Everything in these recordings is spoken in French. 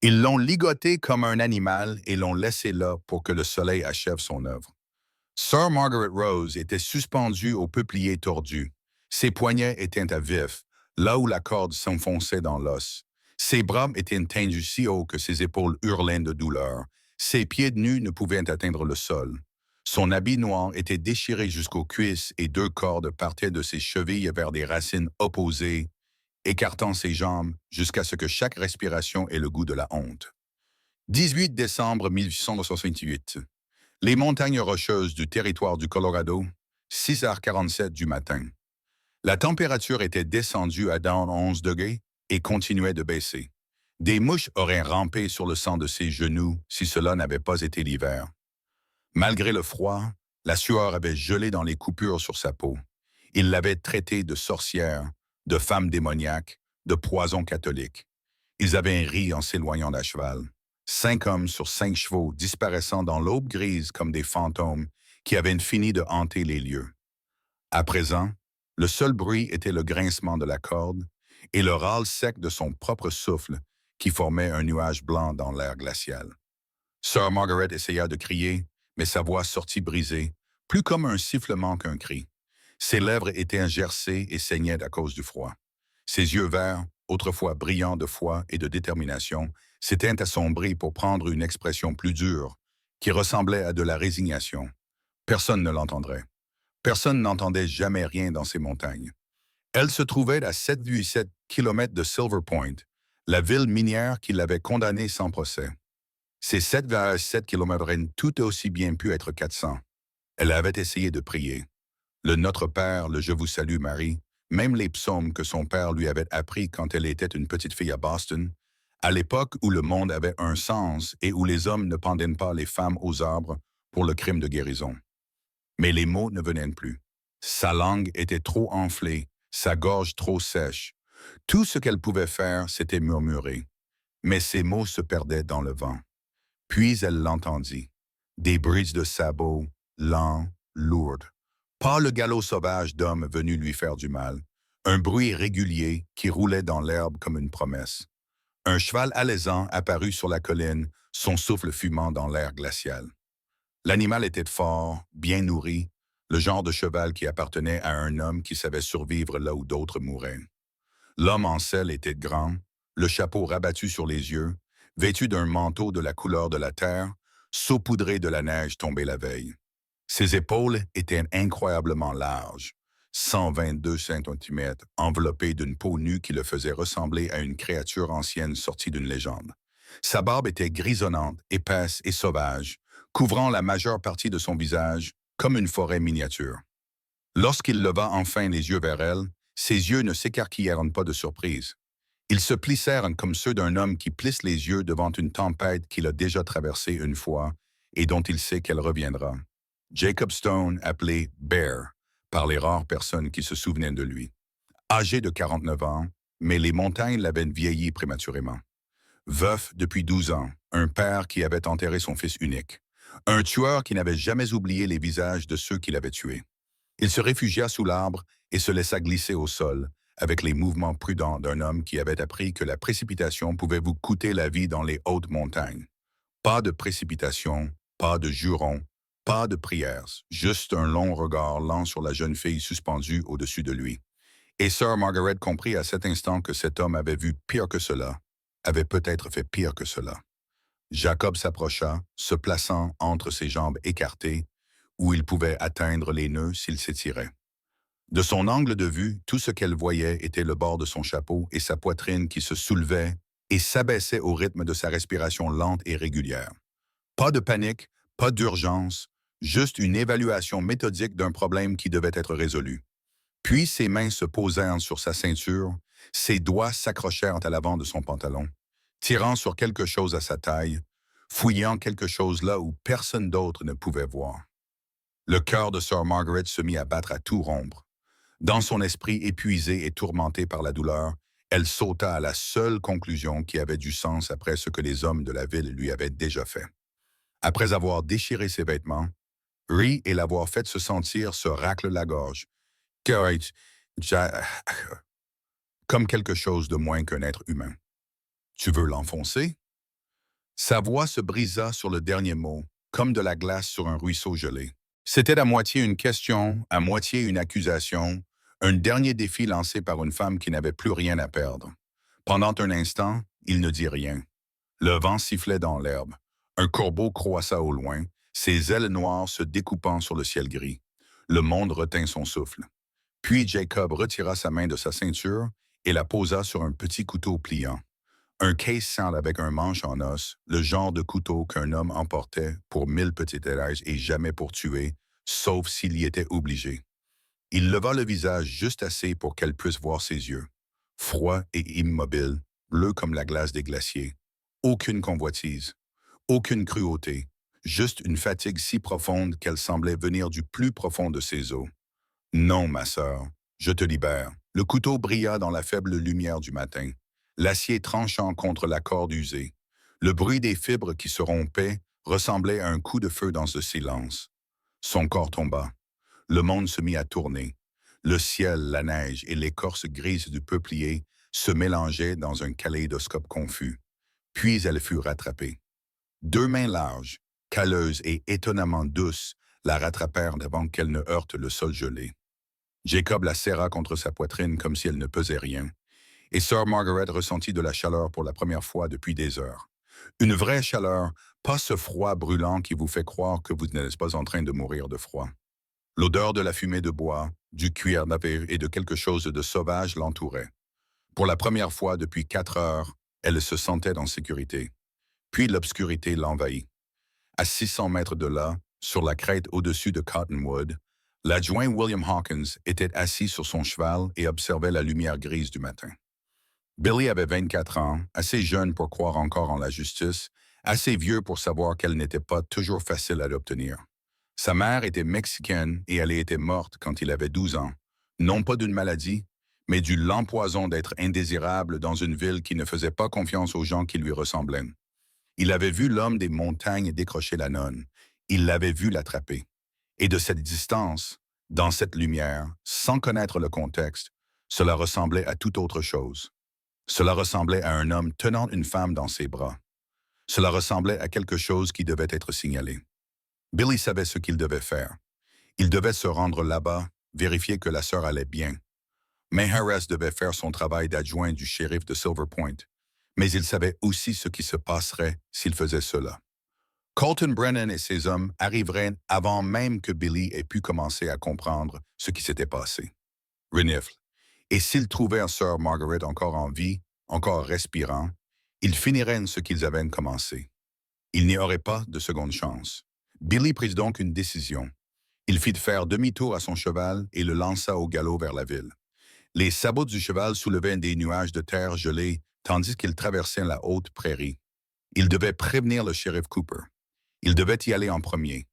Ils l'ont ligoté comme un animal et l'ont laissé là pour que le soleil achève son œuvre. Sir Margaret Rose était suspendue au peuplier tordu. Ses poignets étaient à vif, là où la corde s'enfonçait dans l'os. Ses bras étaient tendus si haut que ses épaules hurlaient de douleur. Ses pieds nus ne pouvaient atteindre le sol. Son habit noir était déchiré jusqu'aux cuisses et deux cordes partaient de ses chevilles vers des racines opposées, écartant ses jambes jusqu'à ce que chaque respiration ait le goût de la honte. 18 décembre 1868. Les montagnes rocheuses du territoire du Colorado, 6h47 du matin. La température était descendue à dans 11 degrés et continuait de baisser. Des mouches auraient rampé sur le sang de ses genoux si cela n'avait pas été l'hiver. Malgré le froid, la sueur avait gelé dans les coupures sur sa peau. Il l'avait traitée de sorcière, de femme démoniaque, de poison catholique. Ils avaient ri en s'éloignant d'à cheval. 5 hommes sur 5 chevaux disparaissant dans l'aube grise comme des fantômes qui avaient fini de hanter les lieux. À présent, le seul bruit était le grincement de la corde et le râle sec de son propre souffle qui formait un nuage blanc dans l'air glacial. Sir Margaret essaya de crier, mais sa voix sortit brisée, plus comme un sifflement qu'un cri. Ses lèvres étaient gercées et saignaient à cause du froid. Ses yeux verts, autrefois brillants de foi et de détermination, s'étaient assombris pour prendre une expression plus dure, qui ressemblait à de la résignation. Personne ne l'entendrait. Personne n'entendait jamais rien dans ces montagnes. Elle se trouvait à 7,7 km de Silver Point, la ville minière qui l'avait condamnée sans procès. Ces 7,7 km auraient tout aussi bien pu être 400. Elle avait essayé de prier. Le Notre Père, le Je vous salue Marie, même les psaumes que son père lui avait appris quand elle était une petite fille à Boston, à l'époque où le monde avait un sens et où les hommes ne pendaient pas les femmes aux arbres pour le crime de guérison. Mais les mots ne venaient plus. Sa langue était trop enflée, sa gorge trop sèche. Tout ce qu'elle pouvait faire, c'était murmurer. Mais ses mots se perdaient dans le vent. Puis elle l'entendit. Des brises de sabots, lents, lourdes. Pas le galop sauvage d'hommes venus lui faire du mal. Un bruit régulier qui roulait dans l'herbe comme une promesse. Un cheval alezan apparut sur la colline, son souffle fumant dans l'air glacial. L'animal était fort, bien nourri, le genre de cheval qui appartenait à un homme qui savait survivre là où d'autres mouraient. L'homme en selle était grand, le chapeau rabattu sur les yeux, vêtu d'un manteau de la couleur de la terre, saupoudré de la neige tombée la veille. Ses épaules étaient incroyablement larges, 122 cm, enveloppées d'une peau nue qui le faisait ressembler à une créature ancienne sortie d'une légende. Sa barbe était grisonnante, épaisse et sauvage, couvrant la majeure partie de son visage comme une forêt miniature. Lorsqu'il leva enfin les yeux vers elle, ses yeux ne s'écarquillèrent pas de surprise. Ils se plissèrent comme ceux d'un homme qui plisse les yeux devant une tempête qu'il a déjà traversée une fois et dont il sait qu'elle reviendra. Jacob Stone, appelé Bear par les rares personnes qui se souvenaient de lui. Âgé de 49 ans, mais les montagnes l'avaient vieilli prématurément. Veuf depuis 12 ans, un père qui avait enterré son fils unique. Un tueur qui n'avait jamais oublié les visages de ceux qui l'avaient tué. Il se réfugia sous l'arbre et se laissa glisser au sol, avec les mouvements prudents d'un homme qui avait appris que la précipitation pouvait vous coûter la vie dans les hautes montagnes. Pas de précipitation, pas de jurons, pas de prières, juste un long regard lent sur la jeune fille suspendue au-dessus de lui. Et Sir Margaret comprit à cet instant que cet homme avait vu pire que cela, avait peut-être fait pire que cela. Jacob s'approcha, se plaçant entre ses jambes écartées, où il pouvait atteindre les nœuds s'il s'étirait. De son angle de vue, tout ce qu'elle voyait était le bord de son chapeau et sa poitrine qui se soulevait et s'abaissait au rythme de sa respiration lente et régulière. Pas de panique, pas d'urgence, juste une évaluation méthodique d'un problème qui devait être résolu. Puis ses mains se posèrent sur sa ceinture, ses doigts s'accrochèrent à l'avant de son pantalon, tirant sur quelque chose à sa taille, fouillant quelque chose là où personne d'autre ne pouvait voir. Le cœur de Sir Margaret se mit à battre à tout rompre. Dans son esprit épuisé et tourmenté par la douleur, elle sauta à la seule conclusion qui avait du sens après ce que les hommes de la ville lui avaient déjà fait. Après avoir déchiré ses vêtements, ri et l'avoir fait se sentir se racle la gorge. Correct, comme quelque chose de moins qu'un être humain. Tu veux l'enfoncer? Sa voix se brisa sur le dernier mot, comme de la glace sur un ruisseau gelé. C'était à moitié une question, à moitié une accusation, un dernier défi lancé par une femme qui n'avait plus rien à perdre. Pendant un instant, il ne dit rien. Le vent sifflait dans l'herbe. Un corbeau croissa au loin, ses ailes noires se découpant sur le ciel gris. Le monde retint son souffle. Puis Jacob retira sa main de sa ceinture et la posa sur un petit couteau pliant. Un case sale avec un manche en os, le genre de couteau qu'un homme emportait pour 1000 petits élages et jamais pour tuer, sauf s'il y était obligé. Il leva le visage juste assez pour qu'elle puisse voir ses yeux. Froid et immobile, bleu comme la glace des glaciers. Aucune convoitise, aucune cruauté, juste une fatigue si profonde qu'elle semblait venir du plus profond de ses os. Non, ma sœur, je te libère. Le couteau brilla dans la faible lumière du matin, l'acier tranchant contre la corde usée. Le bruit des fibres qui se rompaient ressemblait à un coup de feu dans ce silence. Son corps tomba. Le monde se mit à tourner. Le ciel, la neige et l'écorce grise du peuplier se mélangeaient dans un kaléidoscope confus. Puis elle fut rattrapée. Deux mains larges, calleuses et étonnamment douces, la rattrapèrent avant qu'elle ne heurte le sol gelé. Jacob la serra contre sa poitrine comme si elle ne pesait rien, et Sir Margaret ressentit de la chaleur pour la première fois depuis des heures. Une vraie chaleur, pas ce froid brûlant qui vous fait croire que vous n'êtes pas en train de mourir de froid. L'odeur de la fumée de bois, du cuir nappé et de quelque chose de sauvage l'entourait. Pour la première fois depuis 4 heures, elle se sentait en sécurité. Puis l'obscurité l'envahit. À 600 mètres de là, sur la crête au-dessus de Cottonwood, l'adjoint William Hawkins était assis sur son cheval et observait la lumière grise du matin. Billy avait 24 ans, assez jeune pour croire encore en la justice, assez vieux pour savoir qu'elle n'était pas toujours facile à l'obtenir. Sa mère était mexicaine et elle était morte quand il avait 12 ans, non pas d'une maladie, mais du lent poison d'être indésirable dans une ville qui ne faisait pas confiance aux gens qui lui ressemblaient. Il avait vu l'homme des montagnes décrocher la nonne. Il l'avait vu l'attraper. Et de cette distance, dans cette lumière, sans connaître le contexte, cela ressemblait à toute autre chose. Cela ressemblait à un homme tenant une femme dans ses bras. Cela ressemblait à quelque chose qui devait être signalé. Billy savait ce qu'il devait faire. Il devait se rendre là-bas, vérifier que la sœur allait bien. May Harris devait faire son travail d'adjoint du shérif de Silver Point, mais il savait aussi ce qui se passerait s'il faisait cela. Colton Brennan et ses hommes arriveraient avant même que Billy ait pu commencer à comprendre ce qui s'était passé. Renifle. Et s'ils trouvèrent Sir Margaret encore en vie, encore respirant, ils finiraient ce qu'ils avaient commencé. Il n'y aurait pas de seconde chance. Billy prit donc une décision. Il fit faire demi-tour à son cheval et le lança au galop vers la ville. Les sabots du cheval soulevaient des nuages de terre gelée tandis qu'il traversait la haute prairie. Il devait prévenir le shérif Cooper. Il devait y aller en premier.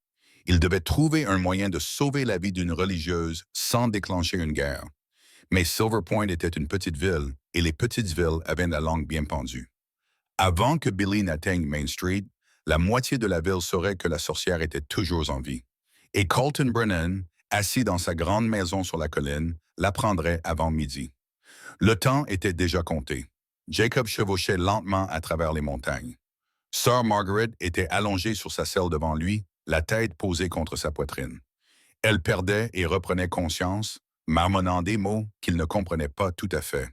Il devait trouver un moyen de sauver la vie d'une religieuse sans déclencher une guerre. Mais Silver Point était une petite ville, et les petites villes avaient la langue bien pendue. Avant que Billy n'atteigne Main Street, la moitié de la ville saurait que la sorcière était toujours en vie. Et Colton Brennan, assis dans sa grande maison sur la colline, l'apprendrait avant midi. Le temps était déjà compté. Jacob chevauchait lentement à travers les montagnes. Sir Margaret était allongée sur sa selle devant lui, la tête posée contre sa poitrine. Elle perdait et reprenait conscience, marmonnant des mots qu'il ne comprenait pas tout à fait.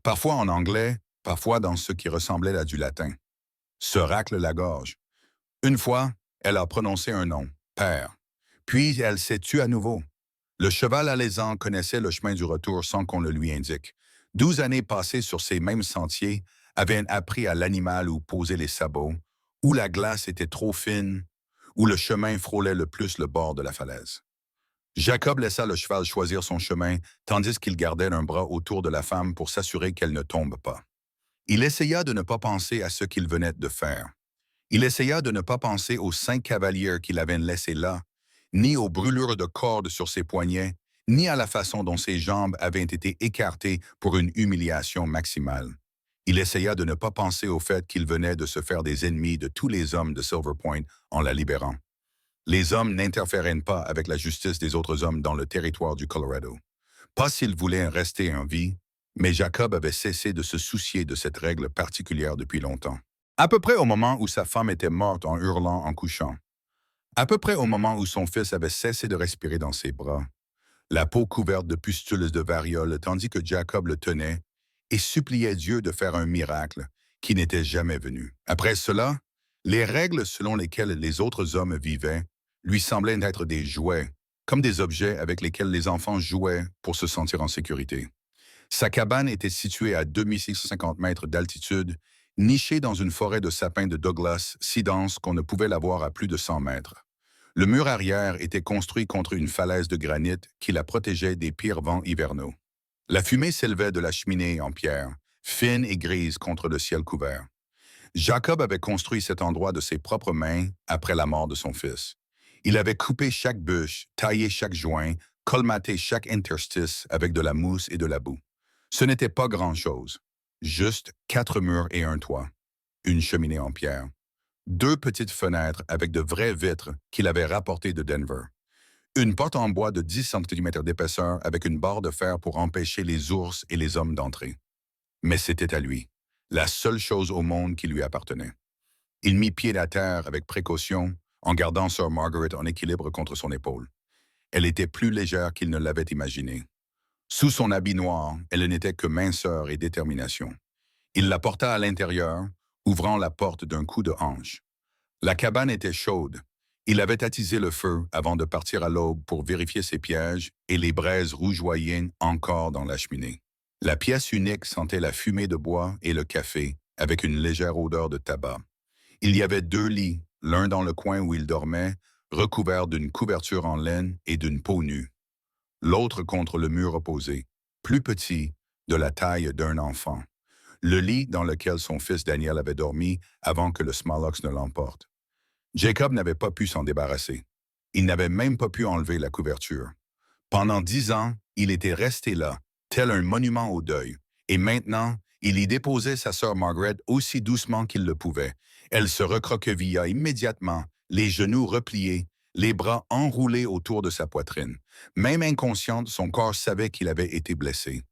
Parfois en anglais, parfois dans ce qui ressemblait à du latin. Se racle la gorge. Une fois, elle a prononcé un nom, Père. Puis elle s'est tue à nouveau. Le cheval alezan connaissait le chemin du retour sans qu'on le lui indique. 12 années passées sur ces mêmes sentiers avaient appris à l'animal où poser les sabots, où la glace était trop fine, où le chemin frôlait le plus le bord de la falaise. Jacob laissa le cheval choisir son chemin, tandis qu'il gardait un bras autour de la femme pour s'assurer qu'elle ne tombe pas. Il essaya de ne pas penser à ce qu'il venait de faire. Il essaya de ne pas penser aux 5 cavaliers qu'il avait laissés là, ni aux brûlures de cordes sur ses poignets, ni à la façon dont ses jambes avaient été écartées pour une humiliation maximale. Il essaya de ne pas penser au fait qu'il venait de se faire des ennemis de tous les hommes de Silver Point en la libérant. Les hommes n'interféraient pas avec la justice des autres hommes dans le territoire du Colorado. Pas s'ils voulaient rester en vie, mais Jacob avait cessé de se soucier de cette règle particulière depuis longtemps. À peu près au moment où sa femme était morte en hurlant en couchant. À peu près au moment où son fils avait cessé de respirer dans ses bras, la peau couverte de pustules de variole, tandis que Jacob le tenait et suppliait Dieu de faire un miracle qui n'était jamais venu. Après cela, les règles selon lesquelles les autres hommes vivaient lui semblaient être des jouets, comme des objets avec lesquels les enfants jouaient pour se sentir en sécurité. Sa cabane était située à 2650 mètres d'altitude, nichée dans une forêt de sapins de Douglas si dense qu'on ne pouvait la voir à plus de 100 mètres. Le mur arrière était construit contre une falaise de granit qui la protégeait des pires vents hivernaux. La fumée s'élevait de la cheminée en pierre, fine et grise contre le ciel couvert. Jacob avait construit cet endroit de ses propres mains après la mort de son fils. Il avait coupé chaque bûche, taillé chaque joint, colmaté chaque interstice avec de la mousse et de la boue. Ce n'était pas grand-chose. Juste 4 murs et un toit. Une cheminée en pierre. 2 petites fenêtres avec de vraies vitres qu'il avait rapportées de Denver. Une porte en bois de 10 cm d'épaisseur avec une barre de fer pour empêcher les ours et les hommes d'entrer. Mais c'était à lui, la seule chose au monde qui lui appartenait. Il mit pied à terre avec précaution, en gardant Sir Margaret en équilibre contre son épaule. Elle était plus légère qu'il ne l'avait imaginé. Sous son habit noir, elle n'était que minceur et détermination. Il la porta à l'intérieur, ouvrant la porte d'un coup de hanche. La cabane était chaude. Il avait attisé le feu avant de partir à l'aube pour vérifier ses pièges et les braises rougeoyaient encore dans la cheminée. La pièce unique sentait la fumée de bois et le café, avec une légère odeur de tabac. Il y avait 2 lits, l'un dans le coin où il dormait, recouvert d'une couverture en laine et d'une peau nue. L'autre contre le mur opposé, plus petit, de la taille d'un enfant. Le lit dans lequel son fils Daniel avait dormi avant que le Smallocks ne l'emporte. Jacob n'avait pas pu s'en débarrasser. Il n'avait même pas pu enlever la couverture. Pendant 10 ans, il était resté là, tel un monument au deuil. Et maintenant, il y déposait sa sœur Margaret aussi doucement qu'il le pouvait. Elle se recroquevilla immédiatement, les genoux repliés, les bras enroulés autour de sa poitrine. Même inconsciente, son corps savait qu'il avait été blessé.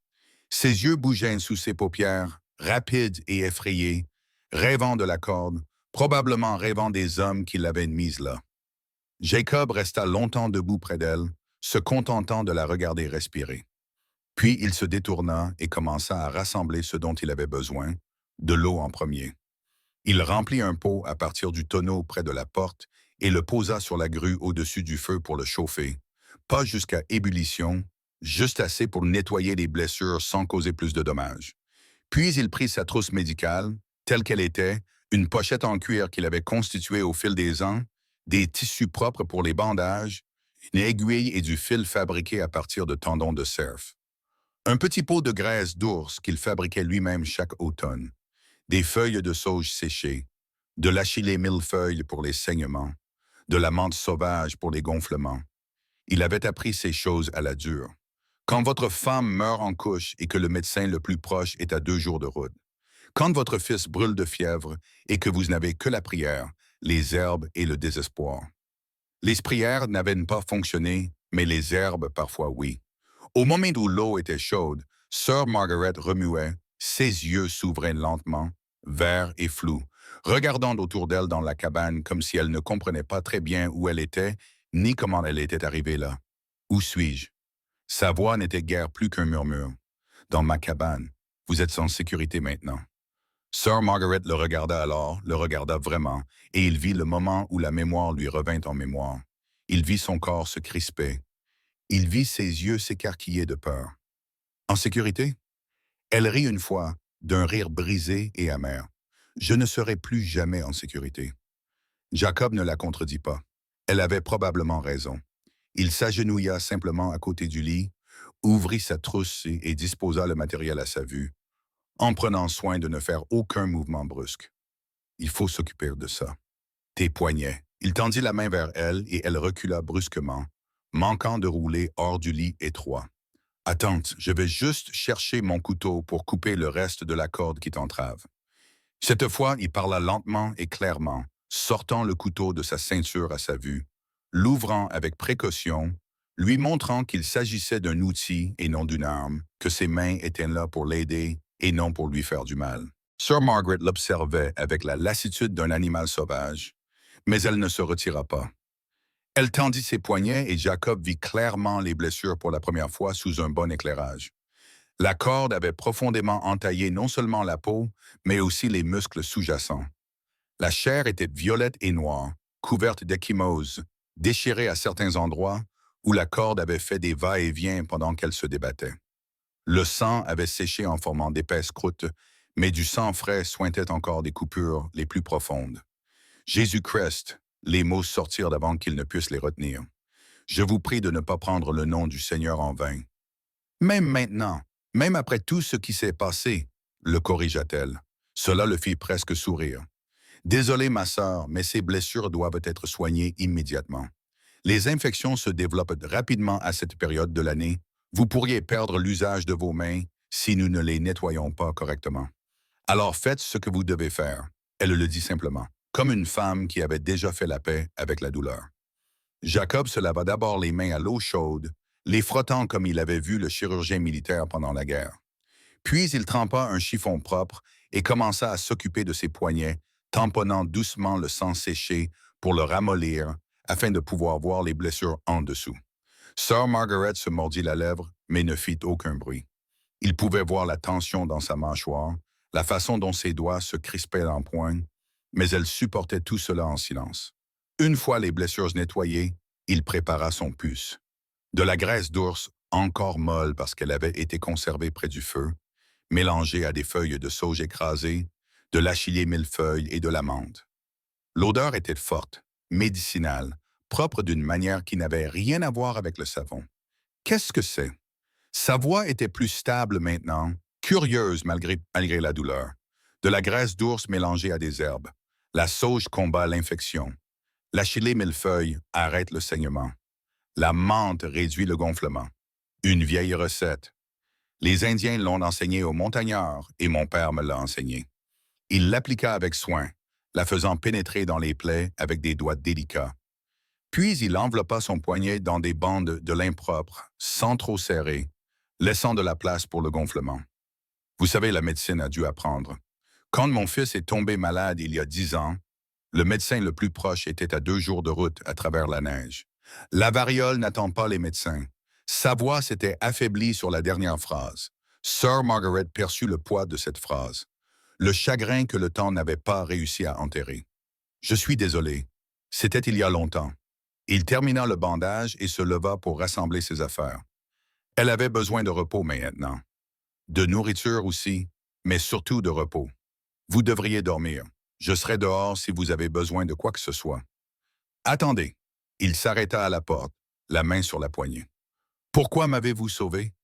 Ses yeux bougeaient sous ses paupières, rapides et effrayés, rêvant de la corde, probablement rêvant des hommes qui l'avaient mise là. Jacob resta longtemps debout près d'elle, se contentant de la regarder respirer. Puis il se détourna et commença à rassembler ce dont il avait besoin, de l'eau en premier. Il remplit un pot à partir du tonneau près de la porte et le posa sur la grue au-dessus du feu pour le chauffer, pas jusqu'à ébullition, juste assez pour nettoyer les blessures sans causer plus de dommages. Puis il prit sa trousse médicale, telle qu'elle était, une pochette en cuir qu'il avait constituée au fil des ans, des tissus propres pour les bandages, une aiguille et du fil fabriqués à partir de tendons de cerf. Un petit pot de graisse d'ours qu'il fabriquait lui-même chaque automne, des feuilles de sauge séchées, de l'achillée millefeuille pour les saignements, de la menthe sauvage pour les gonflements. Il avait appris ces choses à la dure. Quand votre femme meurt en couche et que le médecin le plus proche est à 2 jours de route. Quand votre fils brûle de fièvre et que vous n'avez que la prière, les herbes et le désespoir. Les prières n'avaient pas fonctionné, mais les herbes parfois oui. Au moment où l'eau était chaude, Sœur Margaret remuait, ses yeux s'ouvraient lentement, verts et flous, regardant autour d'elle dans la cabane comme si elle ne comprenait pas très bien où elle était, ni comment elle était arrivée là. Où suis-je? Sa voix n'était guère plus qu'un murmure. Dans ma cabane, vous êtes en sécurité maintenant. Sœur Margaret le regarda alors, le regarda vraiment, et il vit le moment où la mémoire lui revint en mémoire. Il vit son corps se crisper. Il vit ses yeux s'écarquiller de peur. En sécurité? Elle rit une fois, d'un rire brisé et amer. Je ne serai plus jamais en sécurité. Jacob ne la contredit pas. Elle avait probablement raison. Il s'agenouilla simplement à côté du lit, ouvrit sa trousse et disposa le matériel à sa vue, en prenant soin de ne faire aucun mouvement brusque. Il faut s'occuper de ça. Tes poignets. Il tendit la main vers elle et elle recula brusquement, manquant de rouler hors du lit étroit. Attends, je vais juste chercher mon couteau pour couper le reste de la corde qui t'entrave. Cette fois, il parla lentement et clairement, sortant le couteau de sa ceinture à sa vue, l'ouvrant avec précaution, lui montrant qu'il s'agissait d'un outil et non d'une arme, que ses mains étaient là pour l'aider et non pour lui faire du mal. Sir Margaret l'observait avec la lassitude d'un animal sauvage, mais elle ne se retira pas. Elle tendit ses poignets et Jacob vit clairement les blessures pour la première fois sous un bon éclairage. La corde avait profondément entaillé non seulement la peau, mais aussi les muscles sous-jacents. La chair était violette et noire, couverte d'ecchymoses, déchirée à certains endroits où la corde avait fait des va-et-vient pendant qu'elle se débattait. Le sang avait séché en formant d'épaisses croûtes, mais du sang frais sointait encore des coupures les plus profondes. Jésus-Christ, les mots sortirent avant qu'il ne puisse les retenir. Je vous prie de ne pas prendre le nom du Seigneur en vain. Même maintenant, même après tout ce qui s'est passé, le corrigea-t-elle. Cela le fit presque sourire. Désolé, ma sœur, mais ces blessures doivent être soignées immédiatement. Les infections se développent rapidement à cette période de l'année. Vous pourriez perdre l'usage de vos mains si nous ne les nettoyons pas correctement. Alors faites ce que vous devez faire. Elle le dit simplement, comme une femme qui avait déjà fait la paix avec la douleur. Jacob se lava d'abord les mains à l'eau chaude, les frottant comme il avait vu le chirurgien militaire pendant la guerre. Puis il trempa un chiffon propre et commença à s'occuper de ses poignets, tamponnant doucement le sang séché pour le ramollir afin de pouvoir voir les blessures en dessous. Sir Margaret se mordit la lèvre, mais ne fit aucun bruit. Il pouvait voir la tension dans sa mâchoire, la façon dont ses doigts se crispaient en poing, mais elle supportait tout cela en silence. Une fois les blessures nettoyées, il prépara son puce. De la graisse d'ours, encore molle parce qu'elle avait été conservée près du feu, mélangée à des feuilles de sauge écrasées, de l'achillée millefeuille et de la menthe. L'odeur était forte, médicinale, propre d'une manière qui n'avait rien à voir avec le savon. Qu'est-ce que c'est? Sa voix était plus stable maintenant, curieuse malgré la douleur. De la graisse d'ours mélangée à des herbes. La sauge combat l'infection. L'achillée millefeuille arrête le saignement. La menthe réduit le gonflement. Une vieille recette. Les Indiens l'ont enseignée aux montagnards et mon père me l'a enseignée. Il l'appliqua avec soin, la faisant pénétrer dans les plaies avec des doigts délicats. Puis il enveloppa son poignet dans des bandes de lin propre, sans trop serrer, laissant de la place pour le gonflement. Vous savez, la médecine a dû apprendre. Quand mon fils est tombé malade il y a 10 ans, le médecin le plus proche était à 2 jours de route à travers la neige. La variole n'attend pas les médecins. Sa voix s'était affaiblie sur la dernière phrase. Sir Margaret perçut le poids de cette phrase. Le chagrin que le temps n'avait pas réussi à enterrer. Je suis désolé. C'était il y a longtemps. Il termina le bandage et se leva pour rassembler ses affaires. Elle avait besoin de repos maintenant. De nourriture aussi, mais surtout de repos. Vous devriez dormir. Je serai dehors si vous avez besoin de quoi que ce soit. Attendez. Il s'arrêta à la porte, la main sur la poignée. Pourquoi m'avez-vous sauvé?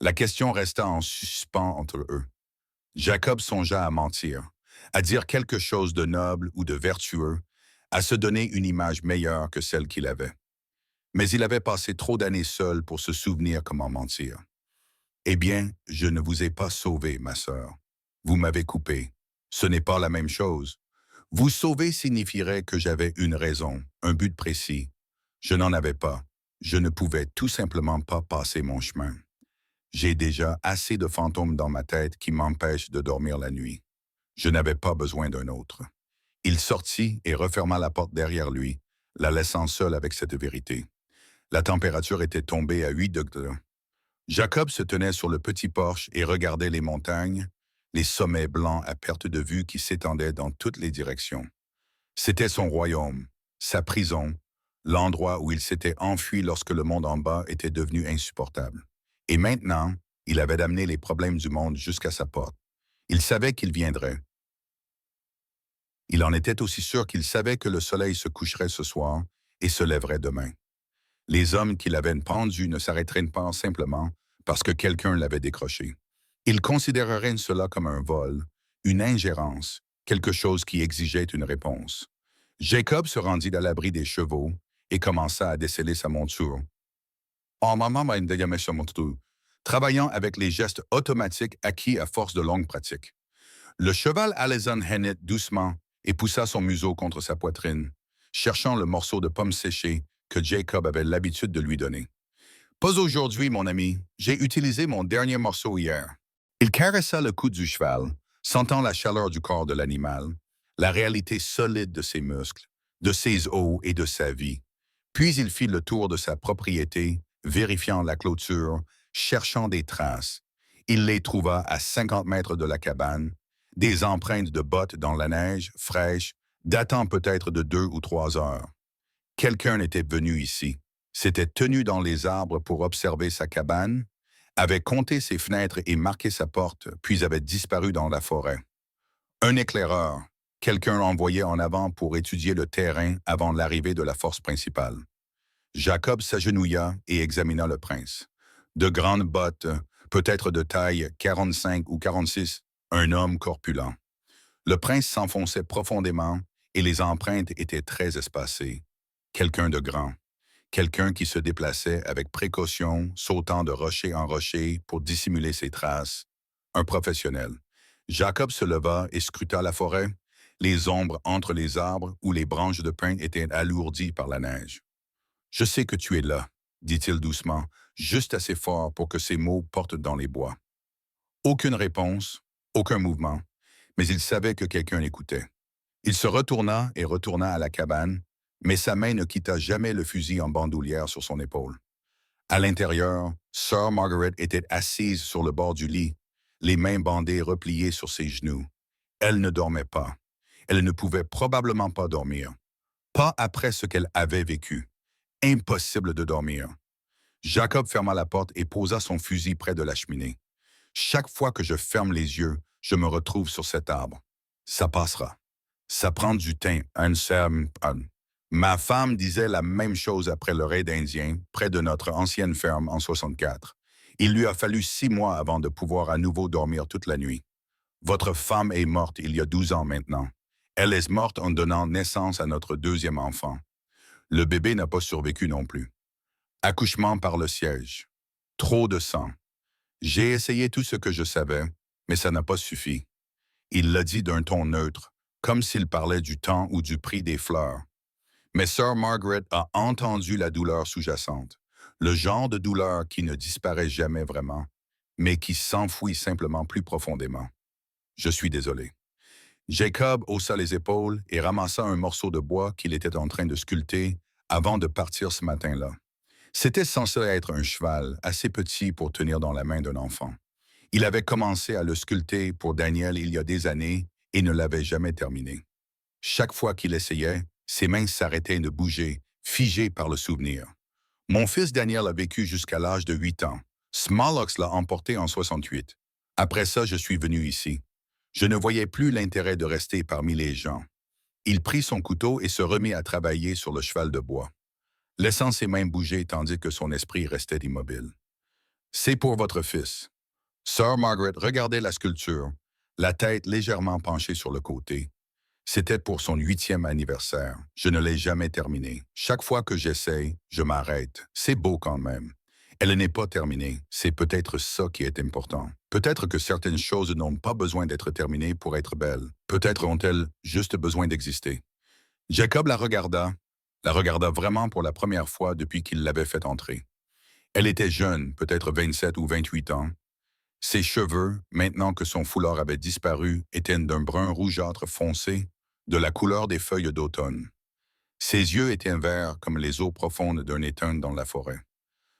La question resta en suspens entre eux. Jacob songea à mentir, à dire quelque chose de noble ou de vertueux, à se donner une image meilleure que celle qu'il avait. Mais il avait passé trop d'années seul pour se souvenir comment mentir. Eh bien, je ne vous ai pas sauvé, ma sœur. Vous m'avez coupé. Ce n'est pas la même chose. Vous sauver signifierait que j'avais une raison, un but précis. Je n'en avais pas. Je ne pouvais tout simplement pas passer mon chemin. J'ai déjà assez de fantômes dans ma tête qui m'empêchent de dormir la nuit. Je n'avais pas besoin d'un autre. Il sortit et referma la porte derrière lui, la laissant seule avec cette vérité. La température était tombée à 8 degrés. Jacob se tenait sur le petit porche et regardait les montagnes, les sommets blancs à perte de vue qui s'étendaient dans toutes les directions. C'était son royaume, sa prison, l'endroit où il s'était enfui lorsque le monde en bas était devenu insupportable. Et maintenant, il avait amené les problèmes du monde jusqu'à sa porte. Il savait qu'il viendrait. Il en était aussi sûr qu'il savait que le soleil se coucherait ce soir et se lèverait demain. Les hommes qui l'avaient pendu ne s'arrêteraient pas simplement parce que quelqu'un l'avait décroché. Ils considéreraient cela comme un vol, une ingérence, quelque chose qui exigeait une réponse. Jacob se rendit à l'abri des chevaux et commença à déceler sa monture. En maman m'a indégamé sa monture, travaillant avec les gestes automatiques acquis à force de longue pratique. Le cheval alezan hennit doucement et poussa son museau contre sa poitrine, cherchant le morceau de pomme séchée que Jacob avait l'habitude de lui donner. Pas aujourd'hui, mon ami. J'ai utilisé mon dernier morceau hier. Il caressa le cou du cheval, sentant la chaleur du corps de l'animal, la réalité solide de ses muscles, de ses os et de sa vie. Puis il fit le tour de sa propriété, vérifiant la clôture, cherchant des traces. Il les trouva à 50 mètres de la cabane, des empreintes de bottes dans la neige, fraîches, datant peut-être de 2 ou 3 heures. Quelqu'un était venu ici, s'était tenu dans les arbres pour observer sa cabane, avait compté ses fenêtres et marqué sa porte, puis avait disparu dans la forêt. Un éclaireur, quelqu'un envoyé en avant pour étudier le terrain avant l'arrivée de la force principale. Jacob s'agenouilla et examina le prince. De grandes bottes, peut-être de taille 45 ou 46, un homme corpulent. Le prince s'enfonçait profondément et les empreintes étaient très espacées. Quelqu'un de grand. Quelqu'un qui se déplaçait avec précaution, sautant de rocher en rocher pour dissimuler ses traces. Un professionnel. Jacob se leva et scruta la forêt. Les ombres entre les arbres où les branches de pin étaient alourdies par la neige. « Je sais que tu es là », dit-il doucement, juste assez fort pour que ses mots portent dans les bois. Aucune réponse, aucun mouvement, mais il savait que quelqu'un l'écoutait. Il se retourna et retourna à la cabane, mais sa main ne quitta jamais le fusil en bandoulière sur son épaule. À l'intérieur, Sœur Margaret était assise sur le bord du lit, les mains bandées repliées sur ses genoux. Elle ne dormait pas. Elle ne pouvait probablement pas dormir. Pas après ce qu'elle avait vécu. Impossible de dormir. Jacob ferma la porte et posa son fusil près de la cheminée. Chaque fois que je ferme les yeux, je me retrouve sur cet arbre. Ça passera. Ça prend du temps. Ma femme disait la même chose après le raid indien, près de notre ancienne ferme en 64. Il lui a fallu 6 mois avant de pouvoir à nouveau dormir toute la nuit. Votre femme est morte il y a 12 ans maintenant. Elle est morte en donnant naissance à notre deuxième enfant. Le bébé n'a pas survécu non plus. Accouchement par le siège. Trop de sang. J'ai essayé tout ce que je savais, mais ça n'a pas suffi. Il l'a dit d'un ton neutre, comme s'il parlait du temps ou du prix des fleurs. Mais Sœur Margaret a entendu la douleur sous-jacente, le genre de douleur qui ne disparaît jamais vraiment, mais qui s'enfouit simplement plus profondément. Je suis désolé. Jacob haussa les épaules et ramassa un morceau de bois qu'il était en train de sculpter avant de partir ce matin-là. C'était censé être un cheval assez petit pour tenir dans la main d'un enfant. Il avait commencé à le sculpter pour Daniel il y a des années et ne l'avait jamais terminé. Chaque fois qu'il essayait, ses mains s'arrêtaient de bouger, figées par le souvenir. Mon fils Daniel a vécu jusqu'à l'âge de 8 ans. Smallocks l'a emporté en 68. Après ça, je suis venu ici. Je ne voyais plus l'intérêt de rester parmi les gens. Il prit son couteau et se remit à travailler sur le cheval de bois, laissant ses mains bouger tandis que son esprit restait immobile. « C'est pour votre fils. » Sœur Margaret regardait la sculpture, la tête légèrement penchée sur le côté. C'était pour son 8e anniversaire. Je ne l'ai jamais terminé. Chaque fois que j'essaye, je m'arrête. C'est beau quand même. Elle n'est pas terminée. C'est peut-être ça qui est important. Peut-être que certaines choses n'ont pas besoin d'être terminées pour être belles. Peut-être ont-elles juste besoin d'exister. Jacob la regarda vraiment pour la première fois depuis qu'il l'avait fait entrer. Elle était jeune, peut-être 27 ou 28 ans. Ses cheveux, maintenant que son foulard avait disparu, étaient d'un brun rougeâtre foncé, de la couleur des feuilles d'automne. Ses yeux étaient verts comme les eaux profondes d'un étang dans la forêt.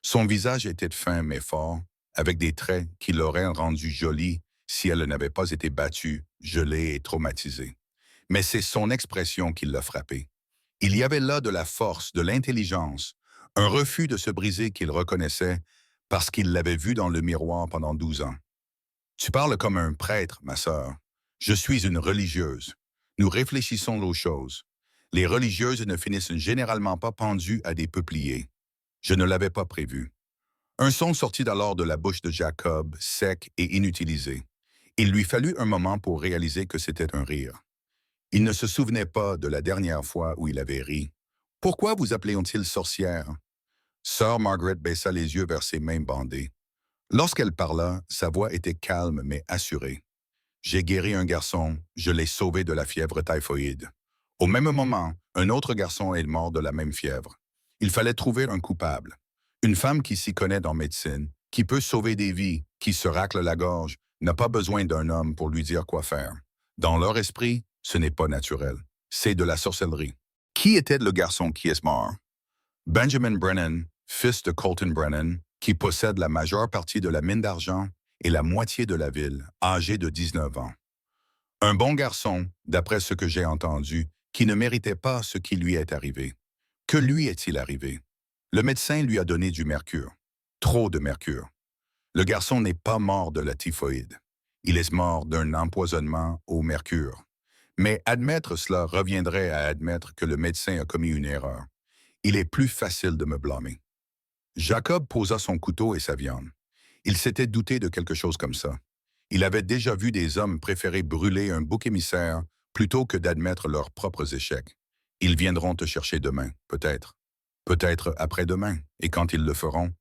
Son visage était fin mais fort, avec des traits qui l'auraient rendue jolie si elle n'avait pas été battue, gelée et traumatisée. Mais c'est son expression qui l'a frappé. Il y avait là de la force, de l'intelligence, un refus de se briser qu'il reconnaissait parce qu'il l'avait vu dans le miroir pendant 12 ans. « Tu parles comme un prêtre, ma sœur. Je suis une religieuse. Nous réfléchissons aux choses. Les religieuses ne finissent généralement pas pendues à des peupliers. Je ne l'avais pas prévu. » Un son sortit alors de la bouche de Jacob, sec et inutilisé. Il lui fallut un moment pour réaliser que c'était un rire. Il ne se souvenait pas de la dernière fois où il avait ri. « Pourquoi vous appelait-on-il sorcière ?» Sœur Margaret baissa les yeux vers ses mains bandées. Lorsqu'elle parla, sa voix était calme mais assurée. « J'ai guéri un garçon, je l'ai sauvé de la fièvre typhoïde. Au même moment, un autre garçon est mort de la même fièvre. Il fallait trouver un coupable. Une femme qui s'y connaît en médecine, qui peut sauver des vies, qui se racle la gorge, n'a pas besoin d'un homme pour lui dire quoi faire. Dans leur esprit, ce n'est pas naturel. C'est de la sorcellerie. Qui était le garçon qui est mort? Benjamin Brennan, fils de Colton Brennan, qui possède la majeure partie de la mine d'argent et la moitié de la ville, âgé de 19 ans. Un bon garçon, d'après ce que j'ai entendu, qui ne méritait pas ce qui lui est arrivé. Que lui est-il arrivé? Le médecin lui a donné du mercure. Trop de mercure. Le garçon n'est pas mort de la typhoïde. Il est mort d'un empoisonnement au mercure. Mais admettre cela reviendrait à admettre que le médecin a commis une erreur. Il est plus facile de me blâmer. Jacob posa son couteau et sa viande. Il s'était douté de quelque chose comme ça. Il avait déjà vu des hommes préférer brûler un bouc émissaire plutôt que d'admettre leurs propres échecs. Ils viendront te chercher demain, peut-être. Peut-être après-demain, et quand ils le feront,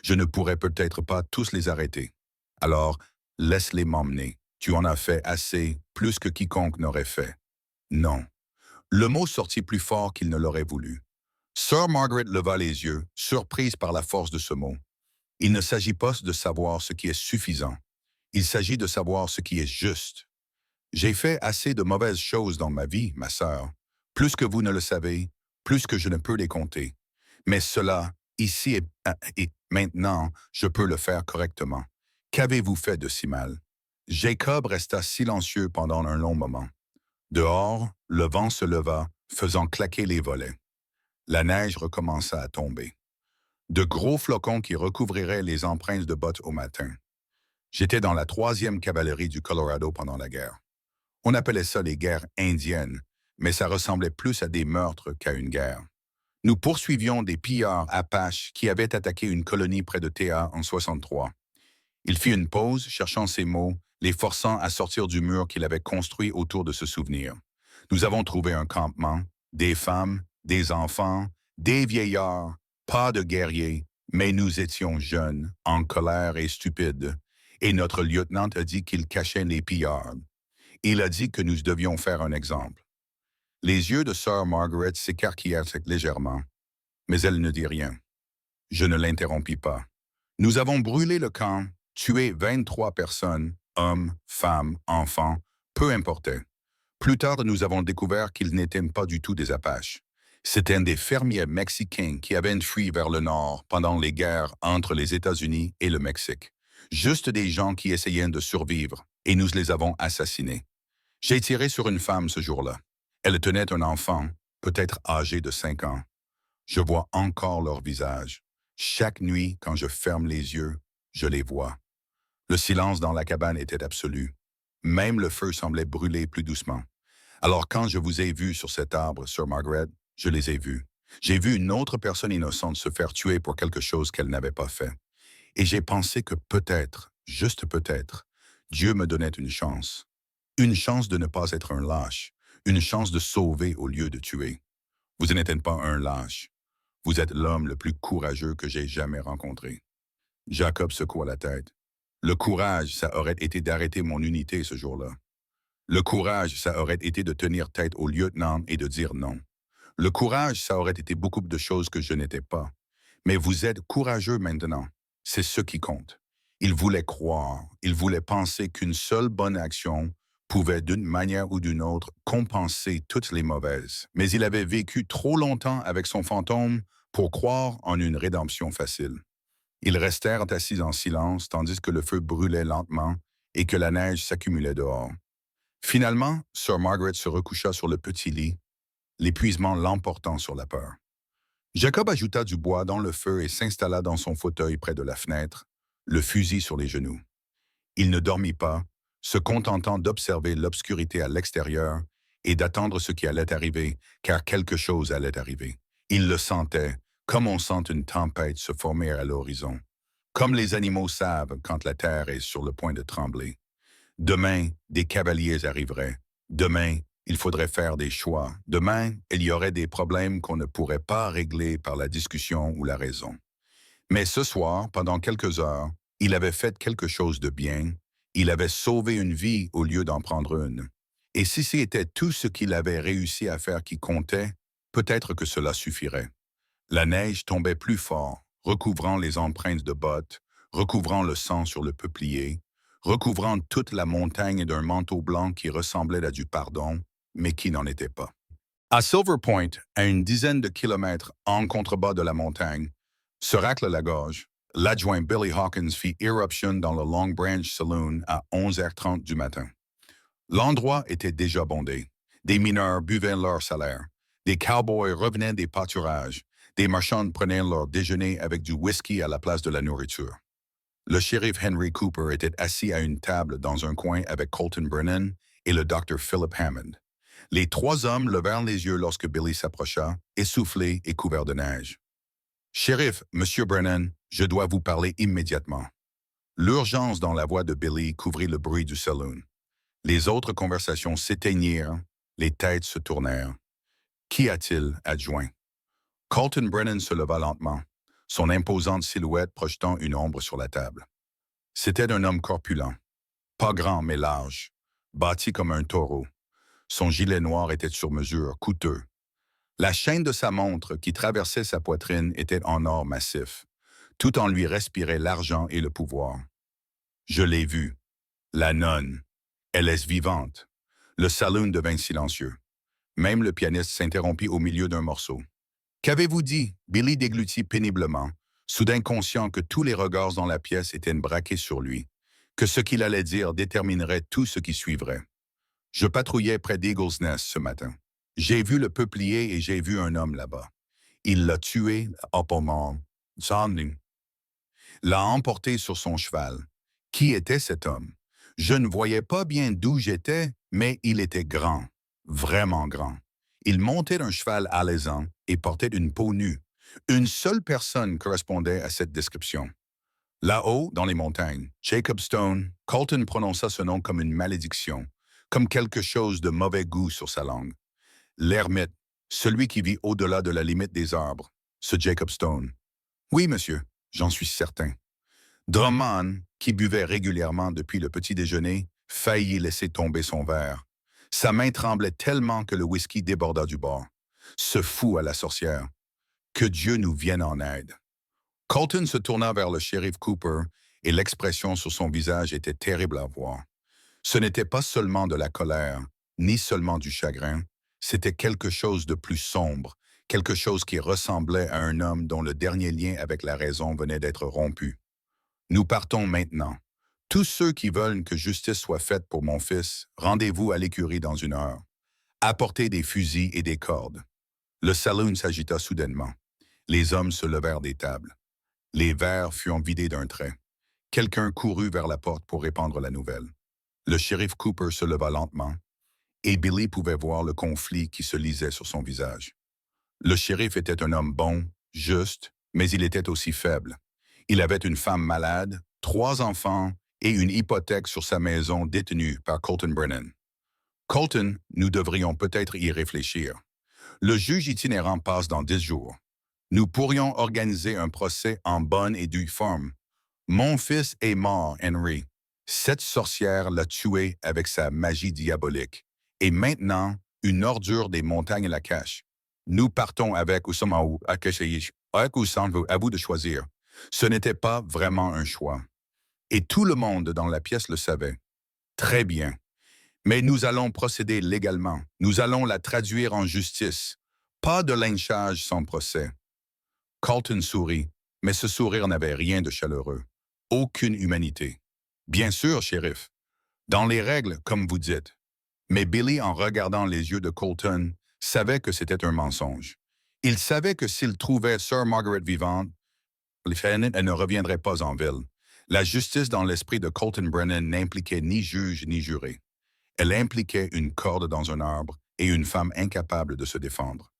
je ne pourrai peut-être pas tous les arrêter. Alors, laisse-les m'emmener. Tu en as fait assez, plus que quiconque n'aurait fait. Non. Le mot sortit plus fort qu'il ne l'aurait voulu. Sir Margaret leva les yeux, surprise par la force de ce mot. Il ne s'agit pas de savoir ce qui est suffisant. Il s'agit de savoir ce qui est juste. J'ai fait assez de mauvaises choses dans ma vie, ma sœur. Plus que vous ne le savez, plus que je ne peux les compter. Mais cela, ici et maintenant, je peux le faire correctement. Qu'avez-vous fait de si mal? Jacob resta silencieux pendant un long moment. Dehors, le vent se leva, faisant claquer les volets. La neige recommença à tomber. De gros flocons qui recouvriraient les empreintes de bottes au matin. J'étais dans la 3e cavalerie du Colorado pendant la guerre. On appelait ça les guerres indiennes, mais ça ressemblait plus à des meurtres qu'à une guerre. Nous poursuivions des pillards apaches qui avaient attaqué une colonie près de Théa en 63. Il fit une pause, cherchant ses mots, les forçant à sortir du mur qu'il avait construit autour de ce souvenir. Nous avons trouvé un campement, des femmes, des enfants, des vieillards, pas de guerriers, mais nous étions jeunes, en colère et stupides, et notre lieutenant a dit qu'il cachait les pillards. Il a dit que nous devions faire un exemple. Les yeux de Sir Margaret s'écarquillèrent légèrement, mais elle ne dit rien. Je ne l'interrompis pas. Nous avons brûlé le camp, tué 23 personnes, hommes, femmes, enfants, peu importait. Plus tard, nous avons découvert qu'ils n'étaient pas du tout des Apaches. C'étaient des fermiers mexicains qui avaient fui vers le nord pendant les guerres entre les États-Unis et le Mexique. Juste des gens qui essayaient de survivre, et nous les avons assassinés. J'ai tiré sur une femme ce jour-là. Elle tenait un enfant, peut-être âgé de 5 ans. Je vois encore leur visage. Chaque nuit, quand je ferme les yeux, je les vois. Le silence dans la cabane était absolu. Même le feu semblait brûler plus doucement. Alors quand je vous ai vu sur cet arbre, Sir Margaret, je les ai vus. J'ai vu une autre personne innocente se faire tuer pour quelque chose qu'elle n'avait pas fait. Et j'ai pensé que peut-être, juste peut-être, Dieu me donnait une chance. Une chance de ne pas être un lâche. Une chance de sauver au lieu de tuer. Vous n'êtes pas un lâche. Vous êtes l'homme le plus courageux que j'ai jamais rencontré. Jacob secoua la tête. Le courage, ça aurait été d'arrêter mon unité ce jour-là. Le courage, ça aurait été de tenir tête au lieutenant et de dire non. Le courage, ça aurait été beaucoup de choses que je n'étais pas. Mais vous êtes courageux maintenant. C'est ce qui compte. Il voulait croire, il voulait penser qu'une seule bonne action pouvait d'une manière ou d'une autre compenser toutes les mauvaises. Mais il avait vécu trop longtemps avec son fantôme pour croire en une rédemption facile. Ils restèrent assis en silence tandis que le feu brûlait lentement et que la neige s'accumulait dehors. Finalement, Sir Margaret se recoucha sur le petit lit, l'épuisement l'emportant sur la peur. Jacob ajouta du bois dans le feu et s'installa dans son fauteuil près de la fenêtre, le fusil sur les genoux. Il ne dormit pas, se contentant d'observer l'obscurité à l'extérieur et d'attendre ce qui allait arriver, car quelque chose allait arriver. Il le sentait, comme on sent une tempête se former à l'horizon. Comme les animaux savent quand la terre est sur le point de trembler. Demain, des cavaliers arriveraient. Demain, il faudrait faire des choix. Demain, il y aurait des problèmes qu'on ne pourrait pas régler par la discussion ou la raison. Mais ce soir, pendant quelques heures, il avait fait quelque chose de bien. Il avait sauvé une vie au lieu d'en prendre une. Et si c'était tout ce qu'il avait réussi à faire qui comptait, peut-être que cela suffirait. La neige tombait plus fort, recouvrant les empreintes de bottes, recouvrant le sang sur le peuplier, recouvrant toute la montagne d'un manteau blanc qui ressemblait à du pardon, mais qui n'en était pas. À Silver Point, à une dizaine de kilomètres en contrebas de la montagne, se racle la gorge, l'adjoint Billy Hawkins fit irruption dans le Long Branch Saloon à 11h30 du matin. L'endroit était déjà bondé. Des mineurs buvaient leur salaire. Des cowboys revenaient des pâturages. Des marchands prenaient leur déjeuner avec du whisky à la place de la nourriture. Le shérif Henry Cooper était assis à une table dans un coin avec Colton Brennan et le docteur Philip Hammond. Les trois hommes levèrent les yeux lorsque Billy s'approcha, essoufflé et couvert de neige. « Shérif, Monsieur Brennan, je dois vous parler immédiatement. » L'urgence dans la voix de Billy couvrit le bruit du saloon. Les autres conversations s'éteignirent, les têtes se tournèrent. Qu'y a-t-il, adjoint? Colton Brennan se leva lentement, son imposante silhouette projetant une ombre sur la table. C'était un homme corpulent, pas grand mais large, bâti comme un taureau. Son gilet noir était sur mesure, coûteux. La chaîne de sa montre qui traversait sa poitrine était en or massif. Tout en lui respirait l'argent et le pouvoir. Je l'ai vue. La nonne. Elle est vivante. Le saloon devint silencieux. Même le pianiste s'interrompit au milieu d'un morceau. Qu'avez-vous dit? Billy déglutit péniblement, soudain conscient que tous les regards dans la pièce étaient braqués sur lui, que ce qu'il allait dire déterminerait tout ce qui suivrait. Je patrouillais près d'Eagle's Nest ce matin. J'ai vu le peuplier et j'ai vu un homme là-bas. Il l'a tué, mort. L'a emporté sur son cheval. Qui était cet homme? Je ne voyais pas bien d'où j'étais, mais il était grand, vraiment grand. Il montait un cheval alezan et portait une peau nue. Une seule personne correspondait à cette description. Là-haut, dans les montagnes, Jacob Stone, Colton prononça ce nom comme une malédiction, comme quelque chose de mauvais goût sur sa langue. L'ermite, celui qui vit au-delà de la limite des arbres, ce Jacob Stone. Oui, monsieur, j'en suis certain. Drummond, qui buvait régulièrement depuis le petit déjeuner, faillit laisser tomber son verre. Sa main tremblait tellement que le whisky déborda du bord. Ce fou à la sorcière. Que Dieu nous vienne en aide. Colton se tourna vers le shérif Cooper et l'expression sur son visage était terrible à voir. Ce n'était pas seulement de la colère, ni seulement du chagrin, c'était quelque chose de plus sombre, quelque chose qui ressemblait à un homme dont le dernier lien avec la raison venait d'être rompu. Nous partons maintenant. Tous ceux qui veulent que justice soit faite pour mon fils, rendez-vous à l'écurie dans 1 heure. Apportez des fusils et des cordes. Le saloon s'agita soudainement. Les hommes se levèrent des tables. Les verres furent vidés d'un trait. Quelqu'un courut vers la porte pour répandre la nouvelle. Le shérif Cooper se leva lentement, et Billy pouvait voir le conflit qui se lisait sur son visage. Le shérif était un homme bon, juste, mais il était aussi faible. Il avait une femme malade, 3 enfants et une hypothèque sur sa maison détenue par Colton Brennan. Colton, nous devrions peut-être y réfléchir. Le juge itinérant passe dans 10 jours. Nous pourrions organiser un procès en bonne et due forme. Mon fils est mort, Henry. Cette sorcière l'a tué avec sa magie diabolique. Et maintenant, une ordure des montagnes la cache. Nous partons avec ou sommes à vous, avec ou sans vous, à vous de choisir. Ce n'était pas vraiment un choix. Et tout le monde dans la pièce le savait. Très bien. Mais nous allons procéder légalement. Nous allons la traduire en justice. Pas de lynchage sans procès. Colton sourit, mais ce sourire n'avait rien de chaleureux. Aucune humanité. Bien sûr, shérif. Dans les règles, comme vous dites. Mais Billy, en regardant les yeux de Colton, savait que c'était un mensonge. Il savait que s'il trouvait Sir Margaret vivante, elle ne reviendrait pas en ville. La justice dans l'esprit de Colton Brennan n'impliquait ni juge ni juré. Elle impliquait une corde dans un arbre et une femme incapable de se défendre.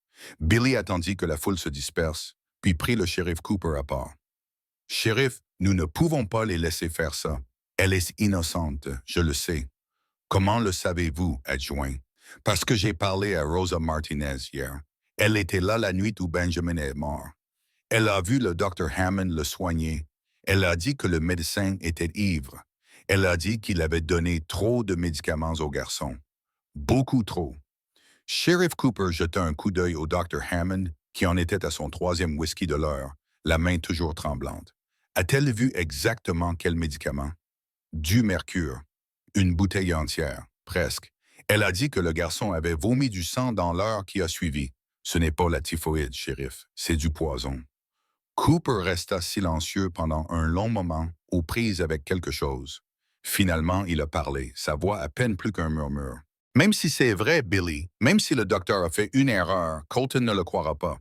Billy attendit que la foule se disperse, puis prit le shérif Cooper à part. « Shérif, nous ne pouvons pas les laisser faire ça. Elle est innocente, je le sais. Comment le savez-vous, adjoint? Parce que j'ai parlé à Rosa Martinez hier. Elle était là la nuit où Benjamin est mort. Elle a vu le docteur Hammond le soigner. Elle a dit que le médecin était ivre. Elle a dit qu'il avait donné trop de médicaments au garçon. Beaucoup trop. » Sheriff Cooper jeta un coup d'œil au docteur Hammond, qui en était à son 3e whisky de l'heure, la main toujours tremblante. A-t-elle vu exactement quel médicament? Du mercure. Une bouteille entière, presque. Elle a dit que le garçon avait vomi du sang dans l'heure qui a suivi. Ce n'est pas la typhoïde, shérif, c'est du poison. Cooper resta silencieux pendant un long moment, aux prises avec quelque chose. Finalement, il a parlé, sa voix à peine plus qu'un murmure. Même si c'est vrai, Billy, même si le docteur a fait une erreur, Colton ne le croira pas.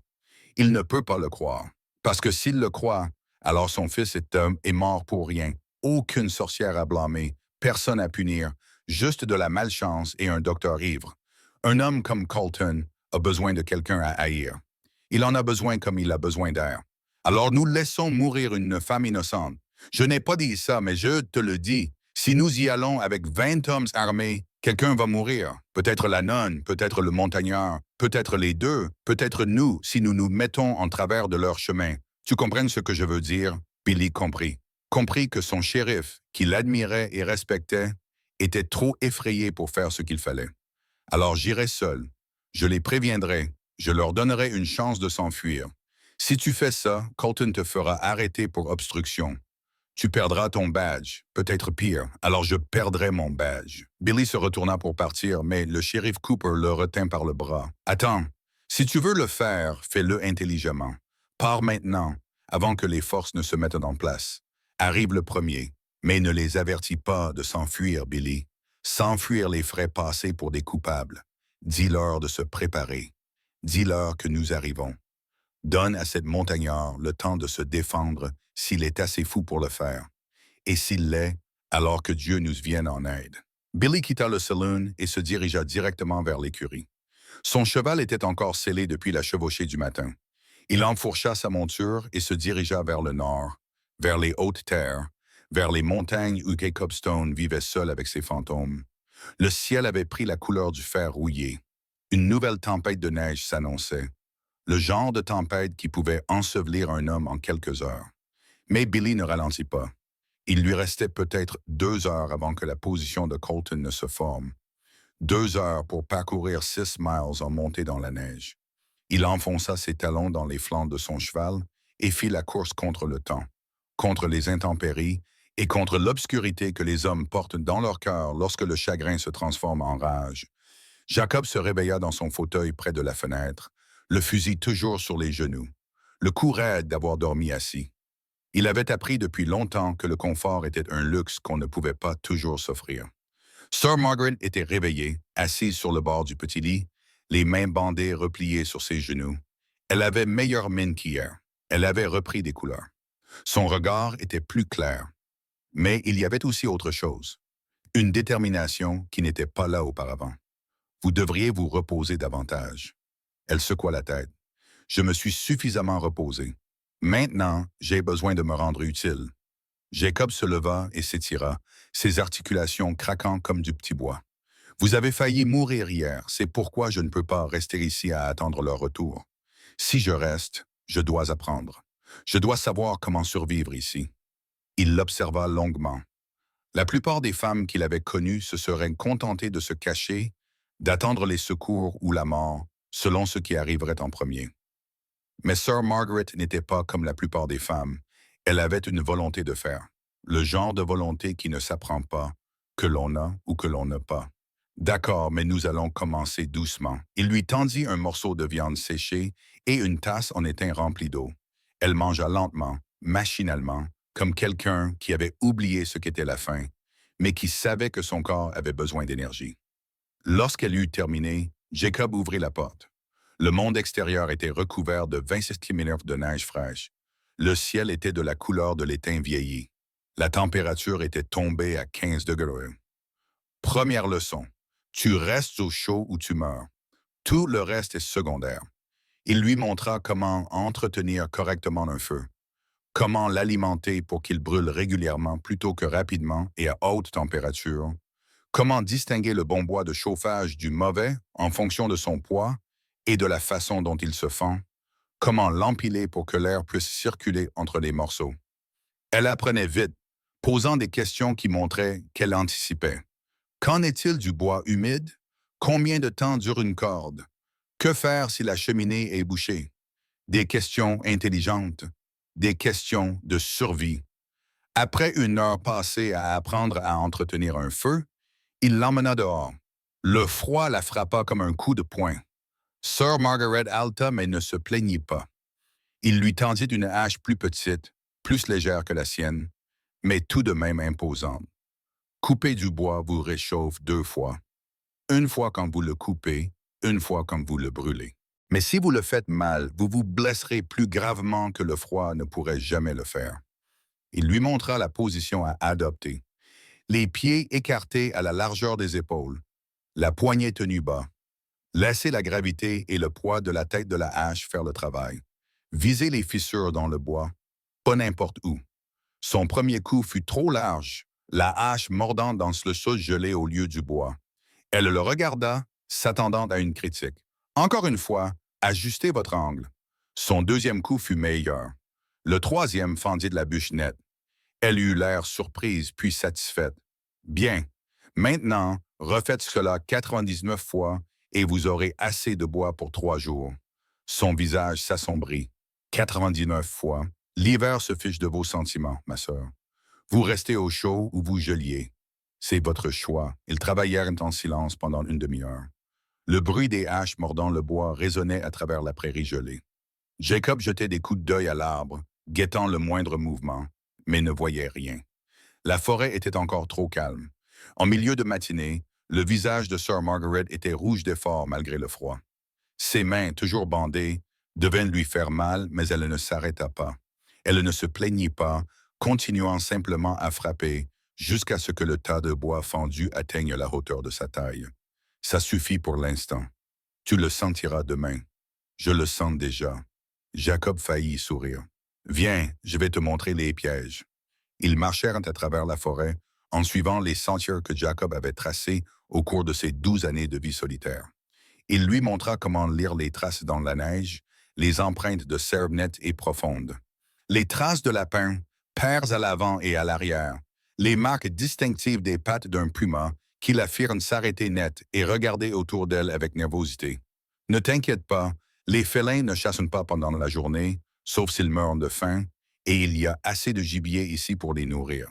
Il ne peut pas le croire. Parce que s'il le croit, alors son fils est mort pour rien. Aucune sorcière à blâmer, personne à punir, juste de la malchance et un docteur ivre. Un homme comme Colton a besoin de quelqu'un à haïr. Il en a besoin comme il a besoin d'air. Alors nous laissons mourir une femme innocente. Je n'ai pas dit ça, mais je te le dis. Si nous y allons avec 20 hommes armés, quelqu'un va mourir. Peut-être la nonne, peut-être le montagnard, peut-être les deux, peut-être nous, si nous nous mettons en travers de leur chemin. Tu comprends ce que je veux dire? Billy comprit. Comprit que son shérif, qu'il admirait et respectait, était trop effrayé pour faire ce qu'il fallait. Alors j'irai seul. Je les préviendrai. Je leur donnerai une chance de s'enfuir. Si tu fais ça, Colton te fera arrêter pour obstruction. Tu perdras ton badge, peut-être pire, alors je perdrai mon badge. Billy se retourna pour partir, mais le shérif Cooper le retint par le bras. Attends, si tu veux le faire, fais-le intelligemment. Pars maintenant, avant que les forces ne se mettent en place. Arrive le premier, mais ne les avertis pas de s'enfuir, Billy. S'enfuir les ferait passer pour des coupables. Dis-leur de se préparer. Dis-leur que nous arrivons. Donne à cette montagnard le temps de se défendre s'il est assez fou pour le faire. Et s'il l'est, alors que Dieu nous vienne en aide. Billy quitta le saloon et se dirigea directement vers l'écurie. Son cheval était encore scellé depuis la chevauchée du matin. Il enfourcha sa monture et se dirigea vers le nord, vers les hautes terres, vers les montagnes où Jacob Stone vivait seul avec ses fantômes. Le ciel avait pris la couleur du fer rouillé. Une nouvelle tempête de neige s'annonçait. Le genre de tempête qui pouvait ensevelir un homme en quelques heures. Mais Billy ne ralentit pas. Il lui restait peut-être 2 heures avant que la position de Colton ne se forme. 2 heures pour parcourir 6 miles en montée dans la neige. Il enfonça ses talons dans les flancs de son cheval et fit la course contre le temps, contre les intempéries et contre l'obscurité que les hommes portent dans leur cœur lorsque le chagrin se transforme en rage. Jacob se réveilla dans son fauteuil près de la fenêtre, le fusil toujours sur les genoux, le cou raide d'avoir dormi assis. Il avait appris depuis longtemps que le confort était un luxe qu'on ne pouvait pas toujours s'offrir. Sir Margaret était réveillée, assise sur le bord du petit lit, les mains bandées repliées sur ses genoux. Elle avait meilleure mine qu'hier. Elle avait repris des couleurs. Son regard était plus clair. Mais il y avait aussi autre chose. Une détermination qui n'était pas là auparavant. Vous devriez vous reposer davantage. Elle secoua la tête. Je me suis suffisamment reposé. Maintenant, j'ai besoin de me rendre utile. Jacob se leva et s'étira, ses articulations craquant comme du petit bois. Vous avez failli mourir hier, c'est pourquoi je ne peux pas rester ici à attendre leur retour. Si je reste, je dois apprendre. Je dois savoir comment survivre ici. Il l'observa longuement. La plupart des femmes qu'il avait connues se seraient contentées de se cacher, d'attendre les secours ou la mort, selon ce qui arriverait en premier. Mais Sir Margaret n'était pas comme la plupart des femmes. Elle avait une volonté de faire. Le genre de volonté qui ne s'apprend pas, que l'on a ou que l'on n'a pas. D'accord, mais nous allons commencer doucement. Il lui tendit un morceau de viande séchée et une tasse en étain remplie d'eau. Elle mangea lentement, machinalement, comme quelqu'un qui avait oublié ce qu'était la faim, mais qui savait que son corps avait besoin d'énergie. Lorsqu'elle eut terminé, Jacob ouvrit la porte. Le monde extérieur était recouvert de 26 km de neige fraîche. Le ciel était de la couleur de l'étain vieilli. La température était tombée à 15 degrés. Première leçon. Tu restes au chaud ou tu meurs. Tout le reste est secondaire. Il lui montra comment entretenir correctement un feu, comment l'alimenter pour qu'il brûle régulièrement plutôt que rapidement et à haute température, comment distinguer le bon bois de chauffage du mauvais en fonction de son poids et de la façon dont il se fend, comment l'empiler pour que l'air puisse circuler entre les morceaux. Elle apprenait vite, posant des questions qui montraient qu'elle anticipait. Qu'en est-il du bois humide? Combien de temps dure une corde? Que faire si la cheminée est bouchée? Des questions intelligentes, des questions de survie. Après 1 heure passée à apprendre à entretenir un feu, il l'emmena dehors. Le froid la frappa comme un coup de poing. Sir Margaret halta mais ne se plaignit pas. Il lui tendit une hache plus petite, plus légère que la sienne, mais tout de même imposante. Couper du bois vous réchauffe 2 fois. Une fois quand vous le coupez, une fois quand vous le brûlez. Mais si vous le faites mal, vous vous blesserez plus gravement que le froid ne pourrait jamais le faire. Il lui montra la position à adopter. Les pieds écartés à la largeur des épaules, la poignée tenue bas. Laissez la gravité et le poids de la tête de la hache faire le travail. Visez les fissures dans le bois, pas n'importe où. Son premier coup fut trop large, la hache mordant dans le sol gelé au lieu du bois. Elle le regarda, s'attendant à une critique. Encore une fois, ajustez votre angle. Son deuxième coup fut meilleur. Le troisième fendit de la bûche nette. Elle eut l'air surprise puis satisfaite. Bien. Maintenant, refaites cela 99 fois et vous aurez assez de bois pour 3 jours. Son visage s'assombrit. 99 fois. L'hiver se fiche de vos sentiments, ma sœur. Vous restez au chaud ou vous geliez. C'est votre choix. Ils travaillèrent en silence pendant une demi-heure. Le bruit des haches mordant le bois résonnait à travers la prairie gelée. Jacob jetait des coups d'œil à l'arbre, guettant le moindre mouvement, mais ne voyait rien. La forêt était encore trop calme. En milieu de matinée, le visage de Sir Margaret était rouge d'effort malgré le froid. Ses mains, toujours bandées, devaient lui faire mal, mais elle ne s'arrêta pas. Elle ne se plaignit pas, continuant simplement à frapper, jusqu'à ce que le tas de bois fendu atteigne la hauteur de sa taille. Ça suffit pour l'instant. Tu le sentiras demain. Je le sens déjà. Jacob faillit sourire. Viens, je vais te montrer les pièges. Ils marchèrent à travers la forêt, en suivant les sentiers que Jacob avait tracés au cours de ses 12 années de vie solitaire. Il lui montra comment lire les traces dans la neige, les empreintes de cerves nettes et profondes. Les traces de lapin, paires à l'avant et à l'arrière, les marques distinctives des pattes d'un puma qui la firent s'arrêter net et regarder autour d'elle avec nervosité. Ne t'inquiète pas, les félins ne chassent pas pendant la journée, sauf s'ils meurent de faim, et il y a assez de gibier ici pour les nourrir.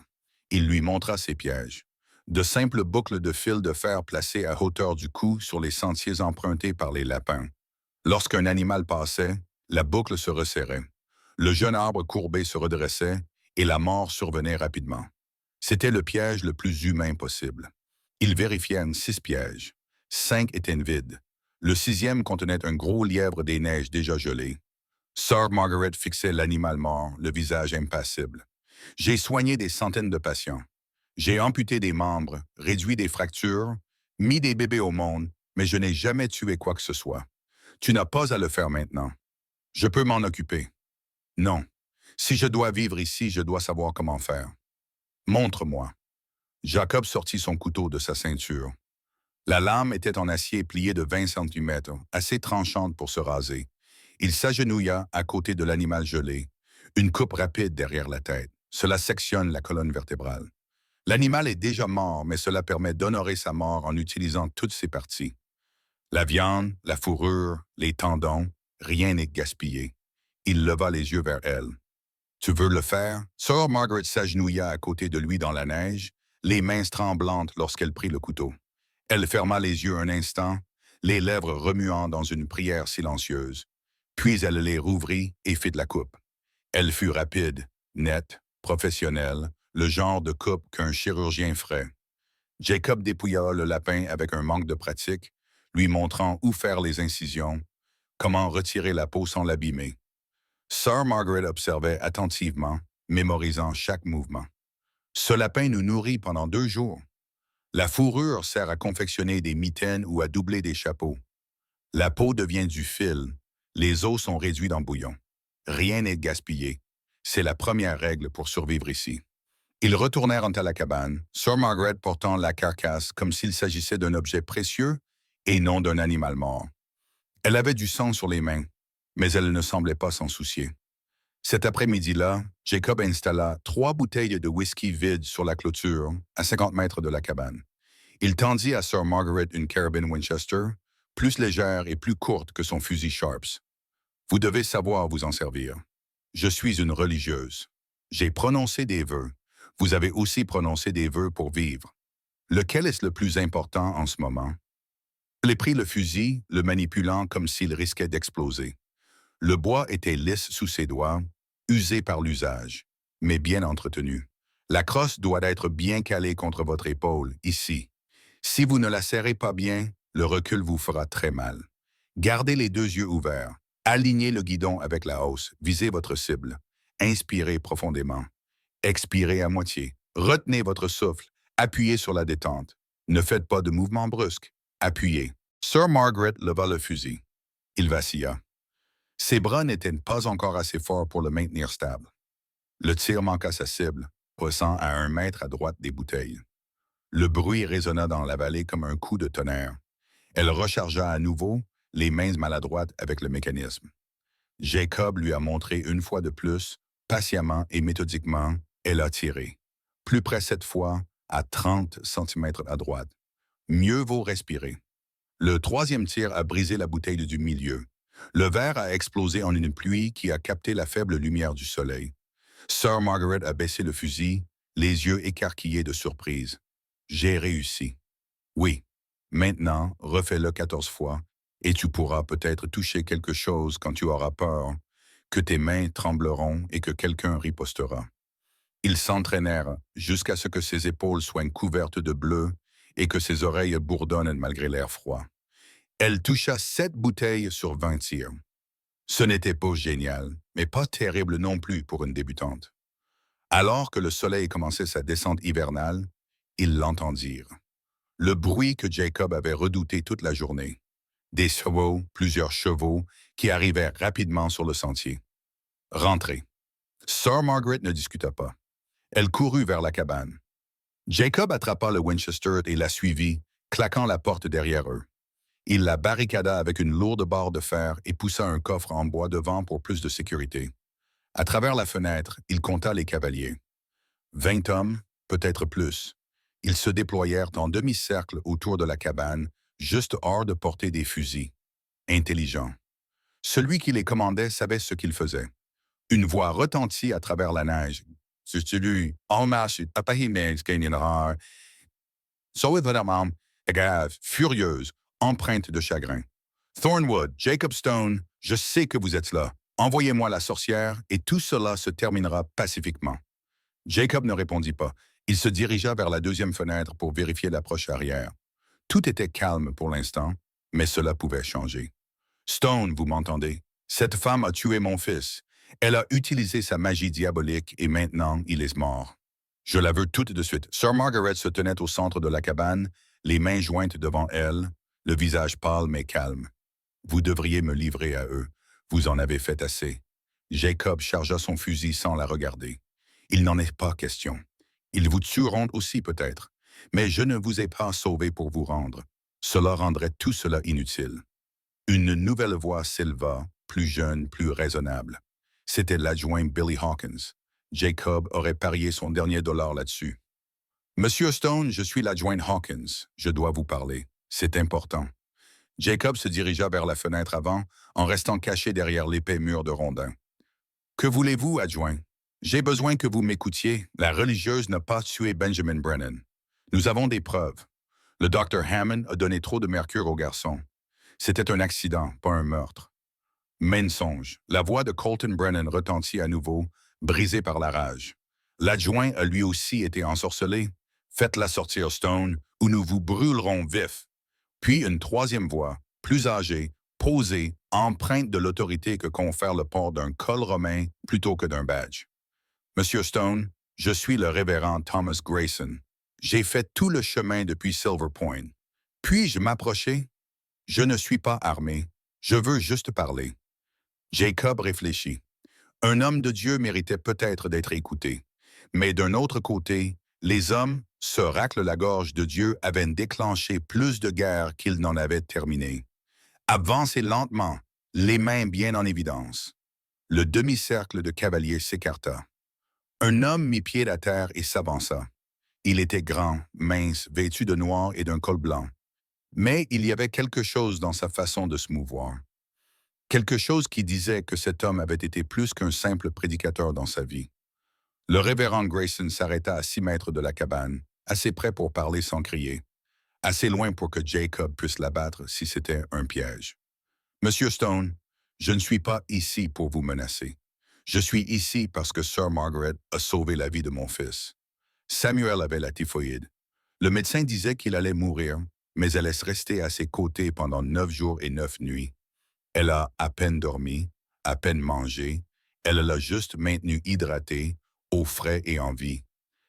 Il lui montra ses pièges. De simples boucles de fil de fer placées à hauteur du cou sur les sentiers empruntés par les lapins. Lorsqu'un animal passait, la boucle se resserrait. Le jeune arbre courbé se redressait et la mort survenait rapidement. C'était le piège le plus humain possible. Ils vérifièrent 6 pièges. 5 étaient vides. Le 6e contenait un gros lièvre des neiges déjà gelé. Sir Margaret fixait l'animal mort, le visage impassible. J'ai soigné des centaines de patients. J'ai amputé des membres, réduit des fractures, mis des bébés au monde, mais je n'ai jamais tué quoi que ce soit. Tu n'as pas à le faire maintenant. Je peux m'en occuper. Non. Si je dois vivre ici, je dois savoir comment faire. Montre-moi. Jacob sortit son couteau de sa ceinture. La lame était en acier plié de 20 centimètres, assez tranchante pour se raser. Il s'agenouilla à côté de l'animal gelé, une coupe rapide derrière la tête. Cela sectionne la colonne vertébrale. L'animal est déjà mort, mais cela permet d'honorer sa mort en utilisant toutes ses parties. La viande, la fourrure, les tendons, rien n'est gaspillé. Il leva les yeux vers elle. Tu veux le faire? Sir Margaret s'agenouilla à côté de lui dans la neige, les mains tremblantes lorsqu'elle prit le couteau. Elle ferma les yeux un instant, les lèvres remuant dans une prière silencieuse. Puis elle les rouvrit et fit de la coupe. Elle fut rapide, nette, professionnelle, le genre de coupe qu'un chirurgien ferait. Jacob dépouilla le lapin avec un manque de pratique, lui montrant où faire les incisions, comment retirer la peau sans l'abîmer. Sir Margaret observait attentivement, mémorisant chaque mouvement. Ce lapin nous nourrit pendant 2 jours. La fourrure sert à confectionner des mitaines ou à doubler des chapeaux. La peau devient du fil. Les os sont réduits en bouillon. Rien n'est gaspillé. C'est la première règle pour survivre ici. Ils retournèrent à la cabane, Sir Margaret portant la carcasse comme s'il s'agissait d'un objet précieux et non d'un animal mort. Elle avait du sang sur les mains, mais elle ne semblait pas s'en soucier. Cet après-midi-là, Jacob installa 3 bouteilles de whisky vides sur la clôture, à 50 mètres de la cabane. Il tendit à Sir Margaret une carabine Winchester, plus légère et plus courte que son fusil Sharps. Vous devez savoir vous en servir. Je suis une religieuse. J'ai prononcé des vœux. Vous avez aussi prononcé des vœux pour vivre. Lequel est le plus important en ce moment? Il prit le fusil, le manipulant comme s'il risquait d'exploser. Le bois était lisse sous ses doigts, usé par l'usage, mais bien entretenu. La crosse doit être bien calée contre votre épaule, ici. Si vous ne la serrez pas bien, le recul vous fera très mal. Gardez les deux yeux ouverts. Alignez le guidon avec la hausse. Visez votre cible. Inspirez profondément. Expirez à moitié. Retenez votre souffle. Appuyez sur la détente. Ne faites pas de mouvements brusques. Appuyez. Sir Margaret leva le fusil. Il vacilla. Ses bras n'étaient pas encore assez forts pour le maintenir stable. Le tir manqua sa cible, passant à 1 mètre à droite des bouteilles. Le bruit résonna dans la vallée comme un coup de tonnerre. Elle rechargea à nouveau, les mains maladroites avec le mécanisme. Jacob lui a montré une fois de plus, patiemment et méthodiquement, elle a tiré. Plus près cette fois, à 30 centimètres à droite. Mieux vaut respirer. Le troisième tir a brisé la bouteille du milieu. Le verre a explosé en une pluie qui a capté la faible lumière du soleil. Sir Margaret a baissé le fusil, les yeux écarquillés de surprise. J'ai réussi. Oui. Maintenant, refais-le 14 fois, et tu pourras peut-être toucher quelque chose quand tu auras peur, que tes mains trembleront et que quelqu'un ripostera. Ils s'entraînèrent jusqu'à ce que ses épaules soient couvertes de bleu et que ses oreilles bourdonnent malgré l'air froid. Elle toucha 7 bouteilles sur 20 tirs. Ce n'était pas génial, mais pas terrible non plus pour une débutante. Alors que le soleil commençait sa descente hivernale, ils l'entendirent. Le bruit que Jacob avait redouté toute la journée. Des chevaux, plusieurs chevaux, qui arrivèrent rapidement sur le sentier. Rentrez. Sir Margaret ne discuta pas. Elle courut vers la cabane. Jacob attrapa le Winchester et la suivit, claquant la porte derrière eux. Il la barricada avec une lourde barre de fer et poussa un coffre en bois devant pour plus de sécurité. À travers la fenêtre, il compta les cavaliers. 20 hommes, peut-être plus. Ils se déployèrent en demi-cercle autour de la cabane, juste hors de portée des fusils. Intelligents. Celui qui les commandait savait ce qu'il faisait. Une voix retentit à travers la neige. C'est celui, en marche, furieuse, empreinte de chagrin. Thornwood, Jacob Stone, je sais que vous êtes là. Envoyez-moi la sorcière et tout cela se terminera pacifiquement. Jacob ne répondit pas. Il se dirigea vers la deuxième fenêtre pour vérifier l'approche arrière. Tout était calme pour l'instant, mais cela pouvait changer. Stone, vous m'entendez? Cette femme a tué mon fils. Elle a utilisé sa magie diabolique et maintenant il est mort. Je la veux toute de suite. Sir Margaret se tenait au centre de la cabane, les mains jointes devant elle, le visage pâle mais calme. Vous devriez me livrer à eux. Vous en avez fait assez. Jacob chargea son fusil sans la regarder. Il n'en est pas question. Ils vous tueront aussi peut-être, mais je ne vous ai pas sauvé pour vous rendre. Cela rendrait tout cela inutile. Une nouvelle voix s'éleva, plus jeune, plus raisonnable. C'était l'adjoint Billy Hawkins. Jacob aurait parié son dernier dollar là-dessus. Monsieur Stone, je suis l'adjoint Hawkins. Je dois vous parler. C'est important. Jacob se dirigea vers la fenêtre avant, en restant caché derrière l'épais mur de rondins. Que voulez-vous, adjoint? J'ai besoin que vous m'écoutiez. La religieuse n'a pas tué Benjamin Brennan. Nous avons des preuves. Le docteur Hammond a donné trop de mercure au garçon. C'était un accident, pas un meurtre. Mensonge. La voix de Colton Brennan retentit à nouveau, brisée par la rage. L'adjoint a lui aussi été ensorcelé. Faites-la sortir, Stone, ou nous vous brûlerons vif. Puis une troisième voix, plus âgée, posée, empreinte de l'autorité que confère le port d'un col romain plutôt que d'un badge. Monsieur Stone, je suis le révérend Thomas Grayson. J'ai fait tout le chemin depuis Silver Point. Puis-je m'approcher? Je ne suis pas armé. Je veux juste parler. Jacob réfléchit. Un homme de Dieu méritait peut-être d'être écouté. Mais d'un autre côté, les hommes, se raclent la gorge de Dieu, avaient déclenché plus de guerres qu'ils n'en avaient terminé. Avancez lentement, les mains bien en évidence. Le demi-cercle de cavaliers s'écarta. Un homme mit pied à terre et s'avança. Il était grand, mince, vêtu de noir et d'un col blanc. Mais il y avait quelque chose dans sa façon de se mouvoir. Quelque chose qui disait que cet homme avait été plus qu'un simple prédicateur dans sa vie. Le révérend Grayson s'arrêta à 6 mètres de la cabane, assez près pour parler sans crier, assez loin pour que Jacob puisse l'abattre si c'était un piège. Monsieur Stone, je ne suis pas ici pour vous menacer. Je suis ici parce que Sir Margaret a sauvé la vie de mon fils. Samuel avait la typhoïde. Le médecin disait qu'il allait mourir, mais elle est restée à ses côtés pendant 9 jours et 9 nuits. Elle a à peine dormi, à peine mangé. Elle l'a juste maintenu hydraté, au frais et en vie.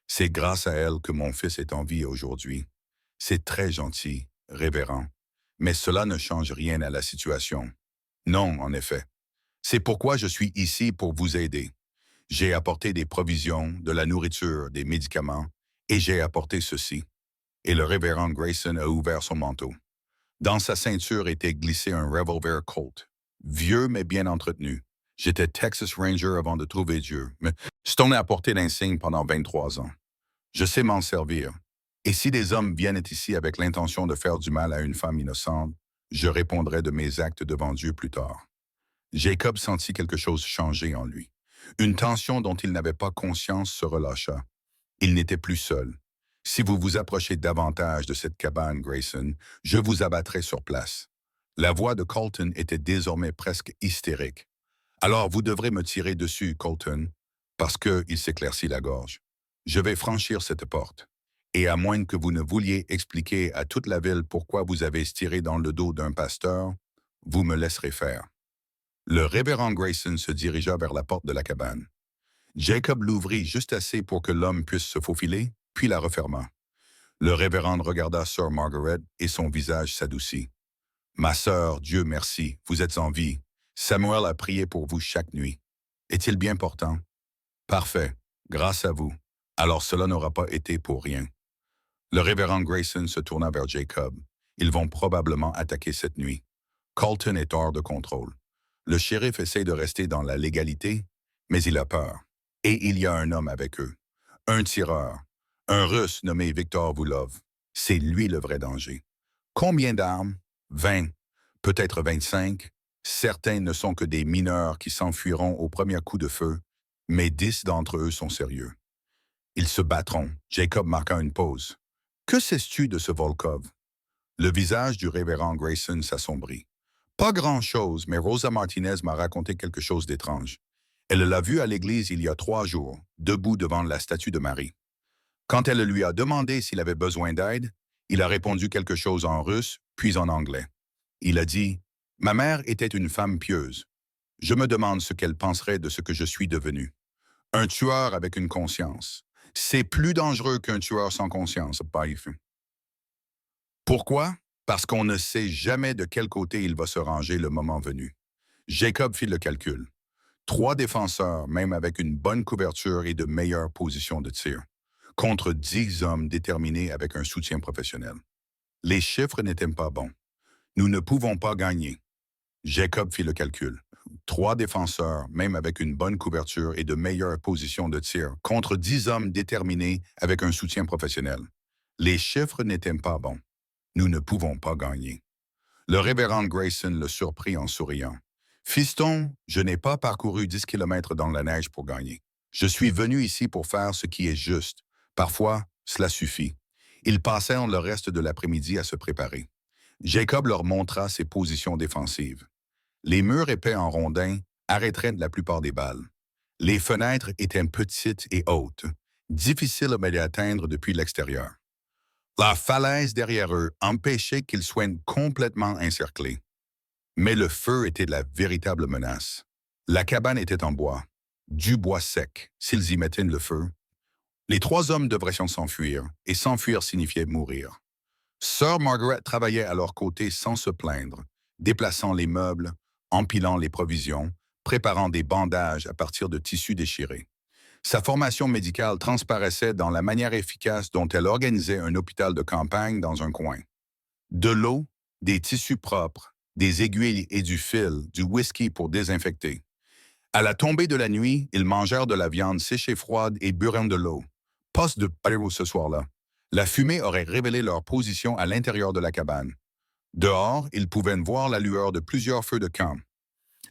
C'est grâce à elle que mon fils est en vie aujourd'hui. C'est très gentil, révérend. Mais cela ne change rien à la situation. Non, en effet. C'est pourquoi je suis ici pour vous aider. J'ai apporté des provisions, de la nourriture, des médicaments, et j'ai apporté ceci. Et le révérend Grayson a ouvert son manteau. Dans sa ceinture était glissé un revolver Colt, vieux mais bien entretenu. J'étais Texas Ranger avant de trouver Dieu, mais Stone a porté l'insigne pendant 23 ans. Je sais m'en servir. Et si des hommes viennent ici avec l'intention de faire du mal à une femme innocente, je répondrai de mes actes devant Dieu plus tard. Jacob sentit quelque chose changer en lui. Une tension dont il n'avait pas conscience se relâcha. Il n'était plus seul. Si vous vous approchez davantage de cette cabane, Grayson, je vous abattrai sur place. La voix de Colton était désormais presque hystérique. Alors vous devrez me tirer dessus, Colton, parce qu'il s'éclaircit la gorge. Je vais franchir cette porte. Et à moins que vous ne vouliez expliquer à toute la ville pourquoi vous avez tiré dans le dos d'un pasteur, vous me laisserez faire. Le révérend Grayson se dirigea vers la porte de la cabane. Jacob l'ouvrit juste assez pour que l'homme puisse se faufiler, puis la referma. Le révérend regarda Sir Margaret et son visage s'adoucit. « Ma sœur, Dieu merci, vous êtes en vie. Samuel a prié pour vous chaque nuit. Est-il bien portant? »« Parfait, grâce à vous. Alors cela n'aura pas été pour rien. » Le révérend Grayson se tourna vers Jacob. Ils vont probablement attaquer cette nuit. Colton est hors de contrôle. Le shérif essaie de rester dans la légalité, mais il a peur. Et il y a un homme avec eux. Un tireur. Un Russe nommé Victor Voulov. C'est lui le vrai danger. Combien d'armes? 20. Peut-être 25. Certains ne sont que des mineurs qui s'enfuiront au premier coup de feu, mais 10 d'entre eux sont sérieux. Ils se battront. Jacob marqua une pause. Que sais-tu de ce Volkov? Le visage du révérend Grayson s'assombrit. Pas grand-chose, mais Rosa Martinez m'a raconté quelque chose d'étrange. Elle l'a vu à l'église il y a 3 jours, debout devant la statue de Marie. Quand elle lui a demandé s'il avait besoin d'aide, il a répondu quelque chose en russe, puis en anglais. Il a dit « Ma mère était une femme pieuse. Je me demande ce qu'elle penserait de ce que je suis devenu. Un tueur avec une conscience. C'est plus dangereux qu'un tueur sans conscience, Païf. » Pourquoi? Parce qu'on ne sait jamais de quel côté il va se ranger le moment venu. Jacob fit le calcul. 3 défenseurs, même avec une bonne couverture et de meilleures positions de tir, contre 10 hommes déterminés avec un soutien professionnel. Les chiffres n'étaient pas bons. Nous ne pouvons pas gagner. Jacob fit le calcul. 3 défenseurs, même avec une bonne couverture et de meilleures positions de tir, contre 10 hommes déterminés avec un soutien professionnel. Les chiffres n'étaient pas bons. Nous ne pouvons pas gagner. Le révérend Grayson le surprit en souriant. Fiston, je n'ai pas parcouru 10 kilomètres dans la neige pour gagner. Je suis venu ici pour faire ce qui est juste. Parfois, cela suffit. Ils passèrent le reste de l'après-midi à se préparer. Jacob leur montra ses positions défensives. Les murs épais en rondins arrêteraient la plupart des balles. Les fenêtres étaient petites et hautes, difficiles à atteindre depuis l'extérieur. La falaise derrière eux empêchait qu'ils soient complètement encerclés. Mais le feu était la véritable menace. La cabane était en bois, du bois sec, s'ils y mettaient le feu. Les 3 hommes devraient s'enfuir, et s'enfuir signifiait mourir. Sir Margaret travaillait à leur côté sans se plaindre, déplaçant les meubles, empilant les provisions, préparant des bandages à partir de tissus déchirés. Sa formation médicale transparaissait dans la manière efficace dont elle organisait un hôpital de campagne dans un coin. De l'eau, des tissus propres, des aiguilles et du fil, du whisky pour désinfecter. À la tombée de la nuit, ils mangèrent de la viande séchée froide et burant de l'eau. Poste de pyro ce soir-là. La fumée aurait révélé leur position à l'intérieur de la cabane. Dehors, ils pouvaient voir la lueur de plusieurs feux de camp.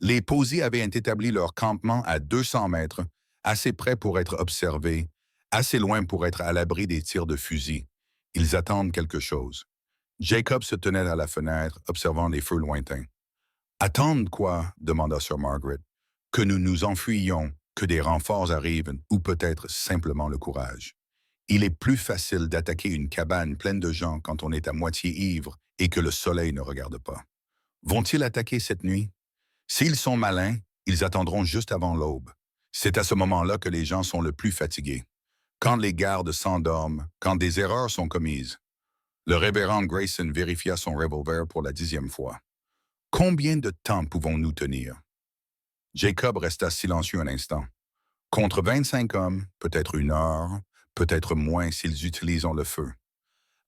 Les posies avaient établi leur campement à 200 mètres, assez près pour être observés, assez loin pour être à l'abri des tirs de fusil. Ils attendent quelque chose. Jacob se tenait à la fenêtre, observant les feux lointains. Attendre quoi? Demanda Sir Margaret. Que nous nous enfuyions, que des renforts arrivent, ou peut-être simplement le courage. Il est plus facile d'attaquer une cabane pleine de gens quand on est à moitié ivre et que le soleil ne regarde pas. Vont-ils attaquer cette nuit? S'ils sont malins, ils attendront juste avant l'aube. C'est à ce moment-là que les gens sont le plus fatigués. Quand les gardes s'endorment, quand des erreurs sont commises. Le révérend Grayson vérifia son revolver pour la 10e fois. Combien de temps pouvons-nous tenir? Jacob resta silencieux un instant. Contre 25 hommes, peut-être 1 heure, peut-être moins s'ils utilisent le feu.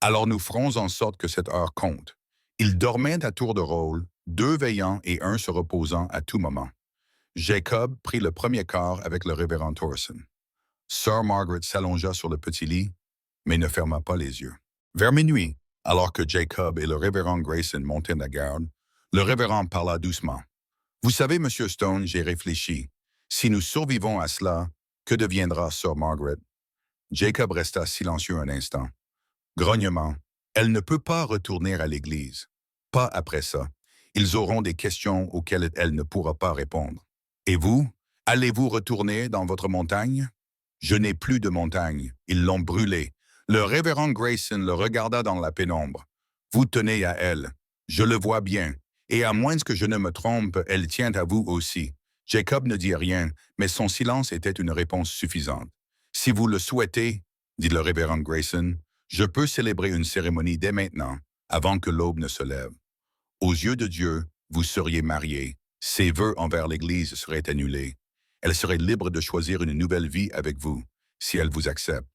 Alors nous ferons en sorte que cette heure compte. Ils dormaient à tour de rôle, 2 veillant et 1 se reposant à tout moment. Jacob prit le premier quart avec le révérend Thorson. Sir Margaret s'allongea sur le petit lit, mais ne ferma pas les yeux. Vers minuit, alors que Jacob et le révérend Grayson montaient la garde, le révérend parla doucement. « Vous savez, Monsieur Stone, j'ai réfléchi. Si nous survivons à cela, que deviendra Sir Margaret? » Jacob resta silencieux un instant. Grognement. « Elle ne peut pas retourner à l'église. Pas après ça. Ils auront des questions auxquelles elle ne pourra pas répondre. Et vous, allez-vous retourner dans votre montagne? » « Je n'ai plus de montagne. Ils l'ont brûlée. » Le révérend Grayson le regarda dans la pénombre. « Vous tenez à elle. Je le vois bien. Et à moins que je ne me trompe, elle tient à vous aussi. » Jacob ne dit rien, mais son silence était une réponse suffisante. « Si vous le souhaitez, dit le révérend Grayson, je peux célébrer une cérémonie dès maintenant, avant que l'aube ne se lève. Aux yeux de Dieu, vous seriez mariés. Ses vœux envers l'Église seraient annulés. Elle serait libre de choisir une nouvelle vie avec vous, si elle vous accepte. »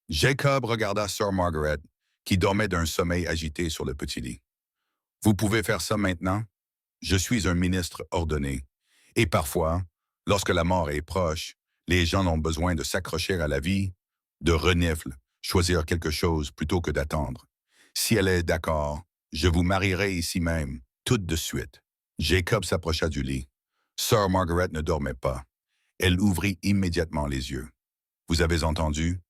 Jacob regarda Sir Margaret, qui dormait d'un sommeil agité sur le petit lit. « Vous pouvez faire ça maintenant? Je suis un ministre ordonné. Et parfois, lorsque la mort est proche, les gens ont besoin de s'accrocher à la vie, de renifle, choisir quelque chose plutôt que d'attendre. Si elle est d'accord, je vous marierai ici même, tout de suite. » Jacob s'approcha du lit. Sir Margaret ne dormait pas. Elle ouvrit immédiatement les yeux. « Vous avez entendu? »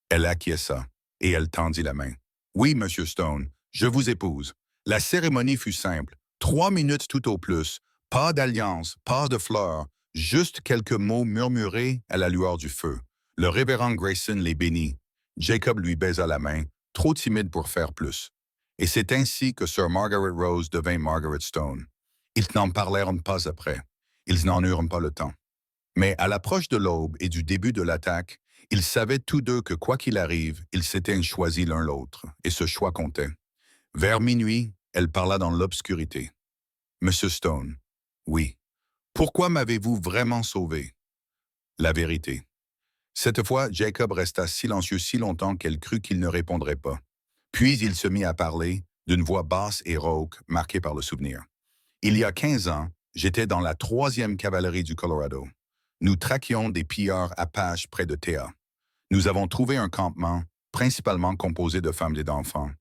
Elle acquiesça, et elle tendit la main. « Oui, Monsieur Stone, je vous épouse. » La cérémonie fut simple, 3 minutes tout au plus, pas d'alliance, pas de fleurs, juste quelques mots murmurés à la lueur du feu. Le révérend Grayson les bénit. Jacob lui baisa la main, trop timide pour faire plus. Et c'est ainsi que Sir Margaret Rose devint Margaret Stone. Ils n'en parlèrent pas après. Ils n'en eurent pas le temps. Mais à l'approche de l'aube et du début de l'attaque, ils savaient tous deux que quoi qu'il arrive, ils s'étaient choisis l'un l'autre, et ce choix comptait. Vers minuit, elle parla dans l'obscurité. « Monsieur Stone, oui. Pourquoi m'avez-vous vraiment sauvé? » La vérité. Cette fois, Jacob resta silencieux si longtemps qu'elle crut qu'il ne répondrait pas. Puis il se mit à parler, d'une voix basse et rauque, marquée par le souvenir. « Il y a 15 ans, j'étais dans la 3e cavalerie du Colorado. Nous traquions des pilleurs apaches près de Théa. Nous avons trouvé un campement, principalement composé de femmes et d'enfants.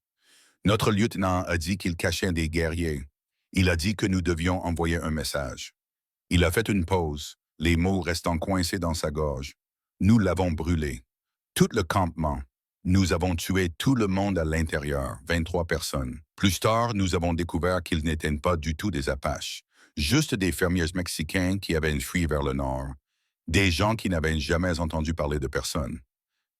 Notre lieutenant a dit qu'il cachait des guerriers. Il a dit que nous devions envoyer un message. Il a fait une pause, les mots restant coincés dans sa gorge. Nous l'avons brûlé. Tout le campement. Nous avons tué tout le monde à l'intérieur, 23 personnes. Plus tard, nous avons découvert qu'ils n'étaient pas du tout des Apaches, juste des fermiers mexicains qui avaient fui vers le nord, des gens qui n'avaient jamais entendu parler de personne.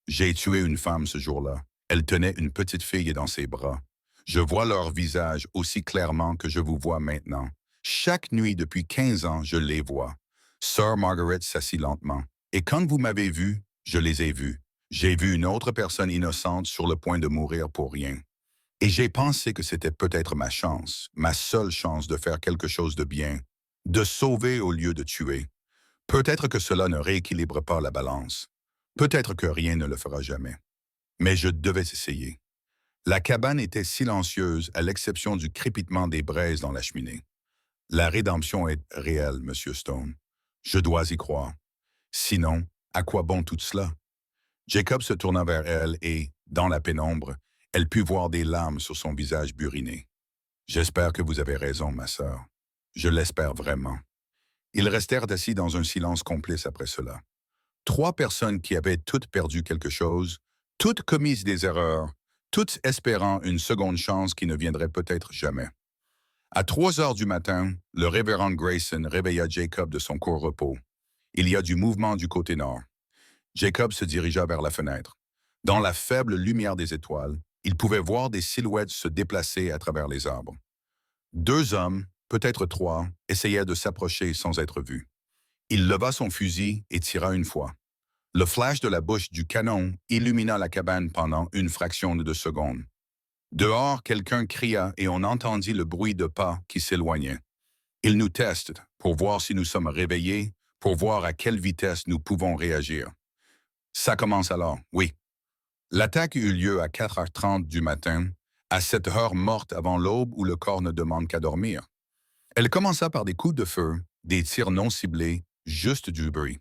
J'ai tué une femme ce jour-là. Elle tenait une petite fille dans ses bras. Je vois leur visage aussi clairement que je vous vois maintenant. Chaque nuit depuis 15 ans, je les vois. Sir Margaret s'assit lentement. Et quand vous m'avez vu, je les ai vus. J'ai vu une autre personne innocente sur le point de mourir pour rien. Et j'ai pensé que c'était peut-être ma chance, ma seule chance de faire quelque chose de bien, de sauver au lieu de tuer. Peut-être que cela ne rééquilibre pas la balance. Peut-être que rien ne le fera jamais. Mais je devais essayer. La cabane était silencieuse à l'exception du crépitement des braises dans la cheminée. La rédemption est réelle, Monsieur Stone. Je dois y croire. Sinon, à quoi bon tout cela? Jacob se tourna vers elle et, dans la pénombre, elle put voir des larmes sur son visage buriné. « J'espère que vous avez raison, ma sœur. Je l'espère vraiment. » Ils restèrent assis dans un silence complice après cela. 3 personnes qui avaient toutes perdu quelque chose, toutes commises des erreurs, toutes espérant une seconde chance qui ne viendrait peut-être jamais. À 3 heures du matin, le révérend Grayson réveilla Jacob de son court repos. Il y a du mouvement du côté nord. Jacob se dirigea vers la fenêtre. Dans la faible lumière des étoiles, il pouvait voir des silhouettes se déplacer à travers les arbres. 2 hommes, peut-être 3, essayaient de s'approcher sans être vus. Il leva son fusil et tira une fois. Le flash de la bouche du canon illumina la cabane pendant une fraction de seconde. Dehors, quelqu'un cria et on entendit le bruit de pas qui s'éloignait. Il nous teste pour voir si nous sommes réveillés, pour voir à quelle vitesse nous pouvons réagir. Ça commence alors, oui. L'attaque eut lieu à 4h30 du matin, à cette heure morte avant l'aube où le corps ne demande qu'à dormir. Elle commença par des coups de feu, des tirs non ciblés, juste du bruit.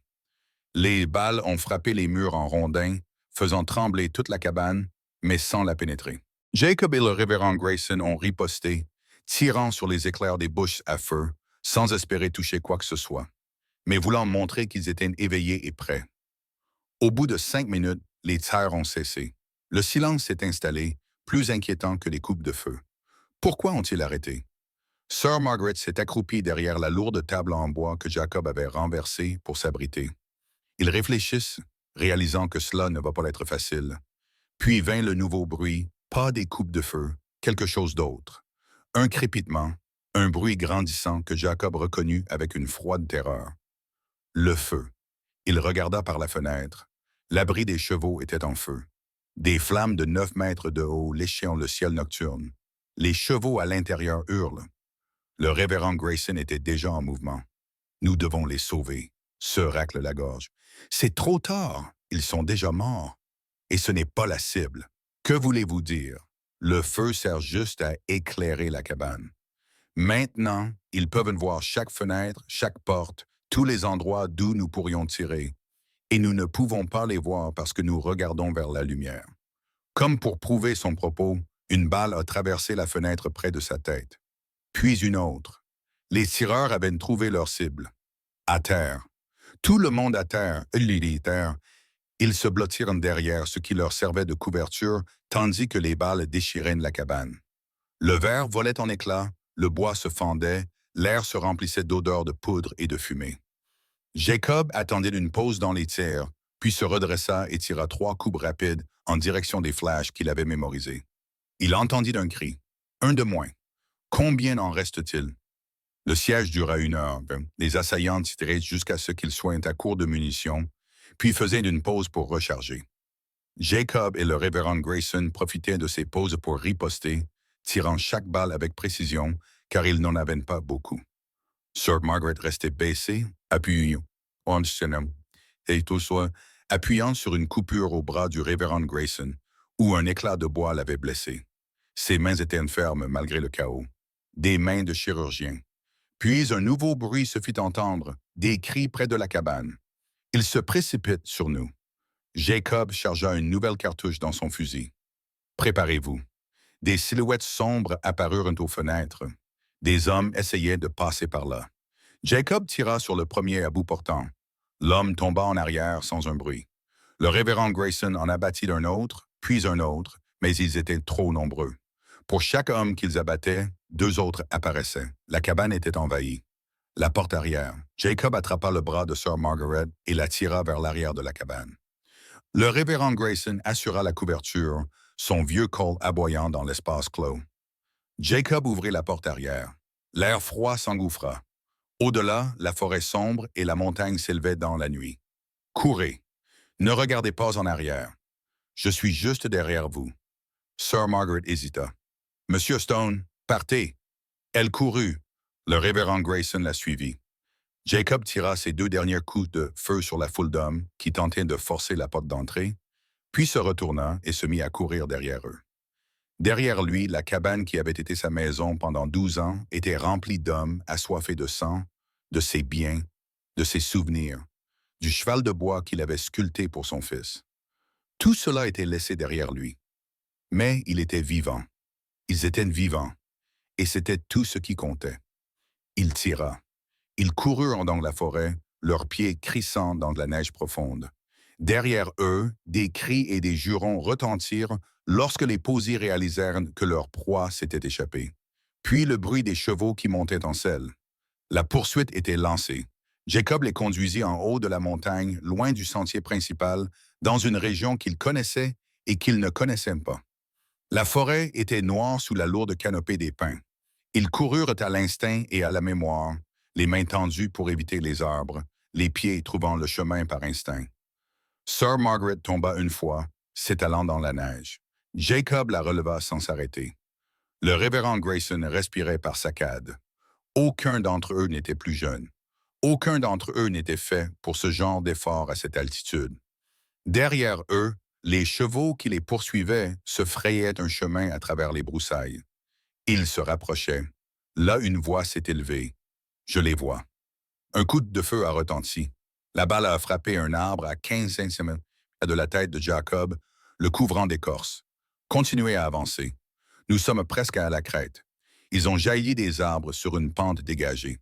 Les balles ont frappé les murs en rondins, faisant trembler toute la cabane, mais sans la pénétrer. Jacob et le révérend Grayson ont riposté, tirant sur les éclairs des bouches à feu, sans espérer toucher quoi que ce soit, mais voulant montrer qu'ils étaient éveillés et prêts. Au bout de 5 minutes, les tirs ont cessé. Le silence s'est installé, plus inquiétant que les coupes de feu. Pourquoi ont-ils arrêté? Sir Margaret s'est accroupie derrière la lourde table en bois que Jacob avait renversée pour s'abriter. Ils réfléchissent, réalisant que cela ne va pas être facile. Puis vint le nouveau bruit, pas des coupes de feu, quelque chose d'autre. Un crépitement, un bruit grandissant que Jacob reconnut avec une froide terreur. Le feu. Il regarda par la fenêtre. L'abri des chevaux était en feu. Des flammes de 9 mètres de haut léchaient le ciel nocturne. Les chevaux à l'intérieur hurlent. Le révérend Grayson était déjà en mouvement. Nous devons les sauver, se racle la gorge. C'est trop tard, ils sont déjà morts. Et ce n'est pas la cible. Que voulez-vous dire? Le feu sert juste à éclairer la cabane. Maintenant, ils peuvent voir chaque fenêtre, chaque porte, tous les endroits d'où nous pourrions tirer. Et nous ne pouvons pas les voir parce que nous regardons vers la lumière. Comme pour prouver son propos, une balle a traversé la fenêtre près de sa tête. Puis une autre. Les tireurs avaient trouvé leur cible. À terre. Tout le monde à terre, terre. Ils se blottirent derrière ce qui leur servait de couverture, tandis que les balles déchiraient la cabane. Le verre volait en éclats, le bois se fendait, l'air se remplissait d'odeurs de poudre et de fumée. Jacob attendait une pause dans les tirs, puis se redressa et tira 3 coups rapides en direction des flashs qu'il avait mémorisés. Il entendit un cri. Un de moins. Combien en reste-t-il? Le siège dura 1 heure. Les assaillants tiraient jusqu'à ce qu'ils soient à court de munitions, puis faisaient une pause pour recharger. Jacob et le révérend Grayson profitaient de ces pauses pour riposter, tirant chaque balle avec précision, car ils n'en avaient pas beaucoup. Sir Margaret restait baissée, appuyant sur une coupure au bras du révérend Grayson, où un éclat de bois l'avait blessé. Ses mains étaient fermes malgré le chaos. Des mains de chirurgien. Puis un nouveau bruit se fit entendre, des cris près de la cabane. Il se précipite sur nous. Jacob chargea une nouvelle cartouche dans son fusil. Préparez-vous. Des silhouettes sombres apparurent aux fenêtres. Des hommes essayaient de passer par là. Jacob tira sur le premier à bout portant. L'homme tomba en arrière sans un bruit. Le révérend Grayson en abattit un autre, puis un autre, mais ils étaient trop nombreux. Pour chaque homme qu'ils abattaient, 2 autres apparaissaient. La cabane était envahie. La porte arrière. Jacob attrapa le bras de Sir Margaret et la tira vers l'arrière de la cabane. Le révérend Grayson assura la couverture, son vieux col aboyant dans l'espace clos. Jacob ouvrit la porte arrière. L'air froid s'engouffra. Au-delà, la forêt sombre et la montagne s'élevaient dans la nuit. Courez. Ne regardez pas en arrière. Je suis juste derrière vous. Sir Margaret hésita. Monsieur Stone, partez. Elle courut. Le révérend Grayson la suivit. Jacob tira ses 2 derniers coups de feu sur la foule d'hommes qui tentaient de forcer la porte d'entrée, puis se retourna et se mit à courir derrière eux. Derrière lui, la cabane qui avait été sa maison pendant 12 ans était remplie d'hommes assoiffés de sang, de ses biens, de ses souvenirs, du cheval de bois qu'il avait sculpté pour son fils. Tout cela était laissé derrière lui. Mais il était vivant. Ils étaient vivants. Et c'était tout ce qui comptait. Il tira. Ils coururent dans la forêt, leurs pieds crissant dans de la neige profonde. Derrière eux, des cris et des jurons retentirent lorsque les posies réalisèrent que leur proie s'était échappée. Puis le bruit des chevaux qui montaient en selle. La poursuite était lancée. Jacob les conduisit en haut de la montagne, loin du sentier principal, dans une région qu'ils connaissaient et qu'ils ne connaissaient pas. La forêt était noire sous la lourde canopée des pins. Ils coururent à l'instinct et à la mémoire, les mains tendues pour éviter les arbres, les pieds trouvant le chemin par instinct. Sir Margaret tomba une fois, s'étalant dans la neige. Jacob la releva sans s'arrêter. Le révérend Grayson respirait par saccades. Aucun d'entre eux n'était plus jeune. Aucun d'entre eux n'était fait pour ce genre d'effort à cette altitude. Derrière eux, les chevaux qui les poursuivaient se frayaient un chemin à travers les broussailles. Ils se rapprochaient. Là, une voix s'est élevée. Je les vois. Un coup de feu a retenti. La balle a frappé un arbre à 15 cm de la tête de Jacob, le couvrant d'écorce. Continuez à avancer. Nous sommes presque à la crête. Ils ont jailli des arbres sur une pente dégagée.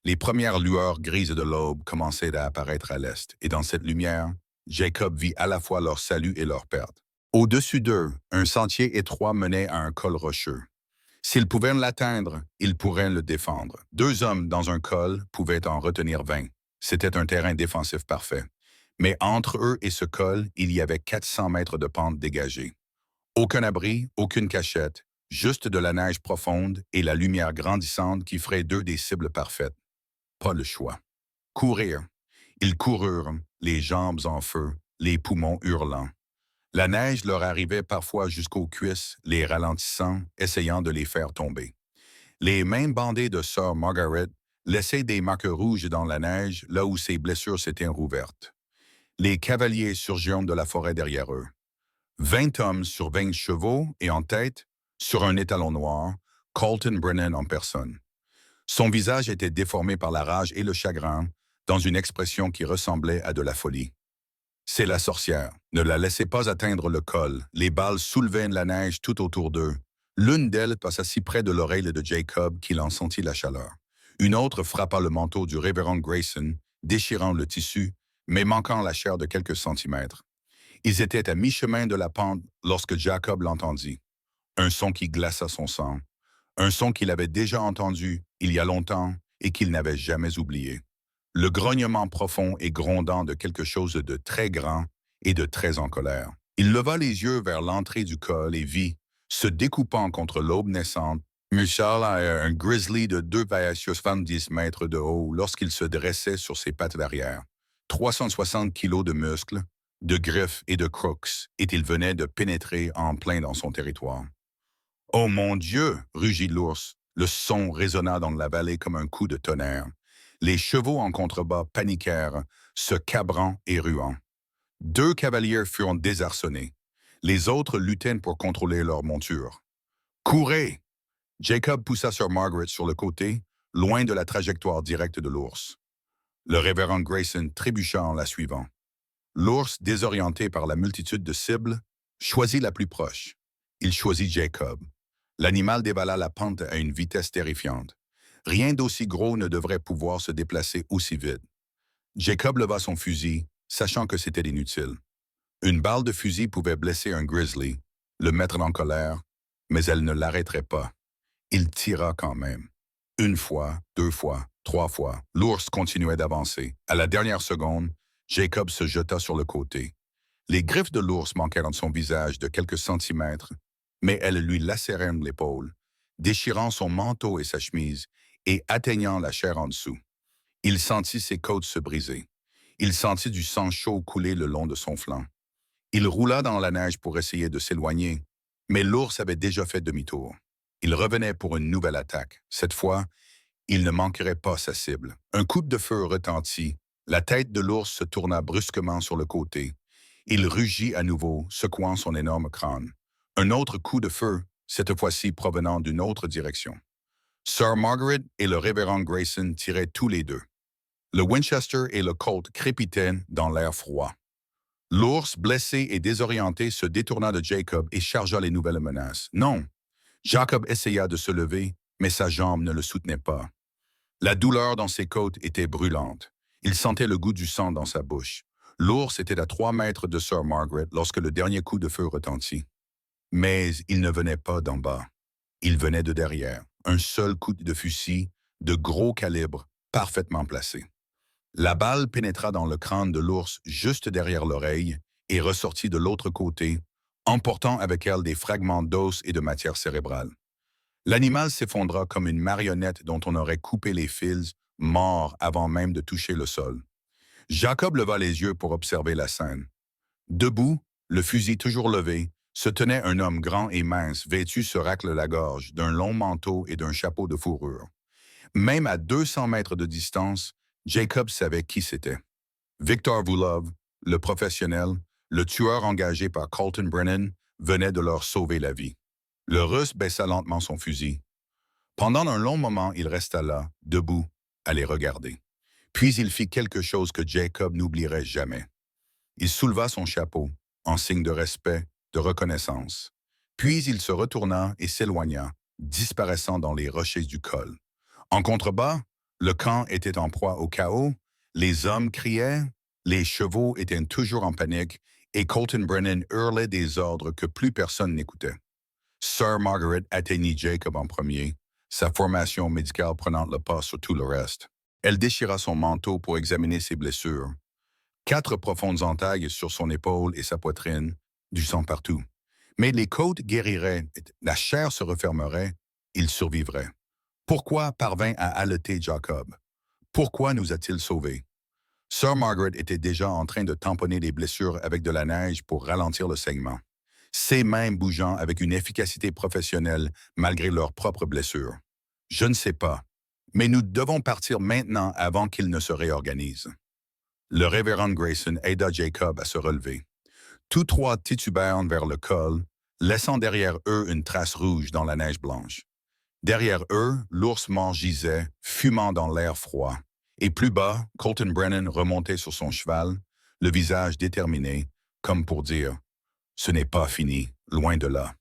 Les premières lueurs grises de l'aube commençaient à apparaître à l'est, et dans cette lumière, Jacob vit à la fois leur salut et leur perte. Au-dessus d'eux, un sentier étroit menait à un col rocheux. S'ils pouvaient l'atteindre, ils pourraient le défendre. 2 hommes dans un col pouvaient en retenir 20. C'était un terrain défensif parfait. Mais entre eux et ce col, il y avait 400 mètres de pente dégagée. Aucun abri, aucune cachette, juste de la neige profonde et la lumière grandissante qui ferait d'eux des cibles parfaites. Pas le choix. Courir. Ils coururent, les jambes en feu, les poumons hurlants. La neige leur arrivait parfois jusqu'aux cuisses, les ralentissant, essayant de les faire tomber. Les mains bandées de Sir Margaret laissaient des marques rouges dans la neige là où ses blessures s'étaient rouvertes. Les cavaliers surgirent de la forêt derrière eux. 20 hommes sur 20 chevaux et en tête, sur un étalon noir, Colton Brennan en personne. Son visage était déformé par la rage et le chagrin, dans une expression qui ressemblait à de la folie. C'est la sorcière. Ne la laissez pas atteindre le col. Les balles soulevaient la neige tout autour d'eux. L'une d'elles passa si près de l'oreille de Jacob qu'il en sentit la chaleur. Une autre frappa le manteau du révérend Grayson, déchirant le tissu, mais manquant la chair de quelques centimètres. Ils étaient à mi-chemin de la pente lorsque Jacob l'entendit. Un son qui glaça son sang. Un son qu'il avait déjà entendu il y a longtemps et qu'il n'avait jamais oublié. Le grognement profond et grondant de quelque chose de très grand et de très en colère. Il leva les yeux vers l'entrée du col et vit, se découpant contre l'aube naissante, Michel a un grizzly de 2,70 mètres de haut lorsqu'il se dressait sur ses pattes d'arrière. 360 kilos de muscles, de griffes et de crocs, et il venait de pénétrer en plein dans son territoire. « Oh mon Dieu !» rugit l'ours. Le son résonna dans la vallée comme un coup de tonnerre. Les chevaux en contrebas paniquèrent, se cabrant et ruant. 2 cavaliers furent désarçonnés. Les autres luttaient pour contrôler leur monture. « Courez !» Jacob poussa Sir Margaret sur le côté, loin de la trajectoire directe de l'ours. Le révérend Grayson trébucha en la suivant. L'ours, désorienté par la multitude de cibles, choisit la plus proche. Il choisit Jacob. L'animal dévala la pente à une vitesse terrifiante. Rien d'aussi gros ne devrait pouvoir se déplacer aussi vite. Jacob leva son fusil, sachant que c'était inutile. Une balle de fusil pouvait blesser un grizzly, le mettre en colère, mais elle ne l'arrêterait pas. Il tira quand même. 1 fois, 2 fois, 3 fois, l'ours continuait d'avancer. À la dernière seconde, Jacob se jeta sur le côté. Les griffes de l'ours manquaient dans son visage de quelques centimètres, mais elles lui lacérèrent l'épaule, déchirant son manteau et sa chemise et atteignant la chair en dessous. Il sentit ses côtes se briser. Il sentit du sang chaud couler le long de son flanc. Il roula dans la neige pour essayer de s'éloigner, mais l'ours avait déjà fait demi-tour. Il revenait pour une nouvelle attaque. Cette fois, il ne manquerait pas sa cible. Un coup de feu retentit. La tête de l'ours se tourna brusquement sur le côté. Il rugit à nouveau, secouant son énorme crâne. Un autre coup de feu, cette fois-ci provenant d'une autre direction. Sir Margaret et le révérend Grayson tiraient tous les deux. Le Winchester et le Colt crépitaient dans l'air froid. L'ours, blessé et désorienté, se détourna de Jacob et chargea les nouvelles menaces. Non! Jacob essaya de se lever, mais sa jambe ne le soutenait pas. La douleur dans ses côtes était brûlante. Il sentait le goût du sang dans sa bouche. L'ours était à 3 mètres de Sir Margaret lorsque le dernier coup de feu retentit. Mais il ne venait pas d'en bas. Il venait de derrière. Un seul coup de fusil, de gros calibre, parfaitement placé. La balle pénétra dans le crâne de l'ours juste derrière l'oreille et ressortit de l'autre côté, emportant avec elle des fragments d'os et de matière cérébrale. L'animal s'effondra comme une marionnette dont on aurait coupé les fils, mort avant même de toucher le sol. Jacob leva les yeux pour observer la scène. Debout, le fusil toujours levé, se tenait un homme grand et mince, vêtu se racle la gorge, d'un long manteau et d'un chapeau de fourrure. Même à 200 mètres de distance, Jacob savait qui c'était. Victor Vulov, le professionnel, le tueur engagé par Colton Brennan, venait de leur sauver la vie. Le Russe baissa lentement son fusil. Pendant un long moment, il resta là, debout, à les regarder. Puis il fit quelque chose que Jacob n'oublierait jamais. Il souleva son chapeau, en signe de respect, de reconnaissance. Puis il se retourna et s'éloigna, disparaissant dans les rochers du col. En contrebas, le camp était en proie au chaos, les hommes criaient, les chevaux étaient toujours en panique, et Colton Brennan hurlait des ordres que plus personne n'écoutait. Sir Margaret atteignit Jacob en premier, sa formation médicale prenant le pas sur tout le reste. Elle déchira son manteau pour examiner ses blessures. 4 profondes entailles sur son épaule et sa poitrine, du sang partout. Mais les côtes guériraient, la chair se refermerait, il survivrait. Pourquoi parvint à haleter Jacob? Pourquoi nous a-t-il sauvés? Sir Margaret était déjà en train de tamponner les blessures avec de la neige pour ralentir le saignement. Ses mains bougeant avec une efficacité professionnelle malgré leurs propres blessures. Je ne sais pas, mais nous devons partir maintenant avant qu'il ne se réorganise. Le révérend Grayson aida Jacob à se relever. Tous 3 titubèrent vers le col, laissant derrière eux une trace rouge dans la neige blanche. Derrière eux, l'ours mort gisait, fumant dans l'air froid. Et plus bas, Colton Brennan remontait sur son cheval, le visage déterminé, comme pour dire « Ce n'est pas fini, loin de là ».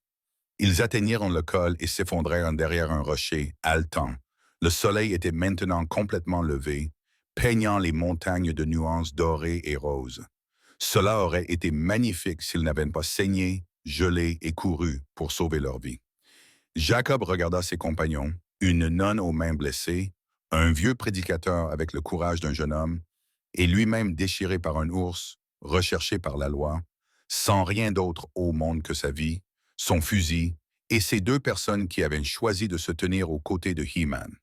Ils atteignirent le col et s'effondrèrent derrière un rocher, haletant. Le soleil était maintenant complètement levé, peignant les montagnes de nuances dorées et roses. Cela aurait été magnifique s'ils n'avaient pas saigné, gelé et couru pour sauver leur vie. Jacob regarda ses compagnons, une nonne aux mains blessées, un vieux prédicateur avec le courage d'un jeune homme, et lui-même déchiré par un ours, recherché par la loi, sans rien d'autre au monde que sa vie, son fusil, et ces 2 personnes qui avaient choisi de se tenir aux côtés de He-Man.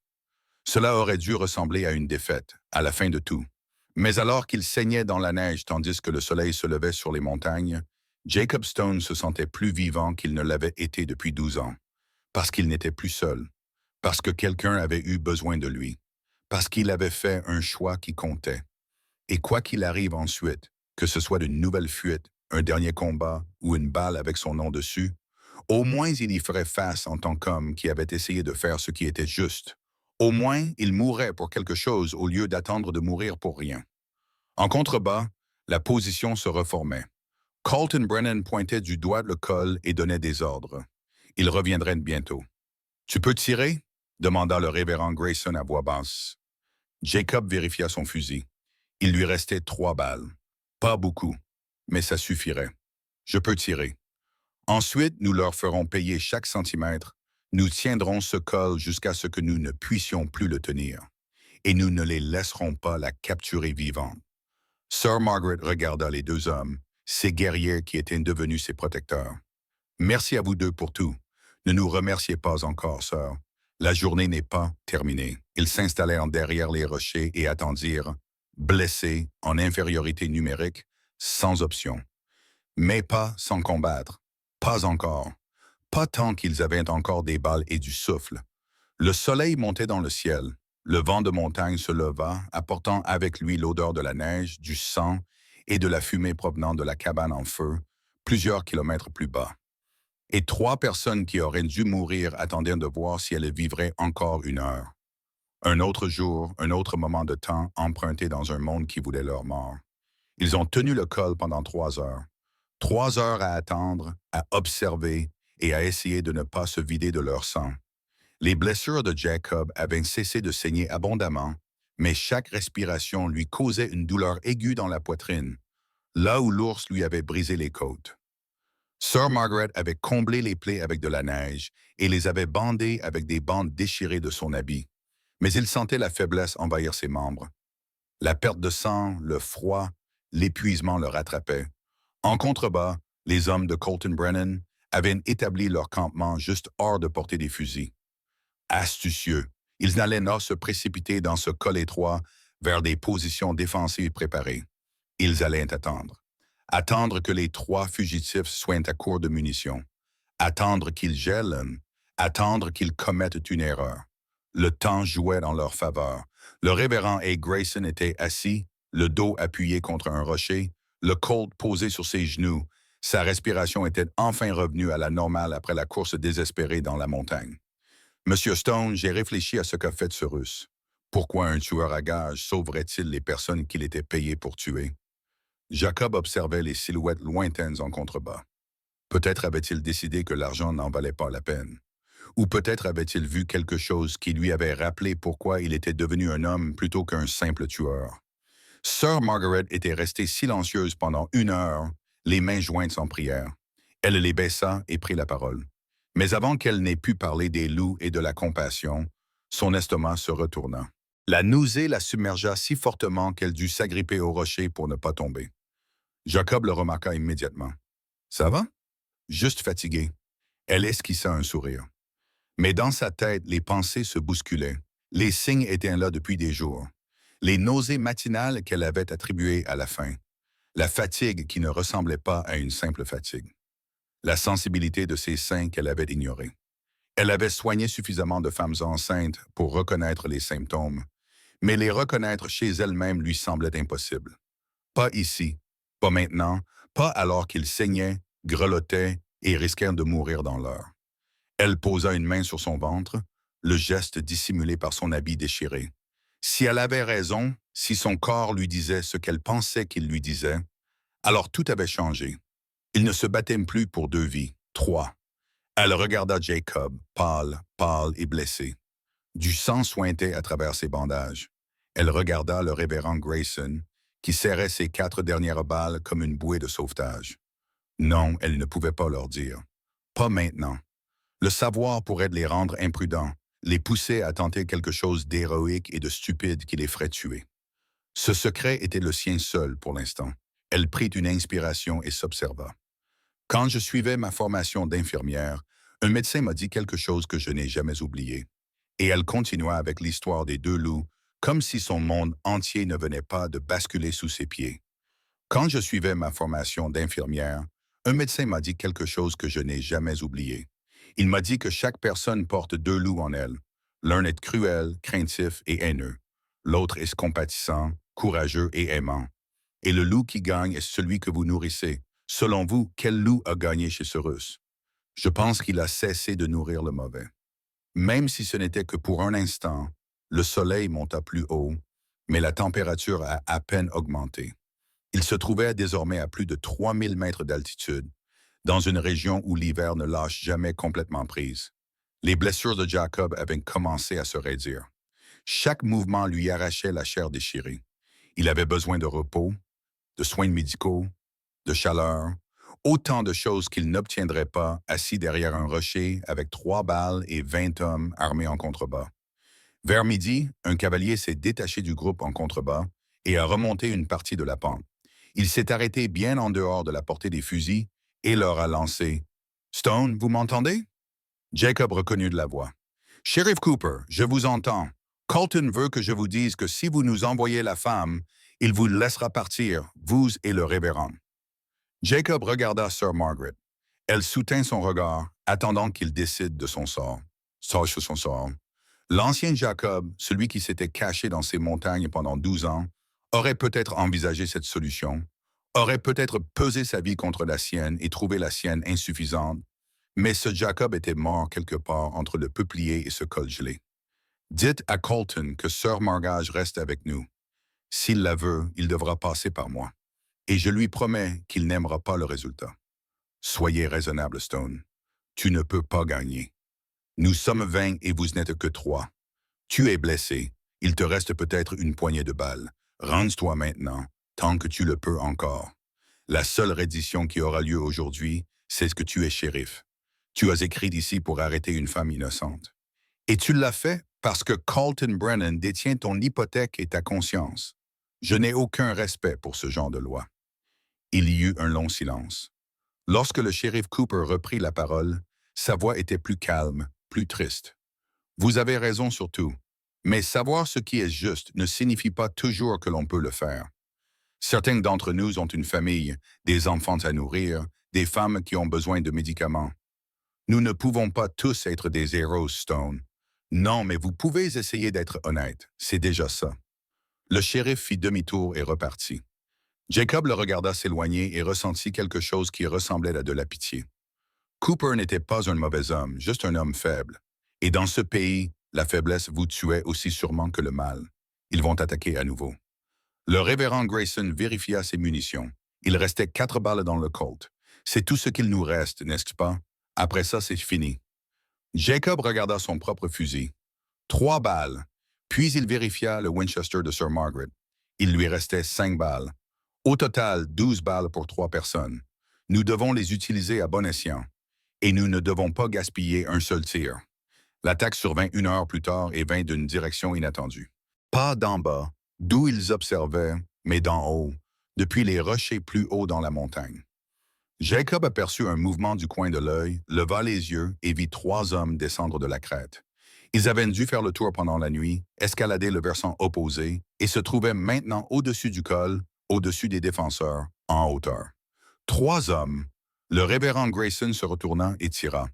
Cela aurait dû ressembler à une défaite, à la fin de tout. Mais alors qu'il saignait dans la neige tandis que le soleil se levait sur les montagnes, Jacob Stone se sentait plus vivant qu'il ne l'avait été depuis 12 ans. Parce qu'il n'était plus seul, parce que quelqu'un avait eu besoin de lui, parce qu'il avait fait un choix qui comptait. Et quoi qu'il arrive ensuite, que ce soit une nouvelle fuite, un dernier combat ou une balle avec son nom dessus, au moins il y ferait face en tant qu'homme qui avait essayé de faire ce qui était juste. Au moins il mourrait pour quelque chose au lieu d'attendre de mourir pour rien. En contrebas, la position se reformait. Colton Brennan pointait du doigt le col et donnait des ordres. Il reviendrait bientôt. « Tu peux tirer ?» demanda le révérend Grayson à voix basse. Jacob vérifia son fusil. Il lui restait 3 balles. Pas beaucoup, mais ça suffirait. Je peux tirer. Ensuite, nous leur ferons payer chaque centimètre. Nous tiendrons ce col jusqu'à ce que nous ne puissions plus le tenir. Et nous ne les laisserons pas la capturer vivante. Sir Margaret regarda les 2 hommes, ces guerriers qui étaient devenus ses protecteurs. Merci à vous 2 pour tout. Ne nous remerciez pas encore, sœur. La journée n'est pas terminée. Ils s'installèrent derrière les rochers et attendirent, blessés, en infériorité numérique, sans option. Mais pas sans combattre. Pas encore. Pas tant qu'ils avaient encore des balles et du souffle. Le soleil montait dans le ciel. Le vent de montagne se leva, apportant avec lui l'odeur de la neige, du sang et de la fumée provenant de la cabane en feu, plusieurs kilomètres plus bas. Et 3 personnes qui auraient dû mourir attendaient de voir si elles vivraient encore 1 heure. Un autre jour, un autre moment de temps emprunté dans un monde qui voulait leur mort. Ils ont tenu le col pendant 3 heures. 3 heures à attendre, à observer et à essayer de ne pas se vider de leur sang. Les blessures de Jacob avaient cessé de saigner abondamment, mais chaque respiration lui causait une douleur aiguë dans la poitrine, là où l'ours lui avait brisé les côtes. Sir Margaret avait comblé les plaies avec de la neige et les avait bandées avec des bandes déchirées de son habit, mais il sentait la faiblesse envahir ses membres. La perte de sang, le froid, l'épuisement le rattrapaient. En contrebas, les hommes de Colton Brennan avaient établi leur campement juste hors de portée des fusils. Astucieux, ils n'allaient pas se précipiter dans ce col étroit vers des positions défensives préparées. Ils allaient attendre. Attendre que les trois fugitifs soient à court de munitions. Attendre qu'ils gèlent. Attendre qu'ils commettent une erreur. Le temps jouait dans leur faveur. Le révérend A. Grayson était assis, le dos appuyé contre un rocher, le Colt posé sur ses genoux. Sa respiration était enfin revenue à la normale après la course désespérée dans la montagne. Monsieur Stone, j'ai réfléchi à ce qu'a fait ce Russe. Pourquoi un tueur à gages sauverait-il les personnes qu'il était payé pour tuer? Jacob observait les silhouettes lointaines en contrebas. Peut-être avait-il décidé que l'argent n'en valait pas la peine. Ou peut-être avait-il vu quelque chose qui lui avait rappelé pourquoi il était devenu un homme plutôt qu'un simple tueur. Sœur Margaret était restée silencieuse pendant 1 heure, les mains jointes en prière. Elle les baissa et prit la parole. Mais avant qu'elle n'ait pu parler des loups et de la compassion, son estomac se retourna. La nausée la submergea si fortement qu'elle dut s'agripper au rocher pour ne pas tomber. Jacob le remarqua immédiatement. « Ça va? » Juste fatiguée. Elle esquissa un sourire. Mais dans sa tête, les pensées se bousculaient. Les signes étaient là depuis des jours. Les nausées matinales qu'elle avait attribuées à la faim. La fatigue qui ne ressemblait pas à une simple fatigue. La sensibilité de ses seins qu'elle avait ignorée. Elle avait soigné suffisamment de femmes enceintes pour reconnaître les symptômes, mais les reconnaître chez elle-même lui semblait impossible. Pas ici, pas maintenant, pas alors qu'ils saignaient, grelottaient et risquèrent de mourir dans l'heure. Elle posa une main sur son ventre, le geste dissimulé par son habit déchiré. Si elle avait raison, si son corps lui disait ce qu'elle pensait qu'il lui disait, alors tout avait changé. Il ne se battait plus pour 2 vies, 3. Elle regarda Jacob, pâle et blessé. Du sang suintait à travers ses bandages. Elle regarda le révérend Grayson, qui serrait ses 4 dernières balles comme une bouée de sauvetage. Non, elle ne pouvait pas leur dire. Pas maintenant. Le savoir pourrait les rendre imprudents, les pousser à tenter quelque chose d'héroïque et de stupide qui les ferait tuer. Ce secret était le sien seul pour l'instant. Elle prit une inspiration et s'observa. Quand je suivais ma formation d'infirmière, un médecin m'a dit quelque chose que je n'ai jamais oublié. Et elle continua avec l'histoire des 2 loups, comme si son monde entier ne venait pas de basculer sous ses pieds. Quand je suivais ma formation d'infirmière, un médecin m'a dit quelque chose que je n'ai jamais oublié. Il m'a dit que chaque personne porte 2 loups en elle. L'un est cruel, craintif et haineux. L'autre est compatissant, courageux et aimant. Et le loup qui gagne est celui que vous nourrissez. Selon vous, quel loup a gagné chez ce Russe? Je pense qu'il a cessé de nourrir le mauvais. Même si ce n'était que pour un instant, le soleil monta plus haut, mais la température a à peine augmenté. Il se trouvait désormais à plus de 3000 mètres d'altitude, dans une région où l'hiver ne lâche jamais complètement prise. Les blessures de Jacob avaient commencé à se raidir. Chaque mouvement lui arrachait la chair déchirée. Il avait besoin de repos, de soins médicaux, de chaleur, autant de choses qu'il n'obtiendrait pas assis derrière un rocher avec 3 balles et 20 hommes armés en contrebas. Vers midi, un cavalier s'est détaché du groupe en contrebas et a remonté une partie de la pente. Il s'est arrêté bien en dehors de la portée des fusils et leur a lancé « Stone, vous m'entendez? » Jacob reconnut de la voix. « Sheriff Cooper, je vous entends. Colton veut que je vous dise que si vous nous envoyez la femme, il vous laissera partir, vous et le révérend. » Jacob regarda Sir Margaret. Elle soutint son regard, attendant qu'il décide de son sort. Sache son sort. L'ancien Jacob, celui qui s'était caché dans ces montagnes pendant 12 ans, aurait peut-être envisagé cette solution, aurait peut-être pesé sa vie contre la sienne et trouvé la sienne insuffisante, mais ce Jacob était mort quelque part entre le peuplier et ce col gelé. Dites à Colton que Sir Margage reste avec nous. S'il la veut, il devra passer par moi. Et je lui promets qu'il n'aimera pas le résultat. Soyez raisonnable, Stone. Tu ne peux pas gagner. Nous sommes 20 et vous n'êtes que 3. Tu es blessé. Il te reste peut-être une poignée de balles. Rends-toi maintenant, tant que tu le peux encore. La seule reddition qui aura lieu aujourd'hui, c'est que tu es shérif. Tu as écrit ici pour arrêter une femme innocente. Et tu l'as fait parce que Carlton Brennan détient ton hypothèque et ta conscience. Je n'ai aucun respect pour ce genre de loi. Il y eut un long silence. Lorsque le shérif Cooper reprit la parole, sa voix était plus calme, plus triste. Vous avez raison sur tout, mais savoir ce qui est juste ne signifie pas toujours que l'on peut le faire. Certains d'entre nous ont une famille, des enfants à nourrir, des femmes qui ont besoin de médicaments. Nous ne pouvons pas tous être des héros, Stone. Non, mais vous pouvez essayer d'être honnête, c'est déjà ça. Le shérif fit demi-tour et repartit. Jacob le regarda s'éloigner et ressentit quelque chose qui ressemblait à de la pitié. Cooper n'était pas un mauvais homme, juste un homme faible. Et dans ce pays, la faiblesse vous tuait aussi sûrement que le mal. Ils vont attaquer à nouveau. Le révérend Grayson vérifia ses munitions. Il restait 4 balles dans le Colt. C'est tout ce qu'il nous reste, n'est-ce pas? Après ça, c'est fini. Jacob regarda son propre fusil. 3 balles. Puis il vérifia le Winchester de Sir Margaret. Il lui restait 5 balles. Au total, 12 balles pour 3 personnes. Nous devons les utiliser à bon escient. Et nous ne devons pas gaspiller un seul tir. L'attaque survint 1 heure plus tard et vint d'une direction inattendue. Pas d'en bas, d'où ils observaient, mais d'en haut, depuis les rochers plus hauts dans la montagne. Jacob aperçut un mouvement du coin de l'œil, leva les yeux et vit 3 hommes descendre de la crête. Ils avaient dû faire le tour pendant la nuit, escalader le versant opposé et se trouvaient maintenant au-dessus du col, au-dessus des défenseurs, en hauteur. 3 hommes. Le révérend Grayson se retourna et tira.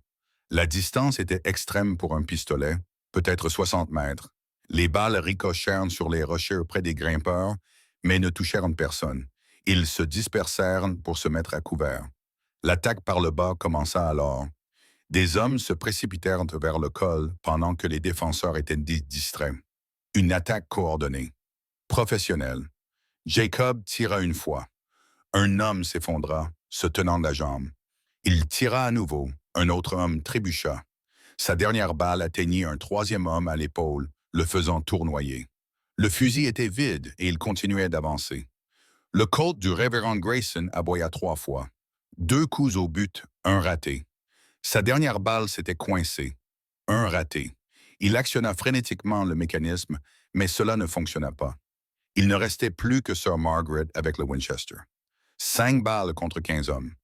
La distance était extrême pour un pistolet, peut-être 60 mètres. Les balles ricochèrent sur les rochers près des grimpeurs, mais ne touchèrent personne. Ils se dispersèrent pour se mettre à couvert. L'attaque par le bas commença alors. Des hommes se précipitèrent vers le col pendant que les défenseurs étaient distraits. Une attaque coordonnée. Professionnelle. Jacob tira une fois. Un homme s'effondra, se tenant de la jambe. Il tira à nouveau. Un autre homme trébucha. Sa dernière balle atteignit un 3e homme à l'épaule, le faisant tournoyer. Le fusil était vide et il continuait d'avancer. Le Colt du révérend Grayson aboya 3 fois. 2 coups au but, un raté. Sa dernière balle s'était coincée. Un raté. Il actionna frénétiquement le mécanisme, mais cela ne fonctionna pas. Il ne restait plus que Sir Margaret avec le Winchester. 5 balles contre 15 hommes.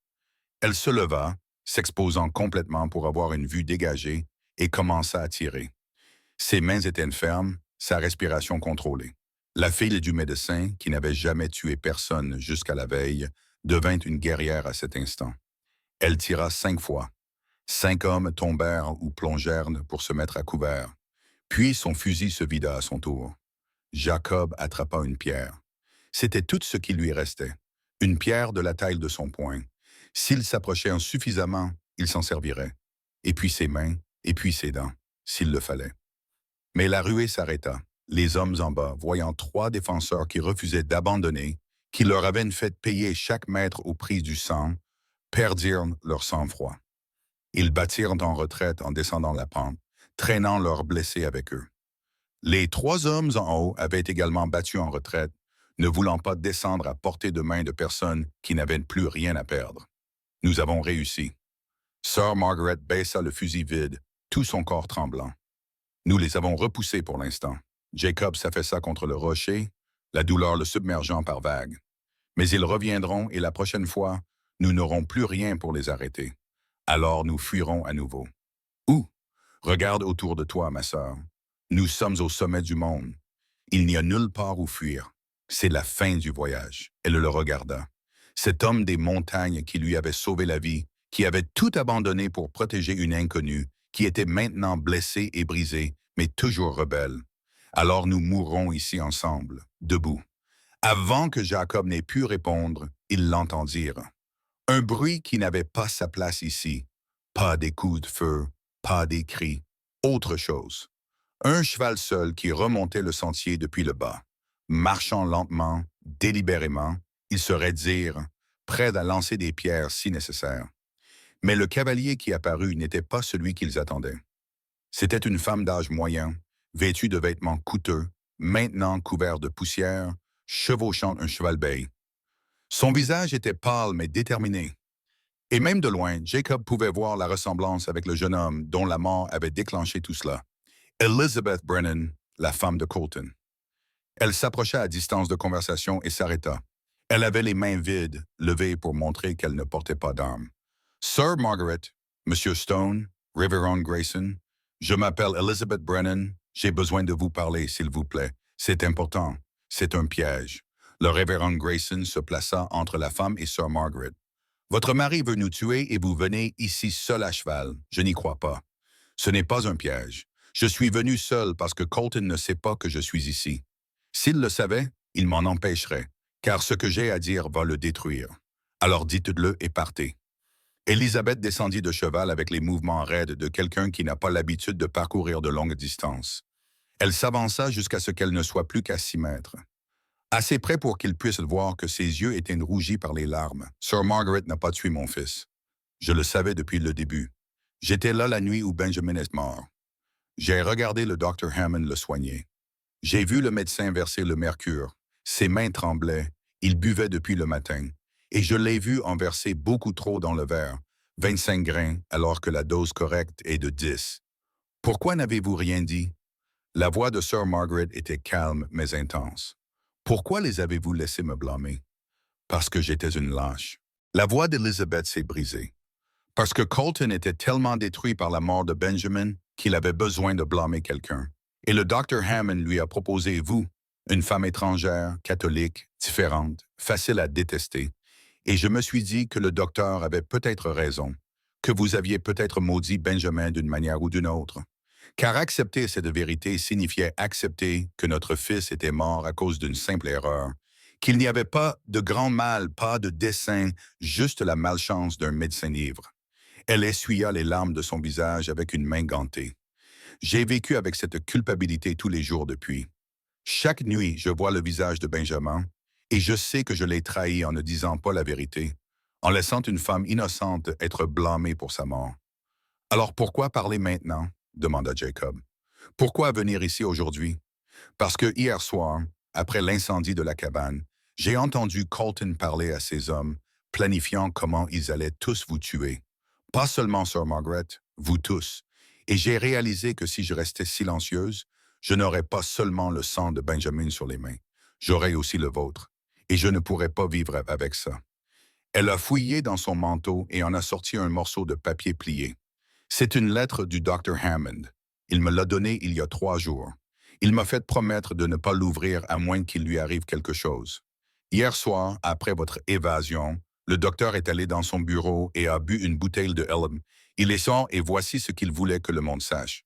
Elle se leva, s'exposant complètement pour avoir une vue dégagée, et commença à tirer. Ses mains étaient fermes, sa respiration contrôlée. La fille du médecin, qui n'avait jamais tué personne jusqu'à la veille, devint une guerrière à cet instant. Elle tira 5 fois. 5 hommes tombèrent ou plongèrent pour se mettre à couvert. Puis son fusil se vida à son tour. Jacob attrapa une pierre. C'était tout ce qui lui restait. Une pierre de la taille de son poing. S'il s'approchait suffisamment, il s'en servirait. Et puis ses mains, et puis ses dents, s'il le fallait. Mais la ruée s'arrêta. Les hommes en bas, voyant 3 défenseurs qui refusaient d'abandonner, qui leur avaient fait payer chaque mètre au prix du sang, perdirent leur sang-froid. Ils battirent en retraite en descendant la pente, traînant leurs blessés avec eux. Les 3 hommes en haut avaient également battu en retraite, ne voulant pas descendre à portée de main de personnes qui n'avaient plus rien à perdre. Nous avons réussi. Sir Margaret baissa le fusil vide, tout son corps tremblant. Nous les avons repoussés pour l'instant. Jacob s'affaissa contre le rocher, la douleur le submergeant par vagues. Mais ils reviendront et la prochaine fois, nous n'aurons plus rien pour les arrêter. Alors nous fuirons à nouveau. Où? Regarde autour de toi, ma sœur. Nous sommes au sommet du monde. Il n'y a nulle part où fuir. C'est la fin du voyage. Elle le regarda. Cet homme des montagnes qui lui avait sauvé la vie, qui avait tout abandonné pour protéger une inconnue, qui était maintenant blessée et brisée, mais toujours rebelle. Alors nous mourrons ici ensemble, debout. Avant que Jacob n'ait pu répondre, ils l'entendirent. Un bruit qui n'avait pas sa place ici. Pas des coups de feu, pas des cris. Autre chose. Un cheval seul qui remontait le sentier depuis le bas. Marchant lentement, délibérément, il se raidire, prêt à lancer des pierres si nécessaire. Mais le cavalier qui apparut n'était pas celui qu'ils attendaient. C'était une femme d'âge moyen, vêtue de vêtements coûteux, maintenant couvert de poussière, chevauchant un cheval-bay. Son visage était pâle mais déterminé. Et même de loin, Jacob pouvait voir la ressemblance avec le jeune homme dont la mort avait déclenché tout cela. Elizabeth Brennan, la femme de Colton. Elle s'approcha à distance de conversation et s'arrêta. Elle avait les mains vides, levées pour montrer qu'elle ne portait pas d'armes. Sir Margaret, Monsieur Stone, Révérend Grayson, je m'appelle Elizabeth Brennan, j'ai besoin de vous parler, s'il vous plaît. C'est important. C'est un piège. Le Révérend Grayson se plaça entre la femme et Sir Margaret. Votre mari veut nous tuer et vous venez ici seul à cheval. Je n'y crois pas. Ce n'est pas un piège. Je suis venu seul parce que Colton ne sait pas que je suis ici. S'il le savait, il m'en empêcherait, car ce que j'ai à dire va le détruire. Alors dites-le et partez. Élisabeth descendit de cheval avec les mouvements raides de quelqu'un qui n'a pas l'habitude de parcourir de longues distances. Elle s'avança jusqu'à ce qu'elle ne soit plus qu'à 6 mètres. Assez près pour qu'il puisse voir que ses yeux étaient rougis par les larmes. Sir Margaret n'a pas tué mon fils. Je le savais depuis le début. J'étais là la nuit où Benjamin est mort. J'ai regardé le Dr. Hammond le soigner. J'ai vu le médecin verser le mercure. Ses mains tremblaient. Il buvait depuis le matin. Et je l'ai vu en verser beaucoup trop dans le verre, 25 grains, alors que la dose correcte est de 10. Pourquoi n'avez-vous rien dit? La voix de Sir Margaret était calme mais intense. Pourquoi les avez-vous laissés me blâmer? Parce que j'étais une lâche. La voix d'Elizabeth s'est brisée. Parce que Colton était tellement détruit par la mort de Benjamin qu'il avait besoin de blâmer quelqu'un. Et le Dr. Hammond lui a proposé vous, une femme étrangère, catholique, différente, facile à détester. Et je me suis dit que le docteur avait peut-être raison, que vous aviez peut-être maudit Benjamin d'une manière ou d'une autre. Car accepter cette vérité signifiait accepter que notre fils était mort à cause d'une simple erreur, qu'il n'y avait pas de grand mal, pas de dessein, juste la malchance d'un médecin ivre. Elle essuya les larmes de son visage avec une main gantée. J'ai vécu avec cette culpabilité tous les jours depuis. Chaque nuit, je vois le visage de Benjamin et je sais que je l'ai trahi en ne disant pas la vérité, en laissant une femme innocente être blâmée pour sa mort. Alors pourquoi parler maintenant? Demanda Jacob. Pourquoi venir ici aujourd'hui? Parce que hier soir, après l'incendie de la cabane, j'ai entendu Colton parler à ses hommes, planifiant comment ils allaient tous vous tuer. Pas seulement Sir Margaret, vous tous. Et j'ai réalisé que si je restais silencieuse, je n'aurais pas seulement le sang de Benjamin sur les mains, j'aurais aussi le vôtre. Et je ne pourrais pas vivre avec ça. Elle a fouillé dans son manteau et en a sorti un morceau de papier plié. C'est une lettre du Dr. Hammond. Il me l'a donnée il y a 3 jours. Il m'a fait promettre de ne pas l'ouvrir à moins qu'il lui arrive quelque chose. Hier soir, après votre évasion, le docteur est allé dans son bureau et a bu une bouteille de Elm. Il est sort et voici ce qu'il voulait que le monde sache.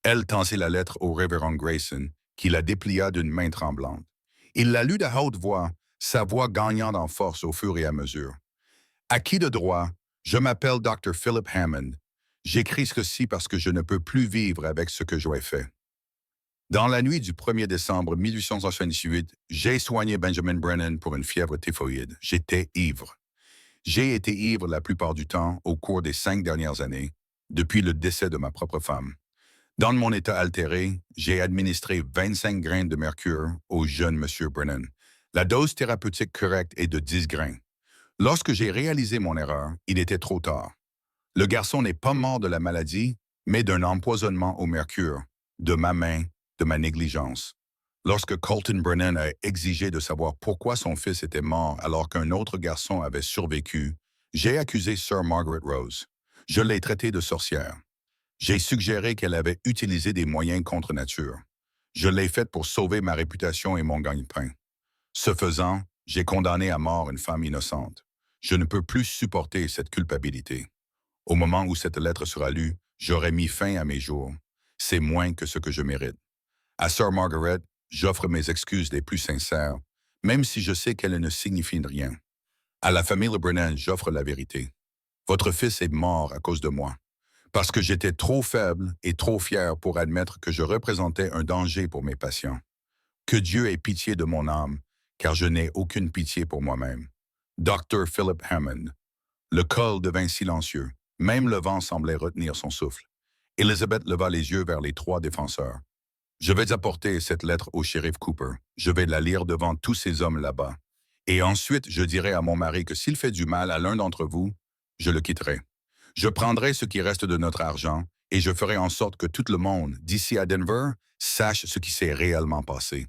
Elle tendit la lettre au révérend Grayson, qui la déplia d'une main tremblante. Il la lut à haute voix, sa voix gagnant en force au fur et à mesure. À qui de droit, je m'appelle Dr. Philip Hammond. J'écris ceci parce que je ne peux plus vivre avec ce que j'ai fait. Dans la nuit du 1er décembre 1868, j'ai soigné Benjamin Brennan pour une fièvre typhoïde. J'étais ivre. J'ai été ivre la plupart du temps au cours des 5 dernières années, depuis le décès de ma propre femme. Dans mon état altéré, j'ai administré 25 grains de mercure au jeune Monsieur Brennan. La dose thérapeutique correcte est de 10 grains. Lorsque j'ai réalisé mon erreur, il était trop tard. Le garçon n'est pas mort de la maladie, mais d'un empoisonnement au mercure, de ma main, de ma négligence. Lorsque Colton Brennan a exigé de savoir pourquoi son fils était mort alors qu'un autre garçon avait survécu, j'ai accusé Sir Margaret Rose. Je l'ai traitée de sorcière. J'ai suggéré qu'elle avait utilisé des moyens contre nature. Je l'ai faite pour sauver ma réputation et mon gagne-pain. Ce faisant, j'ai condamné à mort une femme innocente. Je ne peux plus supporter cette culpabilité. Au moment où cette lettre sera lue, j'aurai mis fin à mes jours. C'est moins que ce que je mérite. À Sir Margaret, j'offre mes excuses les plus sincères, même si je sais qu'elles ne signifient rien. À la famille Le Brennan, j'offre la vérité. Votre fils est mort à cause de moi, parce que j'étais trop faible et trop fier pour admettre que je représentais un danger pour mes patients. Que Dieu ait pitié de mon âme, car je n'ai aucune pitié pour moi-même. Dr. Philip Hammond. Le col devint silencieux. Même le vent semblait retenir son souffle. Elizabeth leva les yeux vers les 3 défenseurs. Je vais apporter cette lettre au shérif Cooper. Je vais la lire devant tous ces hommes là-bas. Et ensuite, je dirai à mon mari que s'il fait du mal à l'un d'entre vous, je le quitterai. Je prendrai ce qui reste de notre argent et je ferai en sorte que tout le monde, d'ici à Denver, sache ce qui s'est réellement passé.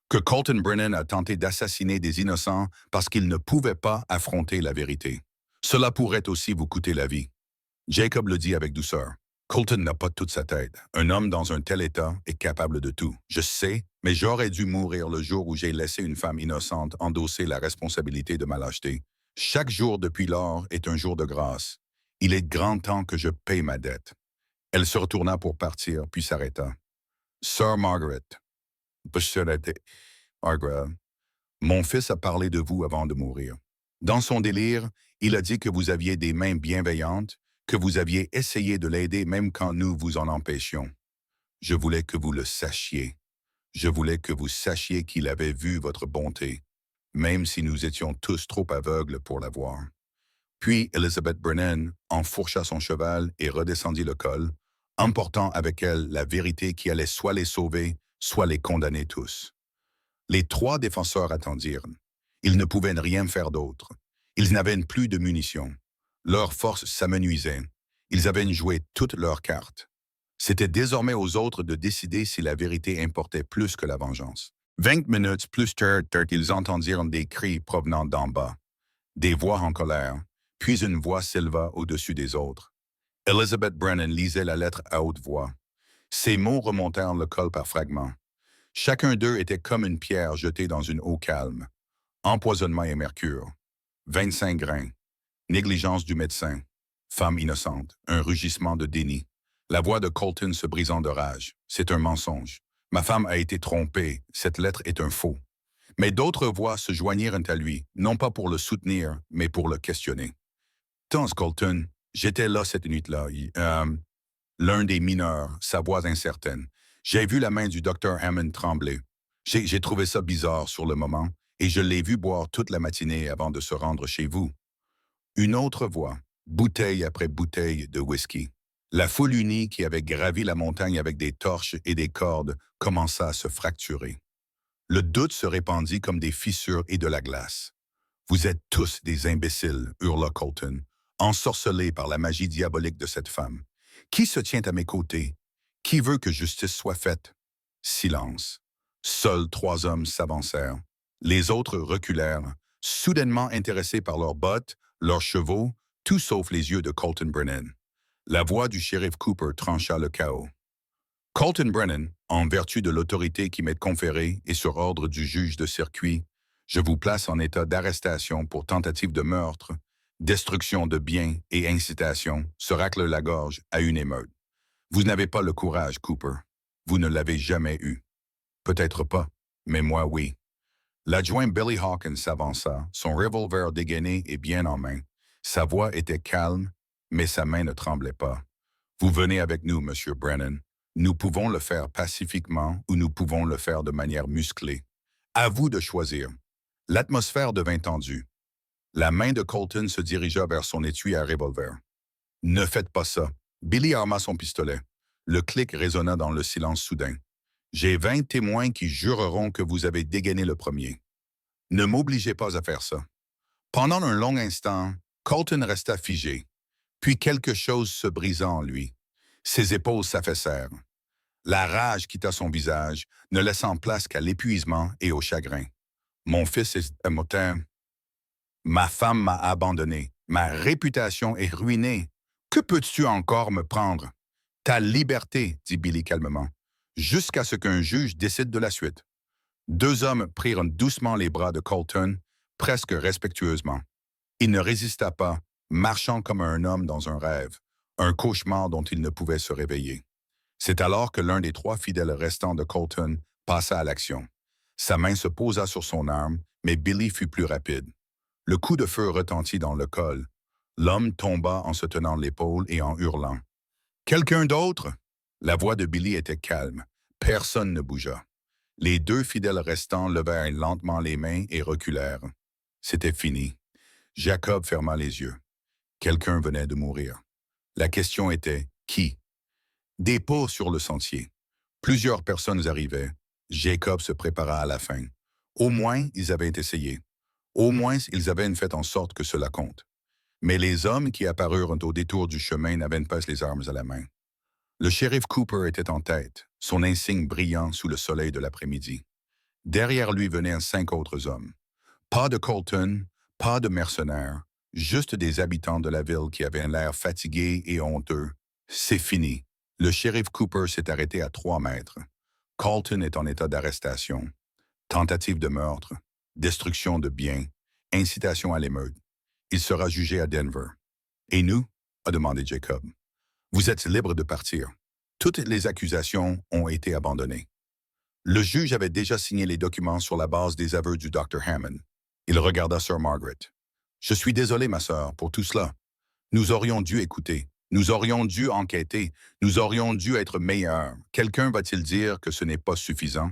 Que Colton Brennan a tenté d'assassiner des innocents parce qu'il ne pouvait pas affronter la vérité. Cela pourrait aussi vous coûter la vie. Jacob le dit avec douceur. Colton n'a pas toute sa tête. Un homme dans un tel état est capable de tout. Je sais, mais j'aurais dû mourir le jour où j'ai laissé une femme innocente endosser la responsabilité de ma lâcheté. Chaque jour depuis lors est un jour de grâce. Il est grand temps que je paye ma dette. Elle se retourna pour partir, puis s'arrêta. Sir Margaret. Margaret. Mon fils a parlé de vous avant de mourir. Dans son délire, il a dit que vous aviez des mains bienveillantes, que vous aviez essayé de l'aider même quand nous vous en empêchions. Je voulais que vous le sachiez. Je voulais que vous sachiez qu'il avait vu votre bonté, même si nous étions tous trop aveugles pour la voir. Puis Elizabeth Brennan enfourcha son cheval et redescendit le col, emportant avec elle la vérité qui allait soit les sauver, soit les condamner tous. Les trois défenseurs attendirent. Ils ne pouvaient rien faire d'autre. Ils n'avaient plus de munitions. Leurs forces s'amenuisaient. Ils avaient joué toutes leurs cartes. C'était désormais aux autres de décider si la vérité importait plus que la vengeance. 20 minutes plus tard, ils entendirent des cris provenant d'en bas, des voix en colère, puis une voix s'éleva au-dessus des autres. Elizabeth Brennan lisait la lettre à haute voix. Ces mots remontèrent le col par fragments. Chacun d'eux était comme une pierre jetée dans une eau calme. Empoisonnement et mercure. 25 grains. Négligence du médecin. Femme innocente. Un rugissement de déni. La voix de Colton se brisant de rage. C'est un mensonge. Ma femme a été trompée. Cette lettre est un faux. Mais d'autres voix se joignirent à lui, non pas pour le soutenir, mais pour le questionner. Tons Colton, j'étais là cette nuit-là. L'un des mineurs, sa voix incertaine. J'ai vu la main du docteur Hammond trembler. J'ai trouvé ça bizarre sur le moment, et je l'ai vu boire toute la matinée avant de se rendre chez vous. Une autre voix, bouteille après bouteille de whisky. La foule unie qui avait gravi la montagne avec des torches et des cordes commença à se fracturer. Le doute se répandit comme des fissures et de la glace. « Vous êtes tous des imbéciles », hurla Colton, ensorcelé par la magie diabolique de cette femme. « Qui se tient à mes côtés? Qui veut que justice soit faite? » Silence. Seuls 3 hommes s'avancèrent. Les autres reculèrent, soudainement intéressés par leurs bottes, leurs chevaux, tout sauf les yeux de Colton Brennan. La voix du shérif Cooper trancha le chaos. Colton Brennan, en vertu de l'autorité qui m'est conférée et sur ordre du juge de circuit, je vous place en état d'arrestation pour tentative de meurtre, destruction de biens et incitation, se racle la gorge à une émeute. Vous n'avez pas le courage, Cooper. Vous ne l'avez jamais eu. Peut-être pas, mais moi oui. L'adjoint Billy Hawkins s'avança, son revolver dégainé et bien en main. Sa voix était calme, mais sa main ne tremblait pas. Vous venez avec nous, Monsieur Brennan. Nous pouvons le faire pacifiquement ou nous pouvons le faire de manière musclée. À vous de choisir. L'atmosphère devint tendue. La main de Colton se dirigea vers son étui à revolver. « Ne faites pas ça. » Billy arma son pistolet. Le clic résonna dans le silence soudain. « J'ai 20 témoins qui jureront que vous avez dégainé le premier. Ne m'obligez pas à faire ça. » Pendant un long instant, Colton resta figé. Puis quelque chose se brisa en lui. Ses épaules s'affaissèrent. La rage quitta son visage, ne laissant place qu'à l'épuisement et au chagrin. « Mon fils est mort. Ma femme m'a abandonné. Ma réputation est ruinée. Que peux-tu encore me prendre? »« Ta liberté, » dit Billy calmement, jusqu'à ce qu'un juge décide de la suite. 2 hommes prirent doucement les bras de Colton, presque respectueusement. Il ne résista pas, marchant comme un homme dans un rêve, un cauchemar dont il ne pouvait se réveiller. C'est alors que l'un des 3 fidèles restants de Colton passa à l'action. Sa main se posa sur son arme, mais Billy fut plus rapide. Le coup de feu retentit dans le col. L'homme tomba en se tenant l'épaule et en hurlant. « Quelqu'un d'autre? » La voix de Billy était calme. Personne ne bougea. Les 2 fidèles restants levèrent lentement les mains et reculèrent. C'était fini. Jacob ferma les yeux. Quelqu'un venait de mourir. La question était « qui » ? Des pas sur le sentier. Plusieurs personnes arrivaient. Jacob se prépara à la fin. Au moins, ils avaient essayé. Au moins, ils avaient fait en sorte que cela compte. Mais les hommes qui apparurent au détour du chemin n'avaient pas les armes à la main. Le shérif Cooper était en tête, son insigne brillant sous le soleil de l'après-midi. Derrière lui venaient 5 autres hommes. Pas de Colton, pas de mercenaires, juste des habitants de la ville qui avaient l'air fatigués et honteux. C'est fini. Le shérif Cooper s'est arrêté à 3 mètres. Colton est en état d'arrestation. Tentative de meurtre, destruction de biens, incitation à l'émeute. Il sera jugé à Denver. Et nous? A demandé Jacob. Vous êtes libre de partir. Toutes les accusations ont été abandonnées. Le juge avait déjà signé les documents sur la base des aveux du Dr. Hammond. Il regarda Sir Margaret. Je suis désolé, ma sœur, pour tout cela. Nous aurions dû écouter. Nous aurions dû enquêter. Nous aurions dû être meilleurs. Quelqu'un va-t-il dire que ce n'est pas suffisant?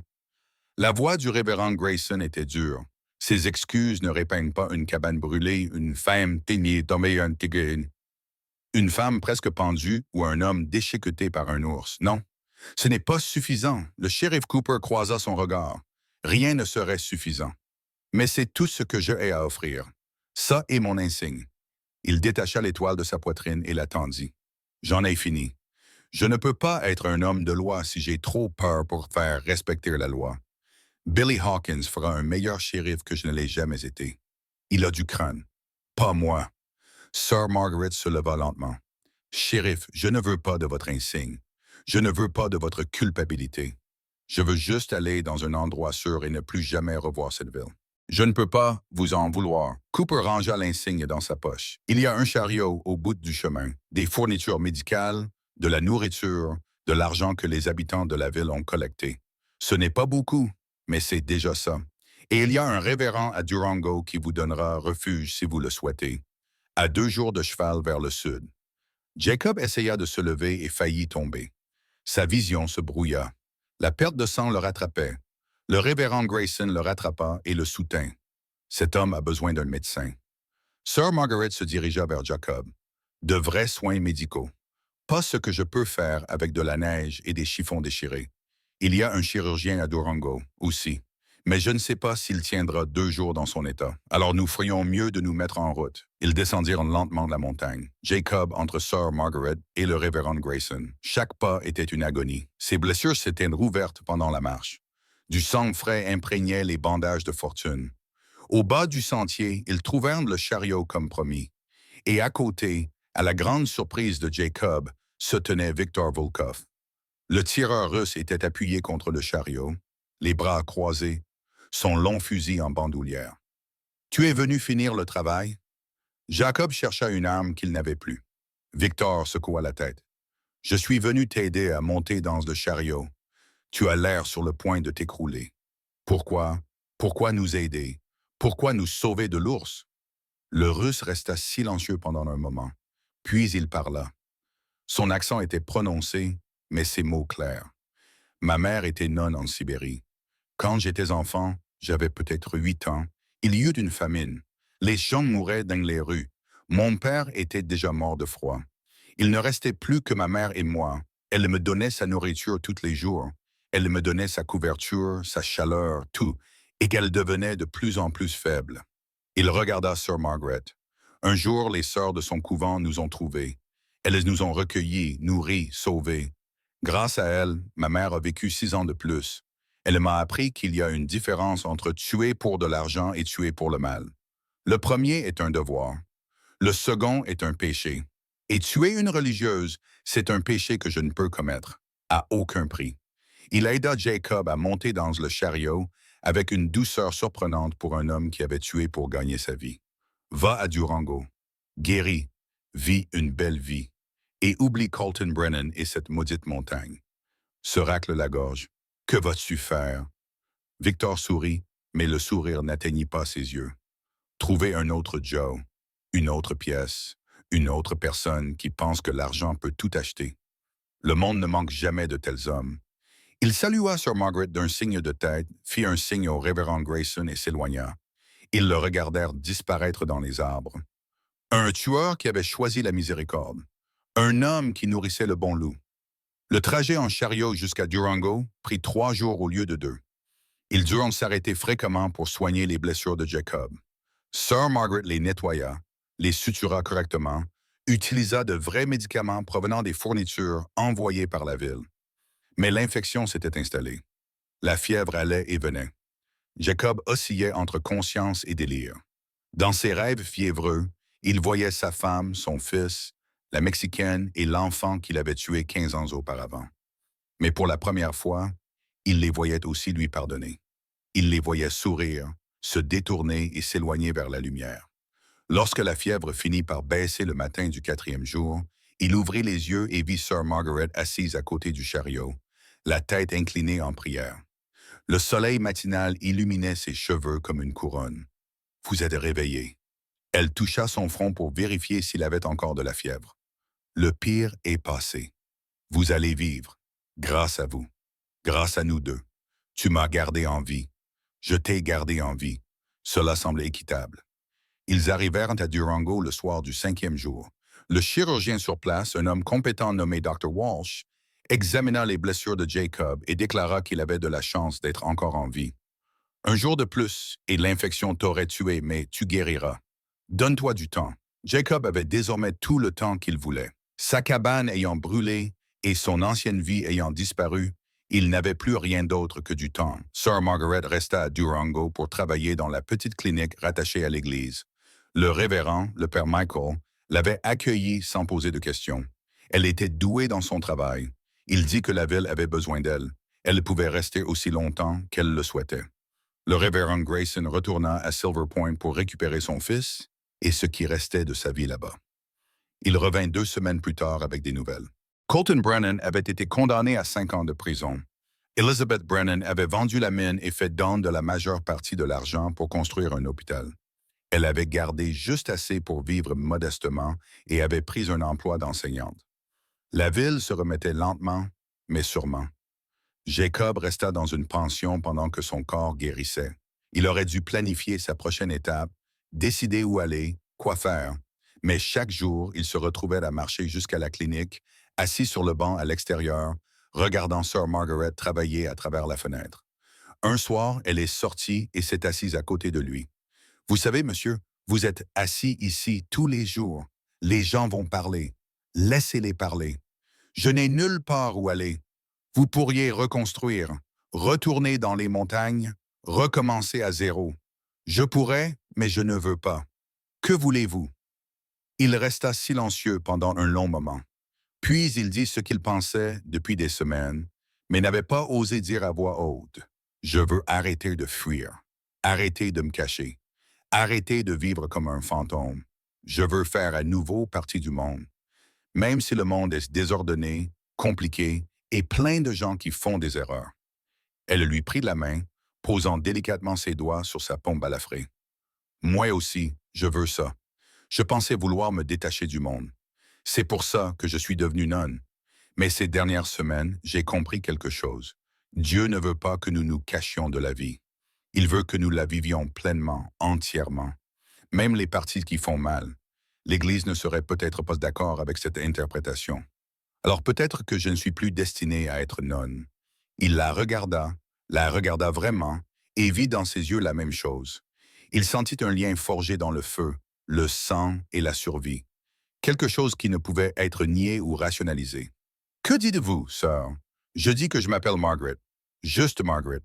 La voix du révérend Grayson était dure. Ses excuses ne répeignent pas une cabane brûlée, une femme teignée tombée un tigre, une femme presque pendue ou un homme déchiqueté par un ours. Non, ce n'est pas suffisant. Le shérif Cooper croisa son regard. Rien ne serait suffisant. Mais c'est tout ce que j'ai à offrir. Ça est mon insigne. Il détacha l'étoile de sa poitrine et la tendit. J'en ai fini. Je ne peux pas être un homme de loi si j'ai trop peur pour faire respecter la loi. Billy Hawkins fera un meilleur shérif que je ne l'ai jamais été. Il a du crâne. Pas moi. Sir Margaret se leva lentement. Shérif, je ne veux pas de votre insigne. Je ne veux pas de votre culpabilité. Je veux juste aller dans un endroit sûr et ne plus jamais revoir cette ville. Je ne peux pas vous en vouloir. Cooper rangea l'insigne dans sa poche. Il y a un chariot au bout du chemin, des fournitures médicales, de la nourriture, de l'argent que les habitants de la ville ont collecté. Ce n'est pas beaucoup, mais c'est déjà ça. Et il y a un révérend à Durango qui vous donnera refuge si vous le souhaitez, à 2 jours de cheval vers le sud. Jacob essaya de se lever et faillit tomber. Sa vision se brouilla. La perte de sang le rattrapait. Le révérend Grayson le rattrapa et le soutint. Cet homme a besoin d'un médecin. Sir Margaret se dirigea vers Jacob. De vrais soins médicaux. Pas ce que je peux faire avec de la neige et des chiffons déchirés. Il y a un chirurgien à Durango, aussi. Mais je ne sais pas s'il tiendra 2 jours dans son état. Alors nous ferions mieux de nous mettre en route. Ils descendirent lentement de la montagne. Jacob entre Sir Margaret et le révérend Grayson. Chaque pas était une agonie. Ses blessures s'étaient rouvertes pendant la marche. Du sang frais imprégnait les bandages de fortune. Au bas du sentier, ils trouvèrent le chariot comme promis. Et à côté, à la grande surprise de Jacob, se tenait Victor Volkov. Le tireur russe était appuyé contre le chariot, les bras croisés, son long fusil en bandoulière. « Tu es venu finir le travail? » Jacob chercha une arme qu'il n'avait plus. Victor secoua la tête. « Je suis venu t'aider à monter dans le chariot. Tu as l'air sur le point de t'écrouler. Pourquoi? Pourquoi nous aider? Pourquoi nous sauver de l'ours? » Le Russe resta silencieux pendant un moment. Puis il parla. Son accent était prononcé, mais ses mots clairs. Ma mère était nonne en Sibérie. Quand j'étais enfant, j'avais peut-être 8 ans, il y eut une famine. Les gens mouraient dans les rues. Mon père était déjà mort de froid. Il ne restait plus que ma mère et moi. Elle me donnait sa nourriture tous les jours. Elle me donnait sa couverture, sa chaleur, tout, et qu'elle devenait de plus en plus faible. Il regarda Sir Margaret. Un jour, les sœurs de son couvent nous ont trouvés. Elles nous ont recueillis, nourris, sauvés. Grâce à elle, ma mère a vécu 6 ans de plus. Elle m'a appris qu'il y a une différence entre tuer pour de l'argent et tuer pour le mal. Le premier est un devoir. Le second est un péché. Et tuer une religieuse, c'est un péché que je ne peux commettre, à aucun prix. Il aida Jacob à monter dans le chariot avec une douceur surprenante pour un homme qui avait tué pour gagner sa vie. Va à Durango, guéris, vis une belle vie, et oublie Colton Brennan et cette maudite montagne. Se racle la gorge. Que vas-tu faire? Victor sourit, mais le sourire n'atteignit pas ses yeux. Trouver un autre Joe, une autre pièce, une autre personne qui pense que l'argent peut tout acheter. Le monde ne manque jamais de tels hommes. Il salua Sir Margaret d'un signe de tête, fit un signe au révérend Grayson et s'éloigna. Ils le regardèrent disparaître dans les arbres. Un tueur qui avait choisi la miséricorde. Un homme qui nourrissait le bon loup. Le trajet en chariot jusqu'à Durango prit 3 jours au lieu de 2. Ils durent s'arrêter fréquemment pour soigner les blessures de Jacob. Sir Margaret les nettoya, les sutura correctement, utilisa de vrais médicaments provenant des fournitures envoyées par la ville. Mais l'infection s'était installée. La fièvre allait et venait. Jacob oscillait entre conscience et délire. Dans ses rêves fiévreux, il voyait sa femme, son fils, la Mexicaine et l'enfant qu'il avait tué 15 ans auparavant. Mais pour la première fois, il les voyait aussi lui pardonner. Il les voyait sourire, se détourner et s'éloigner vers la lumière. Lorsque la fièvre finit par baisser le matin du 4e jour, il ouvrit les yeux et vit Sir Margaret assise à côté du chariot, la tête inclinée en prière. Le soleil matinal illuminait ses cheveux comme une couronne. « Vous êtes réveillé. » Elle toucha son front pour vérifier s'il avait encore de la fièvre. « Le pire est passé. Vous allez vivre. Grâce à vous. Grâce à nous deux. Tu m'as gardé en vie. Je t'ai gardé en vie. » Cela semblait équitable. Ils arrivèrent à Durango le soir du 5e jour. Le chirurgien sur place, un homme compétent nommé Dr. Walsh, examina les blessures de Jacob et déclara qu'il avait de la chance d'être encore en vie. « Un jour de plus, et l'infection t'aurait tué, mais tu guériras. Donne-toi du temps. » Jacob avait désormais tout le temps qu'il voulait. Sa cabane ayant brûlé et son ancienne vie ayant disparu, il n'avait plus rien d'autre que du temps. Sir Margaret resta à Durango pour travailler dans la petite clinique rattachée à l'église. Le révérend, le père Michael, l'avait accueillie sans poser de questions. Elle était douée dans son travail. Il dit que la ville avait besoin d'elle. Elle pouvait rester aussi longtemps qu'elle le souhaitait. Le révérend Grayson retourna à Silver Point pour récupérer son fils et ce qui restait de sa vie là-bas. Il revint 2 semaines plus tard avec des nouvelles. Colton Brennan avait été condamné à 5 ans de prison. Elizabeth Brennan avait vendu la mine et fait don de la majeure partie de l'argent pour construire un hôpital. Elle avait gardé juste assez pour vivre modestement et avait pris un emploi d'enseignante. La ville se remettait lentement, mais sûrement. Jacob resta dans une pension pendant que son corps guérissait. Il aurait dû planifier sa prochaine étape, décider où aller, quoi faire, mais chaque jour, il se retrouvait à marcher jusqu'à la clinique, assis sur le banc à l'extérieur, regardant Sir Margaret travailler à travers la fenêtre. Un soir, elle est sortie et s'est assise à côté de lui. « Vous savez, monsieur, vous êtes assis ici tous les jours. Les gens vont parler. Laissez-les parler. Je n'ai nulle part où aller. Vous pourriez reconstruire, retourner dans les montagnes, recommencer à zéro. Je pourrais, mais je ne veux pas. Que voulez-vous? » Il resta silencieux pendant un long moment. Puis il dit ce qu'il pensait depuis des semaines, mais n'avait pas osé dire à voix haute. « Je veux arrêter de fuir, arrêter de me cacher, arrêter de vivre comme un fantôme. Je veux faire à nouveau partie du monde. Même si le monde est désordonné, compliqué et plein de gens qui font des erreurs. » Elle lui prit la main, posant délicatement ses doigts sur sa pompe balafrée. « Moi aussi, je veux ça. Je pensais vouloir me détacher du monde. C'est pour ça que je suis devenue nonne. Mais ces dernières semaines, j'ai compris quelque chose. Dieu ne veut pas que nous nous cachions de la vie. Il veut que nous la vivions pleinement, entièrement. Même les parties qui font mal. L'Église ne serait peut-être pas d'accord avec cette interprétation. Alors peut-être que je ne suis plus destinée à être nonne. » Il la regarda vraiment, et vit dans ses yeux la même chose. Il sentit un lien forgé dans le feu, le sang et la survie. Quelque chose qui ne pouvait être nié ou rationalisé. « Que dites-vous, sœur? Je dis que je m'appelle Margaret, juste Margaret,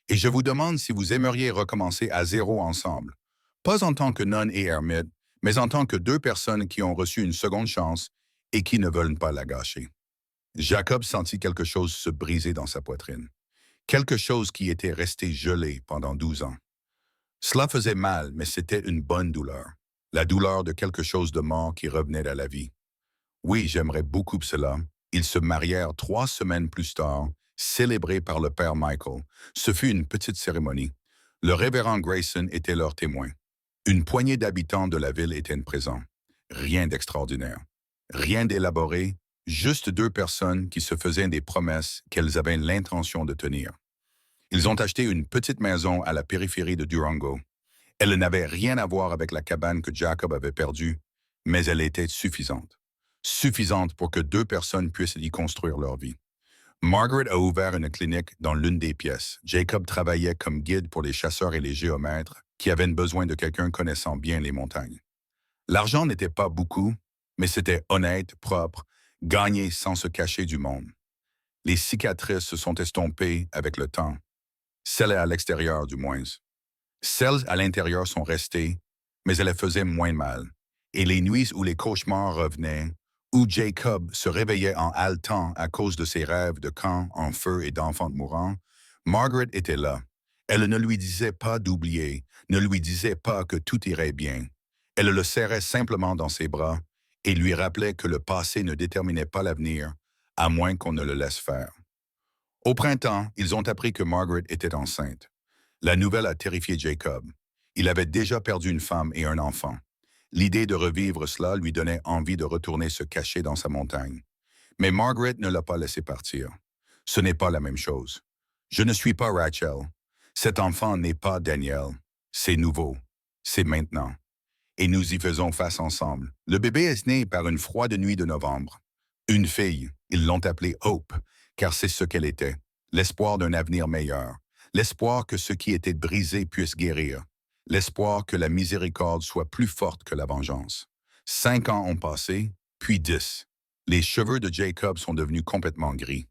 et je vous demande si vous aimeriez recommencer à zéro ensemble, pas en tant que nonne et ermite, mais en tant que 2 personnes qui ont reçu une seconde chance et qui ne veulent pas la gâcher. » Jacob sentit quelque chose se briser dans sa poitrine, quelque chose qui était resté gelé pendant 12 ans. Cela faisait mal, mais c'était une bonne douleur. La douleur de quelque chose de mort qui revenait à la vie. Oui, j'aimerais beaucoup cela. Ils se marièrent 3 semaines plus tard, célébrés par le père Michael. Ce fut une petite cérémonie. Le révérend Grayson était leur témoin. Une poignée d'habitants de la ville étaient présents. Rien d'extraordinaire. Rien d'élaboré, juste 2 personnes qui se faisaient des promesses qu'elles avaient l'intention de tenir. Ils ont acheté une petite maison à la périphérie de Durango. Elle n'avait rien à voir avec la cabane que Jacob avait perdue, mais elle était suffisante. Suffisante pour que 2 personnes puissent y construire leur vie. Margaret a ouvert une clinique dans l'une des pièces. Jacob travaillait comme guide pour les chasseurs et les géomètres qui avaient besoin de quelqu'un connaissant bien les montagnes. L'argent n'était pas beaucoup, mais c'était honnête, propre, gagné sans se cacher du monde. Les cicatrices se sont estompées avec le temps, celles à l'extérieur du moins. Celles à l'intérieur sont restées, mais elles faisaient moins mal. Et les nuits où les cauchemars revenaient, où Jacob se réveillait en haletant à cause de ses rêves de camps en feu et d'enfants mourants, Margaret était là. Elle ne lui disait pas d'oublier, ne lui disait pas que tout irait bien. Elle le serrait simplement dans ses bras et lui rappelait que le passé ne déterminait pas l'avenir, à moins qu'on ne le laisse faire. Au printemps, ils ont appris que Margaret était enceinte. La nouvelle a terrifié Jacob. Il avait déjà perdu une femme et un enfant. L'idée de revivre cela lui donnait envie de retourner se cacher dans sa montagne. Mais Margaret ne l'a pas laissé partir. Ce n'est pas la même chose. Je ne suis pas Rachel. Cet enfant n'est pas Daniel. C'est nouveau. C'est maintenant. Et nous y faisons face ensemble. Le bébé est né par une froide nuit de novembre. Une fille, ils l'ont appelée Hope, car c'est ce qu'elle était. L'espoir d'un avenir meilleur. L'espoir que ce qui était brisé puisse guérir. L'espoir que la miséricorde soit plus forte que la vengeance. 5 ans ont passé, puis 10. Les cheveux de Jacob sont devenus complètement gris.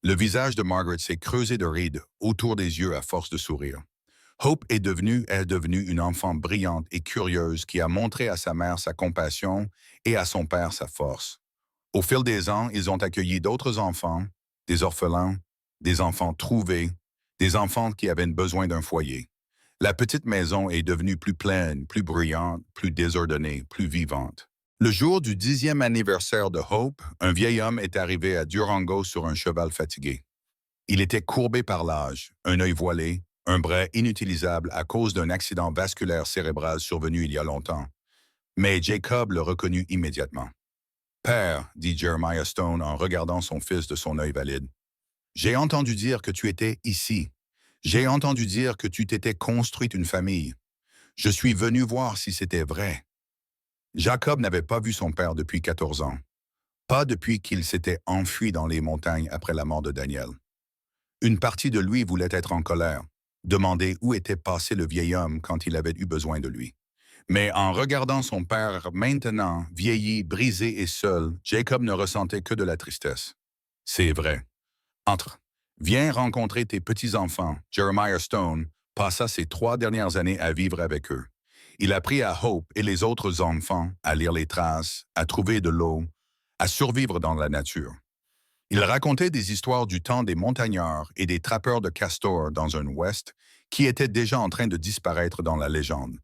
Le visage de Margaret s'est creusé de rides autour des yeux à force de sourire. Hope est devenue une enfant brillante et curieuse qui a montré à sa mère sa compassion et à son père sa force. Au fil des ans, ils ont accueilli d'autres enfants, des orphelins, des enfants trouvés, des enfants qui avaient besoin d'un foyer. La petite maison est devenue plus pleine, plus bruyante, plus désordonnée, plus vivante. Le jour du 10e anniversaire de Hope, un vieil homme est arrivé à Durango sur un cheval fatigué. Il était courbé par l'âge, un œil voilé, un bras inutilisable à cause d'un accident vasculaire cérébral survenu il y a longtemps. Mais Jacob le reconnut immédiatement. Père, dit Jeremiah Stone en regardant son fils de son œil valide, j'ai entendu dire que tu étais ici. J'ai entendu dire que tu t'étais construite une famille. Je suis venu voir si c'était vrai. Jacob n'avait pas vu son père depuis 14 ans. Pas depuis qu'il s'était enfui dans les montagnes après la mort de Daniel. Une partie de lui voulait être en colère, demander où était passé le vieil homme quand il avait eu besoin de lui. Mais en regardant son père maintenant, vieilli, brisé et seul, Jacob ne ressentait que de la tristesse. C'est vrai. Entre. Viens rencontrer tes petits-enfants. Jeremiah Stone passa ses 3 dernières années à vivre avec eux. Il apprit à Hope et les autres enfants à lire les traces, à trouver de l'eau, à survivre dans la nature. Il racontait des histoires du temps des montagnards et des trappeurs de castors dans un ouest qui étaient déjà en train de disparaître dans la légende.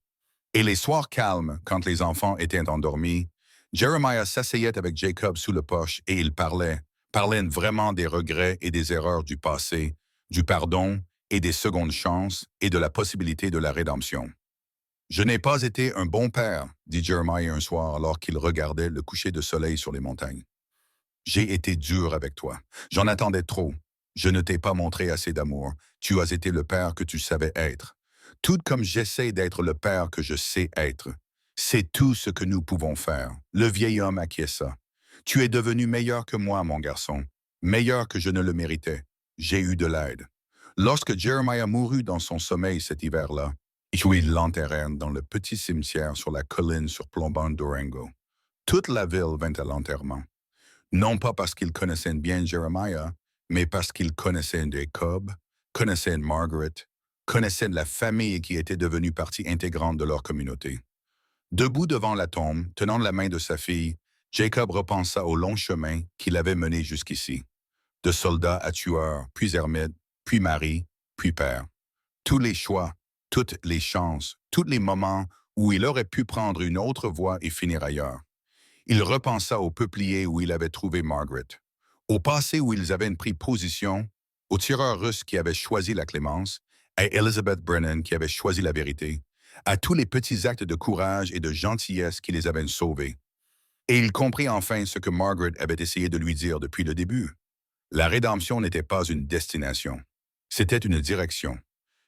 Et les soirs calmes, quand les enfants étaient endormis, Jeremiah s'asseyait avec Jacob sous le porche et il parlait vraiment des regrets et des erreurs du passé, du pardon et des secondes chances et de la possibilité de la rédemption. Je n'ai pas été un bon père, dit Jeremiah un soir alors qu'il regardait le coucher de soleil sur les montagnes. J'ai été dur avec toi. J'en attendais trop. Je ne t'ai pas montré assez d'amour. Tu as été le père que tu savais être. Tout comme j'essaie d'être le père que je sais être. C'est tout ce que nous pouvons faire. Le vieil homme acquiesça. Tu es devenu meilleur que moi, mon garçon. Meilleur que je ne le méritais. J'ai eu de l'aide. Lorsque Jeremiah mourut dans son sommeil cet hiver-là, ils l'enterrèrent dans le petit cimetière sur la colline surplombant Durango. Toute la ville vint à l'enterrement. Non pas parce qu'ils connaissaient bien Jeremiah, mais parce qu'ils connaissaient Jacob, connaissaient Margaret, connaissaient la famille qui était devenue partie intégrante de leur communauté. Debout devant la tombe, tenant la main de sa fille, Jacob repensa au long chemin qu'il avait mené jusqu'ici. De soldat à tueur, puis ermite, puis mari, puis père. Tous les choix, toutes les chances, tous les moments où il aurait pu prendre une autre voie et finir ailleurs. Il repensa au peuplier où il avait trouvé Margaret, au passé où ils avaient pris position, au tireur russe qui avait choisi la clémence, à Elizabeth Brennan qui avait choisi la vérité, à tous les petits actes de courage et de gentillesse qui les avaient sauvés. Et il comprit enfin ce que Margaret avait essayé de lui dire depuis le début. La rédemption n'était pas une destination, c'était une direction.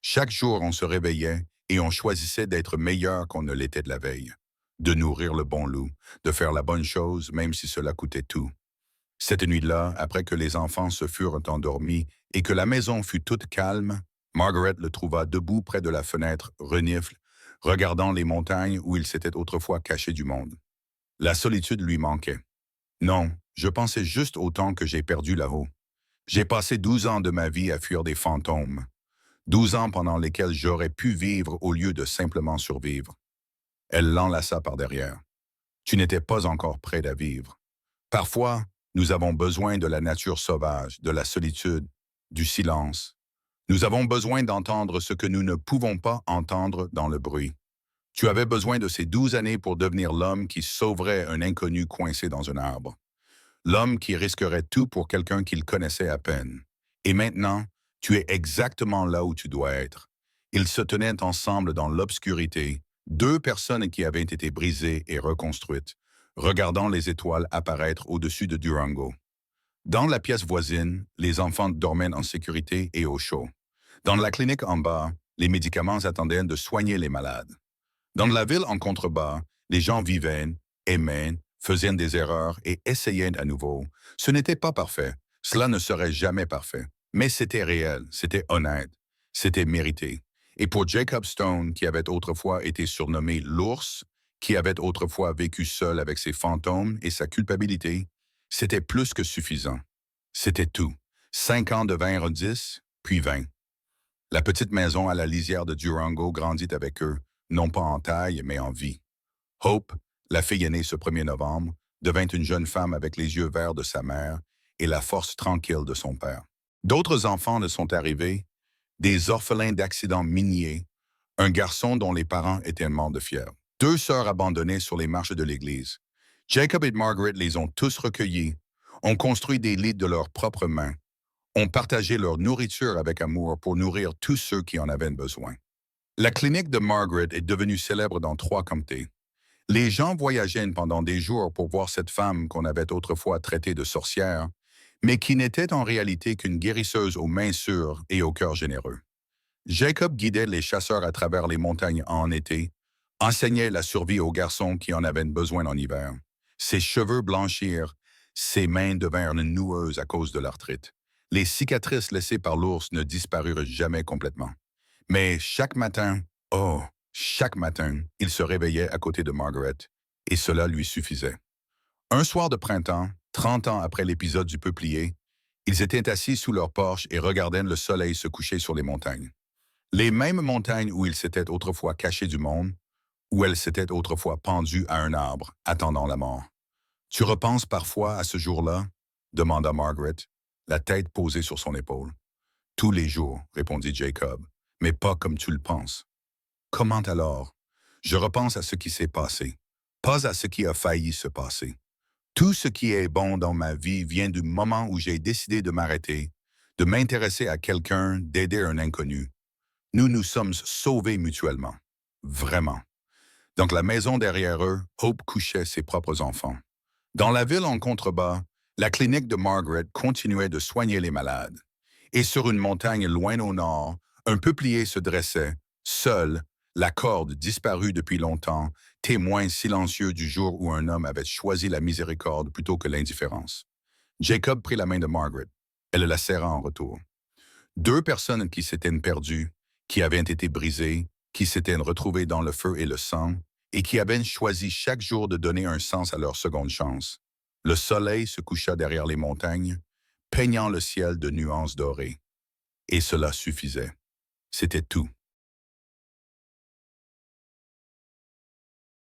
Chaque jour, on se réveillait et on choisissait d'être meilleur qu'on ne l'était de la veille, de nourrir le bon loup, de faire la bonne chose même si cela coûtait tout. Cette nuit-là, après que les enfants se furent endormis et que la maison fut toute calme, Margaret le trouva debout près de la fenêtre, renifle, regardant les montagnes où il s'était autrefois caché du monde. La solitude lui manquait. Non, je pensais juste au temps que j'ai perdu là-haut. J'ai passé 12 ans de ma vie à fuir des fantômes. 12 ans pendant lesquels j'aurais pu vivre au lieu de simplement survivre. Elle l'enlaça par derrière. Tu n'étais pas encore prêt à vivre. Parfois, nous avons besoin de la nature sauvage, de la solitude, du silence. Nous avons besoin d'entendre ce que nous ne pouvons pas entendre dans le bruit. Tu avais besoin de ces 12 années pour devenir l'homme qui sauverait un inconnu coincé dans un arbre. L'homme qui risquerait tout pour quelqu'un qu'il connaissait à peine. Et maintenant, tu es exactement là où tu dois être. Ils se tenaient ensemble dans l'obscurité, deux personnes qui avaient été brisées et reconstruites, regardant les étoiles apparaître au-dessus de Durango. Dans la pièce voisine, les enfants dormaient en sécurité et au chaud. Dans la clinique en bas, les médicaments attendaient de soigner les malades. Dans la ville en contrebas, les gens vivaient, aimaient, faisaient des erreurs et essayaient à nouveau. Ce n'était pas parfait, cela ne serait jamais parfait, mais c'était réel, c'était honnête, c'était mérité. Et pour Jacob Stone, qui avait autrefois été surnommé l'ours, qui avait autrefois vécu seul avec ses fantômes et sa culpabilité, c'était plus que suffisant. C'était tout. 5 ans devinrent 10, puis 20. La petite maison à la lisière de Durango grandit avec eux, non pas en taille, mais en vie. Hope, la fille aînée ce 1er novembre, devint une jeune femme avec les yeux verts de sa mère et la force tranquille de son père. D'autres enfants ne sont arrivés, des orphelins d'accidents miniers, un garçon dont les parents étaient morts de fièvre, deux sœurs abandonnées sur les marches de l'église. Jacob et Margaret les ont tous recueillis, ont construit des lits de leurs propres mains, ont partagé leur nourriture avec amour pour nourrir tous ceux qui en avaient besoin. La clinique de Margaret est devenue célèbre dans 3 comtés. Les gens voyageaient pendant des jours pour voir cette femme qu'on avait autrefois traitée de sorcière, mais qui n'était en réalité qu'une guérisseuse aux mains sûres et au cœur généreux. Jacob guidait les chasseurs à travers les montagnes en été, enseignait la survie aux garçons qui en avaient besoin en hiver. Ses cheveux blanchirent, ses mains devinrent noueuses à cause de l'arthrite. Les cicatrices laissées par l'ours ne disparurent jamais complètement. Mais chaque matin, oh, chaque matin, il se réveillait à côté de Margaret, et cela lui suffisait. Un soir de printemps, 30 ans après l'épisode du peuplier, ils étaient assis sous leur porche et regardaient le soleil se coucher sur les montagnes. Les mêmes montagnes où ils s'étaient autrefois cachés du monde, où elles s'étaient autrefois pendues à un arbre, attendant la mort. Tu repenses parfois à ce jour-là? Demanda Margaret, la tête posée sur son épaule. Tous les jours, répondit Jacob, mais pas comme tu le penses. Comment alors? Je repense à ce qui s'est passé, pas à ce qui a failli se passer. Tout ce qui est bon dans ma vie vient du moment où j'ai décidé de m'arrêter, de m'intéresser à quelqu'un, d'aider un inconnu. Nous nous sommes sauvés mutuellement. Vraiment. Donc la maison derrière eux, Hope couchait ses propres enfants. Dans la ville en contrebas, la clinique de Margaret continuait de soigner les malades. Et sur une montagne loin au nord, un peuplier se dressait, seul, la corde disparue depuis longtemps, témoin silencieux du jour où un homme avait choisi la miséricorde plutôt que l'indifférence. Jacob prit la main de Margaret. Elle la serra en retour. Deux personnes qui s'étaient perdues, qui avaient été brisées, qui s'étaient retrouvées dans le feu et le sang, et qui avaient choisi chaque jour de donner un sens à leur seconde chance. Le soleil se coucha derrière les montagnes, peignant le ciel de nuances dorées. Et cela suffisait. C'était tout.